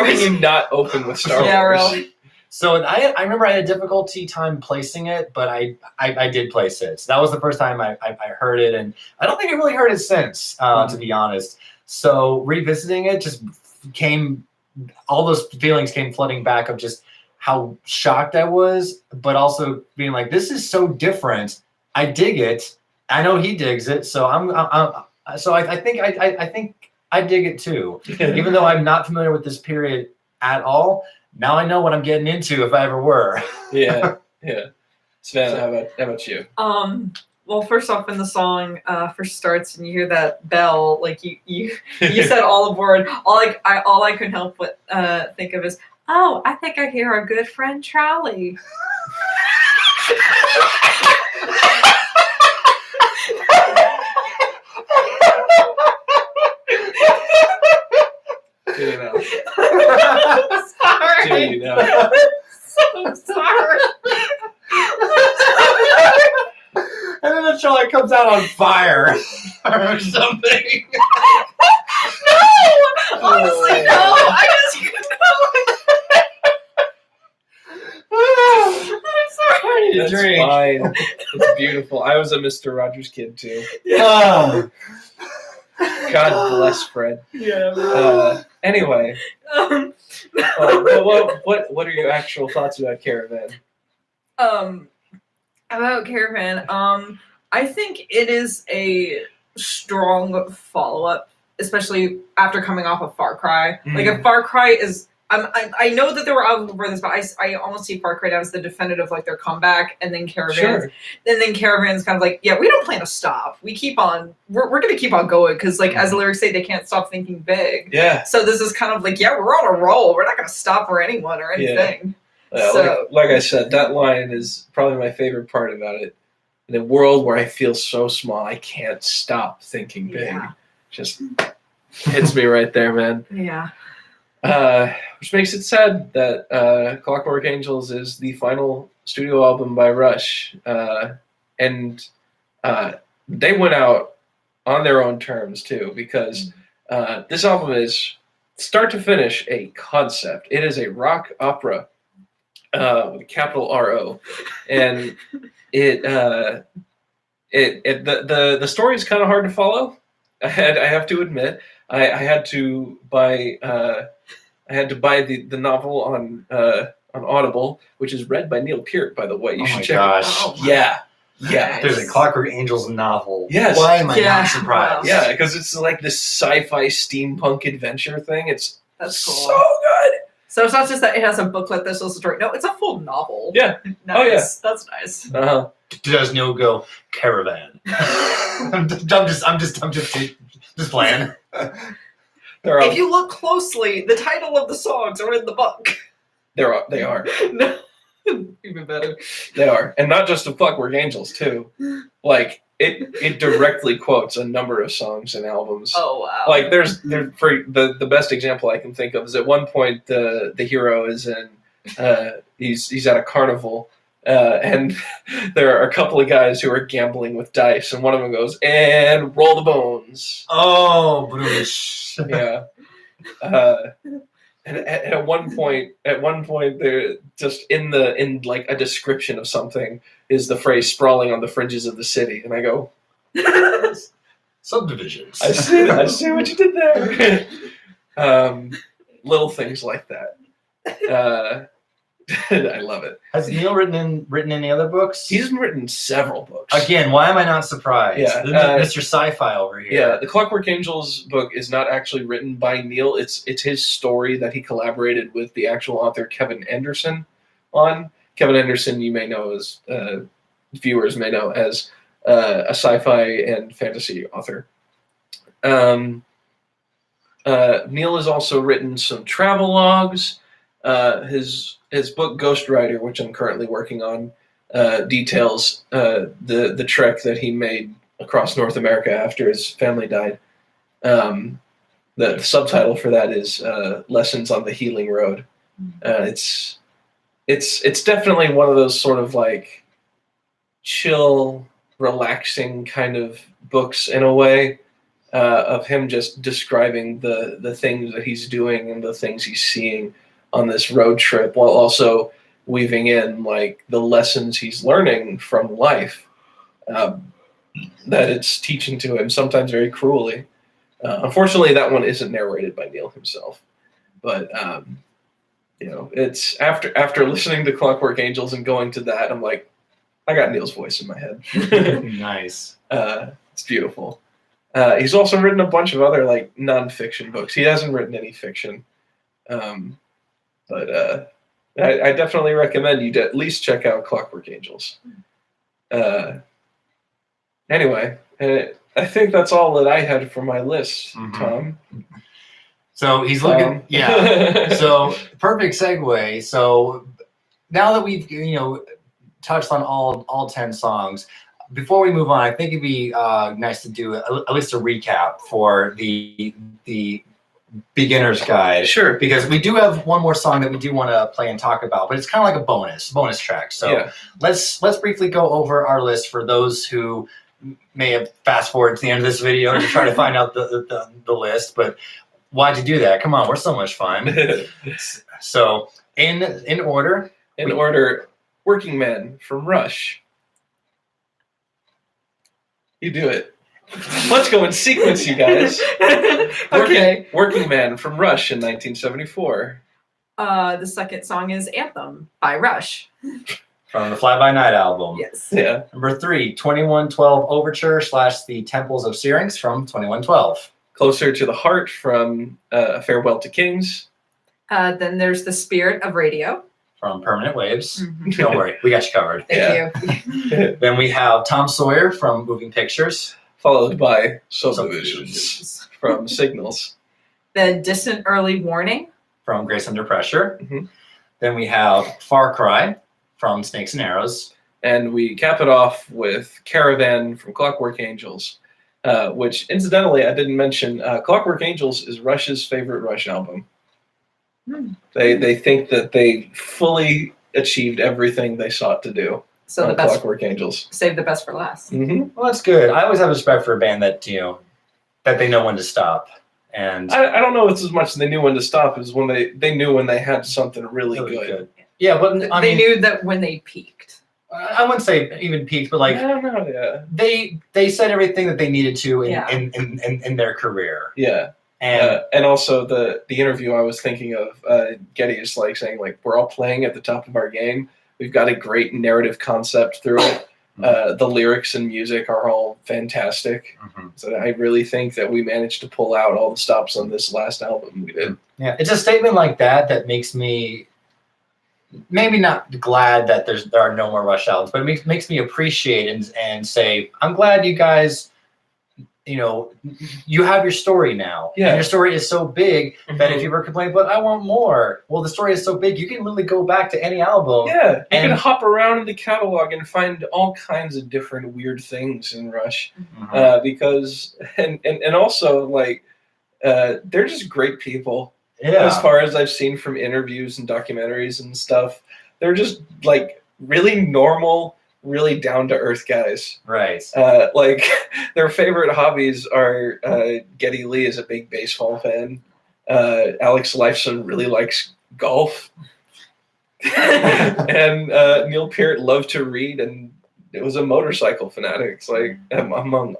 can you not open with Star Wars? Yeah, really. So I remember I had a difficulty time placing it, but I did place it. So that was the first time I heard it, and I don't think I really heard it since, to be honest. So revisiting it just all those feelings came flooding back of just how shocked I was, but also being like, this is so different. I dig it. I know he digs it. So I think I dig it too. Even though I'm not familiar with this period at all, now I know what I'm getting into if I ever were. Yeah. Savannah, how about you? Well, first off, when the song first starts and you hear that bell, like you said all aboard. All I couldn't help but think of is, oh, I think I hear our good friend Charlie. Do you know? Sorry. Do you know? So sorry. And then the Charlie comes out on fire or something. No! Honestly, no. I just couldn't help. I'm sorry. That's fine. It's beautiful. I was a Mr. Rogers kid too. Oh. God bless Fred. Yeah. Anyway, what are your actual thoughts about Caravan? About Caravan, I think it is a strong follow-up, especially after coming off of Far Cry. Like, if Far Cry is... I know that there were albums before this, but I almost see Far Cry as the definitive, like, their comeback, and then Caravan. Sure. And then Caravan's kind of like, yeah, we don't plan to stop. We keep on... We're going to keep on going, because, like, as the lyrics say, they can't stop thinking big. Yeah. So this is kind of like, yeah, we're on a roll. We're not going to stop for anyone or anything. Yeah. So, like I said, that line is probably my favorite part about it. In a world where I feel so small, I can't stop thinking big. Yeah. Just hits me right there, man. Yeah. Which makes it sad that Clockwork Angels is the final studio album by Rush. And they went out on their own terms, too, because this album is, start to finish, a concept. It is a rock opera with a capital R-O. And the story is kind of hard to follow. I have to admit, I had to buy the novel on Audible, which is read by Neil Peart, by the way. You should check it out. Yeah. There's a Clockwork Angels novel. Yes. Why am I not surprised? Yeah, because it's like this sci-fi steampunk adventure thing. That's cool. So good. So it's not just that it has a booklet that's a story. No, it's a full novel. Yeah. Nice. Oh, yeah. That's nice. Uh-huh. Does Neil go Caravan? I'm just playing. If you look closely, the title of the songs are in the book. They are. No. Even better. They are. And not just of Clockwork Angels, too. Like, it directly quotes a number of songs and albums. Oh, wow. Like, there's for the best example I can think of is at one point the hero is in, he's at a carnival, and there are a couple of guys who are gambling with dice, and one of them goes, and roll the bones. Oh, Bruce. Yeah. And at one point, there just in like a description of something is the phrase "sprawling on the fringes of the city," and I go, subdivisions. I see what you did there. Little things like that. I love it. Has Neil written any other books? He's written several books. Again, why am I not surprised? Yeah, Mr. Sci-Fi over here. Yeah, the Clockwork Angels book is not actually written by Neil. It's his story that he collaborated with the actual author Kevin Anderson on. Kevin Anderson, you may know as viewers may know as a sci-fi and fantasy author. Neil has also written some travel logs. His book Ghost Rider, which I'm currently working on, details the trek that he made across North America after his family died. The subtitle for that is Lessons on the Healing Road, It's definitely one of those sort of like chill, relaxing kind of books in a way, of him just describing the things that he's doing and the things he's seeing on this road trip, while also weaving in like the lessons he's learning from life, that it's teaching to him, sometimes very cruelly. Unfortunately, that one isn't narrated by Neil himself, but it's after listening to Clockwork Angels and going to that, I'm like, I got Neil's voice in my head. Nice. It's beautiful. He's also written a bunch of other like nonfiction books. He hasn't written any fiction, but I definitely recommend you to at least check out Clockwork Angels. Anyway, I think that's all that I had for my list, Tom. So he's looking, So perfect segue. So now that we've touched on all 10 songs, before we move on, I think it'd be nice to do at least a recap for the beginner's guide. Sure. Because we do have one more song that we do want to play and talk about, but it's kind of like a bonus track. So let's briefly go over our list for those who may have fast forwarded to the end of this video to try to find out the list. But why'd you do that? Come on, we're so much fun. So in order, Working Man from Rush. You do it. Let's go in sequence, you guys. Okay. Working Man from Rush in 1974. The second song is Anthem by Rush. From the Fly By Night album. Yes. Yeah. Number 3, 2112 Overture / the Temples of Syrinx from 2112. Closer to the Heart from Farewell to Kings. Then there's The Spirit of Radio. From Permanent Waves. Don't worry, we got you covered. Thank you. Then we have Tom Sawyer from Moving Pictures. Followed by Subdivisions from Signals. Then Distant Early Warning. From Grace Under Pressure. Then we have Far Cry from Snakes and Arrows. And we cap it off with Caravan from Clockwork Angels, which incidentally, I didn't mention, Clockwork Angels is Rush's favorite Rush album. They think that they fully achieved everything they sought to do. So the best, Clockwork Angels. Save the best for last. Well, that's good. I always have respect for a band that that they know when to stop. And I don't know if it's as much as they knew when to stop as when they knew when they had something really good. Yeah, but they knew that when they peaked. I wouldn't say even peaked, but like I don't know. Yeah. They said everything that they needed to in their career. Yeah. And also the interview I was thinking of, Getty is like saying like we're all playing at the top of our game. We've got a great narrative concept through it. The lyrics and music are all fantastic. So I really think that we managed to pull out all the stops on this last album we did. Yeah, it's a statement like that makes me maybe not glad that there are no more Rush albums, but it makes me appreciate and say, I'm glad you guys, you have your story now. Yeah. And your story is so big that if you ever complain, but I want more. Well, the story is so big, you can literally go back to any album. Yeah, you can hop around in the catalog and find all kinds of different weird things in Rush, because and also like they're just great people. Yeah. As far as I've seen from interviews and documentaries and stuff, they're just like really normal, really down to earth guys. Right. Like their favorite hobbies are Geddy Lee is a big baseball fan. Alex Lifeson really likes golf. And Neil Peart loved to read and it was a motorcycle fanatic. It's like among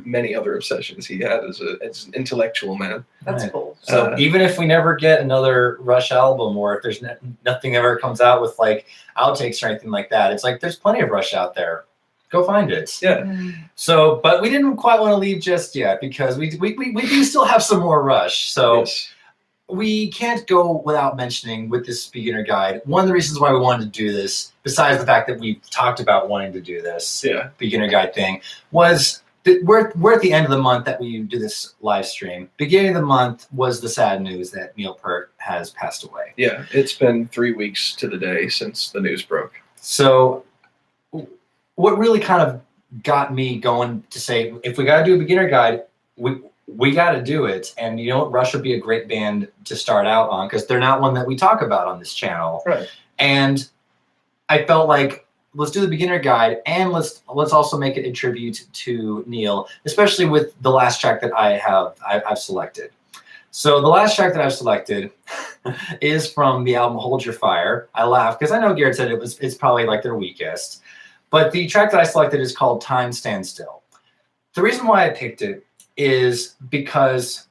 many other obsessions he had as an intellectual man. That's cool. So even if we never get another Rush album, or if there's nothing ever comes out with like outtakes or anything like that, it's like there's plenty of Rush out there. Go find it. Yeah. So, but we didn't quite want to leave just yet because we do still have some more Rush. So. Yes. We can't go without mentioning with this beginner guide, one of the reasons why we wanted to do this, besides the fact that we talked about wanting to do this beginner guide thing, was that we're at the end of the month that we do this live stream. Beginning of the month was the sad news that Neil Peart has passed away. Yeah, it's been 3 weeks to the day since the news broke. So what really kind of got me going to say, if we got to do a beginner guide, we got to do it. And you know what? Rush would be a great band to start out on because they're not one that we talk about on this channel. Right. And I felt like let's do the beginner guide and let's also make it a tribute to Neil, especially with the last track that I've selected. So the last track that I've selected is from the album Hold Your Fire. I laugh because I know Garrett said it's probably like their weakest. But the track that I selected is called Time Stand Still. The reason why I picked it is because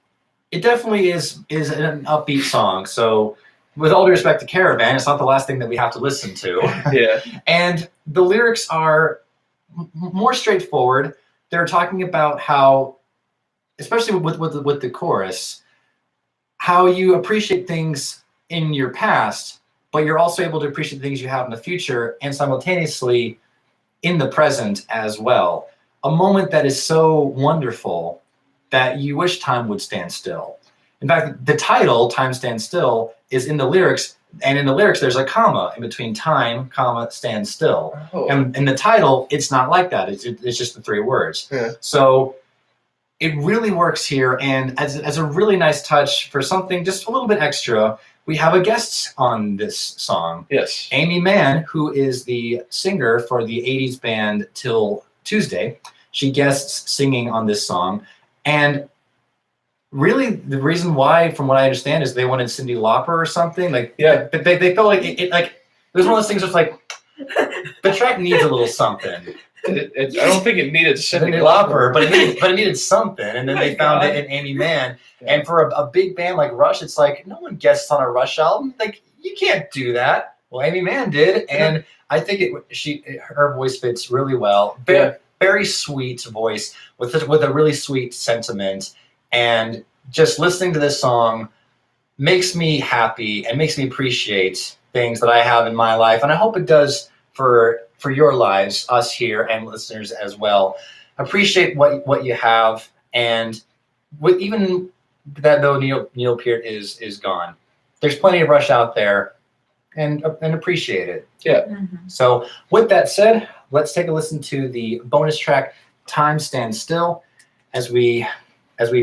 it definitely is an upbeat song. So with all due respect to Caravan, it's not the last thing that we have to listen to. Yeah. And the lyrics are more straightforward. They're talking about how, especially with the chorus, how you appreciate things in your past, but you're also able to appreciate things you have in the future and simultaneously in the present as well. A moment that is so wonderful that you wish time would stand still. In fact, the title, Time Stands Still, is in the lyrics, and in the lyrics there's a comma in between time, comma, stand still. Oh. And in the title, it's not like that. It's just the three words. Yeah. So it really works here, and as a really nice touch for something just a little bit extra, we have a guest on this song. Yes. Amy Mann, who is the singer for the 80s band Till Tuesday. She guests singing on this song, and really, the reason why, from what I understand, is they wanted Cyndi Lauper or something. Like, yeah, they felt like it was one of those things. That's like the track needs a little something. I don't think it needed Cyndi Lauper, but it needed something. And then they found it in Amy Mann. Yeah. And for a big band like Rush, it's like no one guests on a Rush album. Like you can't do that. Well, Amy Mann did, and I think her voice fits really well. Very sweet voice with a really sweet sentiment. And just listening to this song makes me happy and makes me appreciate things that I have in my life. And I hope it does for your lives, us here and listeners as well. Appreciate what you have. And with even that though Neil Peart is gone, there's plenty of Rush out there and appreciate it. Yeah. Mm-hmm. So with that said, let's take a listen to the bonus track, Time Stands Still, as we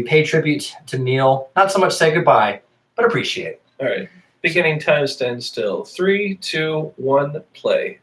pay tribute to Neil. Not so much say goodbye, but appreciate. All right. Beginning Time Stand Still. 3, 2, 1, play.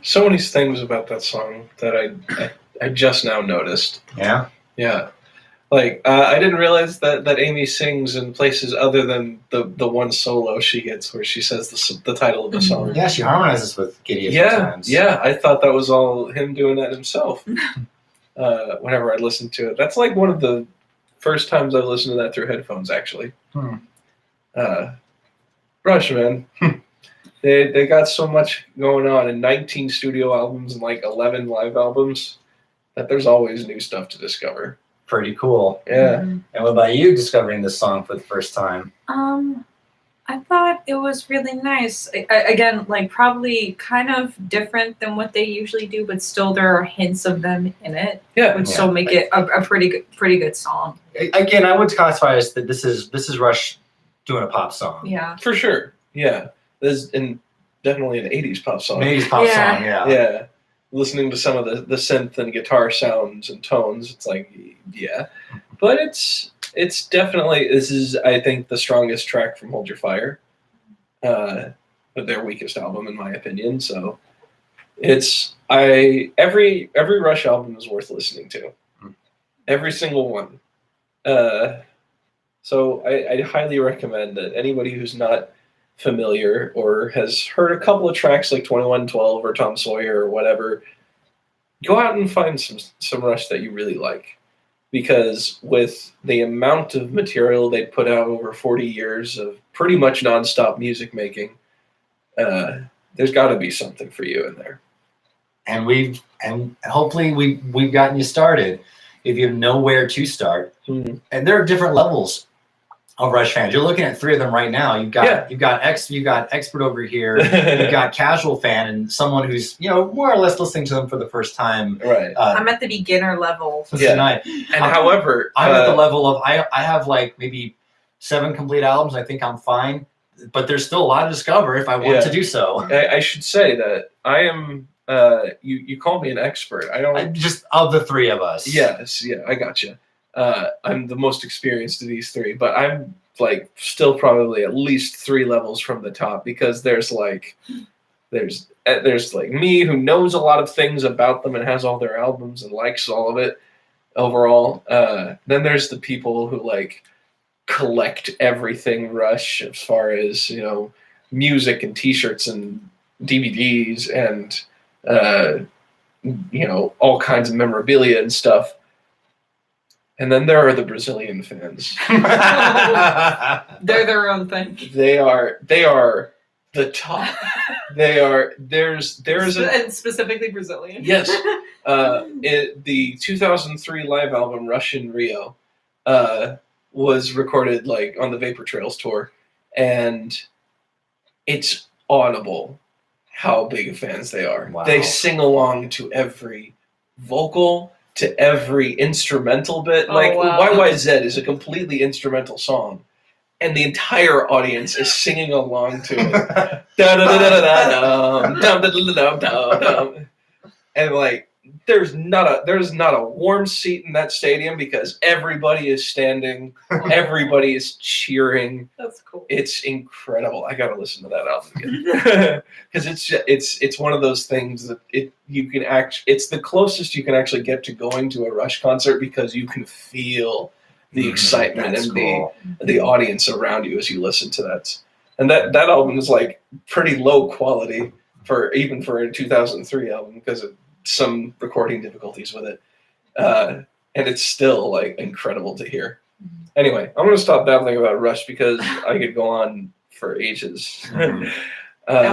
So many things about that song that I just now noticed. Yeah. Yeah. Like, I didn't realize that Amy sings in places other than the one solo she gets where she says the title of the song. Yeah, she harmonizes with Giddy sometimes. Yeah, I thought that was all him doing that himself. Whenever I listened to it. That's like one of the first times I've listened to that through headphones, actually. Rush, man. They got so much going on in 19 studio albums and like 11 live albums that there's always new stuff to discover. Pretty cool. Yeah. Mm-hmm. And what about you discovering this song for the first time? I thought it was really nice. Again, like probably kind of different than what they usually do, but still there are hints of them in it, which still make it a pretty good song. Again, I would classify as that this is Rush doing a pop song. Yeah, for sure. Yeah, this is definitely an '80s pop song. An '80s pop song. Yeah. Yeah. Listening to some of the synth and guitar sounds and tones, it's like, yeah. But it's definitely, this is, I think, the strongest track from Hold Your Fire. But their weakest album, in my opinion. So it's, every Rush album is worth listening to. Every single one. So I highly recommend that anybody who's not familiar or has heard a couple of tracks like 2112 or Tom Sawyer or whatever, go out and find some Rush that you really like, because with the amount of material they put out over 40 years of pretty much nonstop music making, there's got to be something for you in there. And hopefully we've gotten you started. If you know where to start, and there are different levels of Rush fans. You're looking at three of them right now. You've got expert over here. You've got casual fan, and someone who's more or less listening to them for the first time. Right. I'm at the beginner level tonight. And however, I'm at the level of I have like maybe 7 complete albums. I think I'm fine, but there's still a lot to discover if I want to do so. I should say that I am. You call me an expert. I'm just of the three of us. Yes, yeah, I got you. I'm the most experienced of these three, but I'm like still probably at least 3 levels from the top, because there's like me, who knows a lot of things about them and has all their albums and likes all of it overall. Then there's the people who like collect everything Rush, as far as music and T-shirts and DVDs and all kinds of memorabilia and stuff. And then there are the Brazilian fans. They're their own thing. They are the top. There's and specifically Brazilian. Yes. The 2003 live album Rush in Rio was recorded like on the Vapor Trails tour, and it's audible how big of fans they are. Wow. They sing along to every vocal, to every instrumental bit. YYZ is a completely instrumental song, and the entire audience is singing along to it. And like, there's not a warm seat in that stadium, because everybody is standing, everybody is cheering. That's cool. It's incredible. I gotta listen to that album again, because it's one of those things that it's the closest you can actually get to going to a Rush concert, because you can feel the excitement and the audience around you as you listen to that. And that album is like pretty low quality for a 2003 album, because of some recording difficulties with it, and it's still like incredible to hear. Anyway, I'm going to stop babbling about Rush, because I could go on for ages. And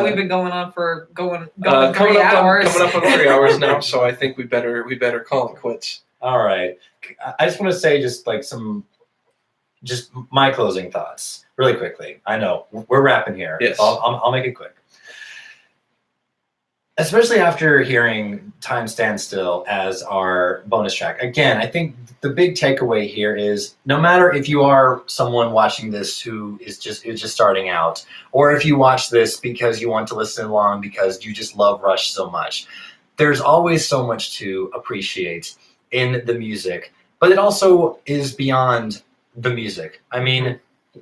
we've been going on for going 3 hours. Coming up on 3 hours now, so I think we better call it quits. All right. I just want to say just my closing thoughts really quickly. I know we're wrapping here. Yes. I'll make it quick. Especially after hearing Time Stands Still as our bonus track. Again, I think the big takeaway here is, no matter if you are someone watching this who is just starting out, or if you watch this because you want to listen along because you just love Rush so much, there's always so much to appreciate in the music. But it also is beyond the music. I mean,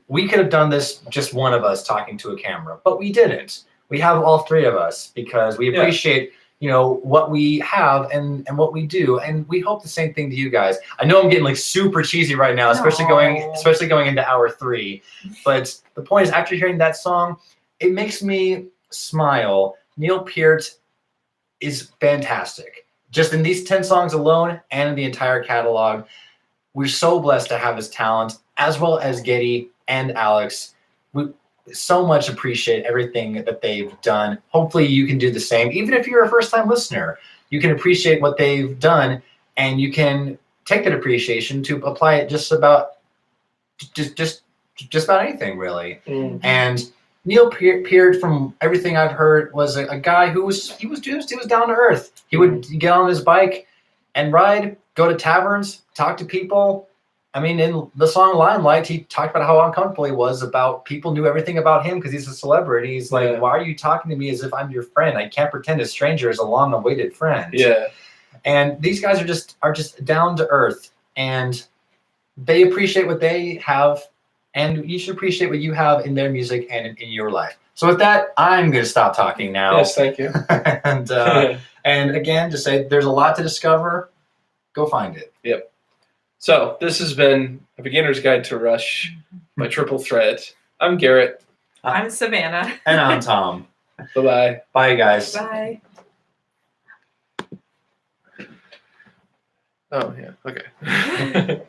we could have done this just one of us talking to a camera, but we didn't. we have all three of us because we appreciate what we have and what we do, and we hope the same thing to you guys. I know I'm getting like super cheesy right now, especially going into hour 3, but the point is, after hearing that song, it makes me smile. Neil Peart is fantastic, just in these 10 songs alone and in the entire catalog. We're so blessed to have his talent, as well as Getty and Alex. We so much appreciate everything that they've done. Hopefully you can do the same. Even if you're a first-time listener, you can appreciate what they've done, and you can take that appreciation to apply it just about anything, really. Mm-hmm. And Neil Peart, from everything I've heard, was a guy who was down to earth. He would get on his bike and ride, go to taverns, talk to people. I mean, in the song Limelight, he talked about how uncomfortable he was about people knew everything about him because he's a celebrity. He's like, why are you talking to me as if I'm your friend? I can't pretend a stranger is a long-awaited friend. Yeah. And these guys are just down to earth, and they appreciate what they have, and you should appreciate what you have in their music and in your life. So with that, I'm going to stop talking now. Yes, thank you. And again, just say there's a lot to discover. Go find it. Yep. So this has been A Beginner's Guide to Rush by Triple Threat. I'm Garrett. I'm Savannah. And I'm Tom. Bye-bye. Bye, guys. Bye. Oh, yeah. Okay.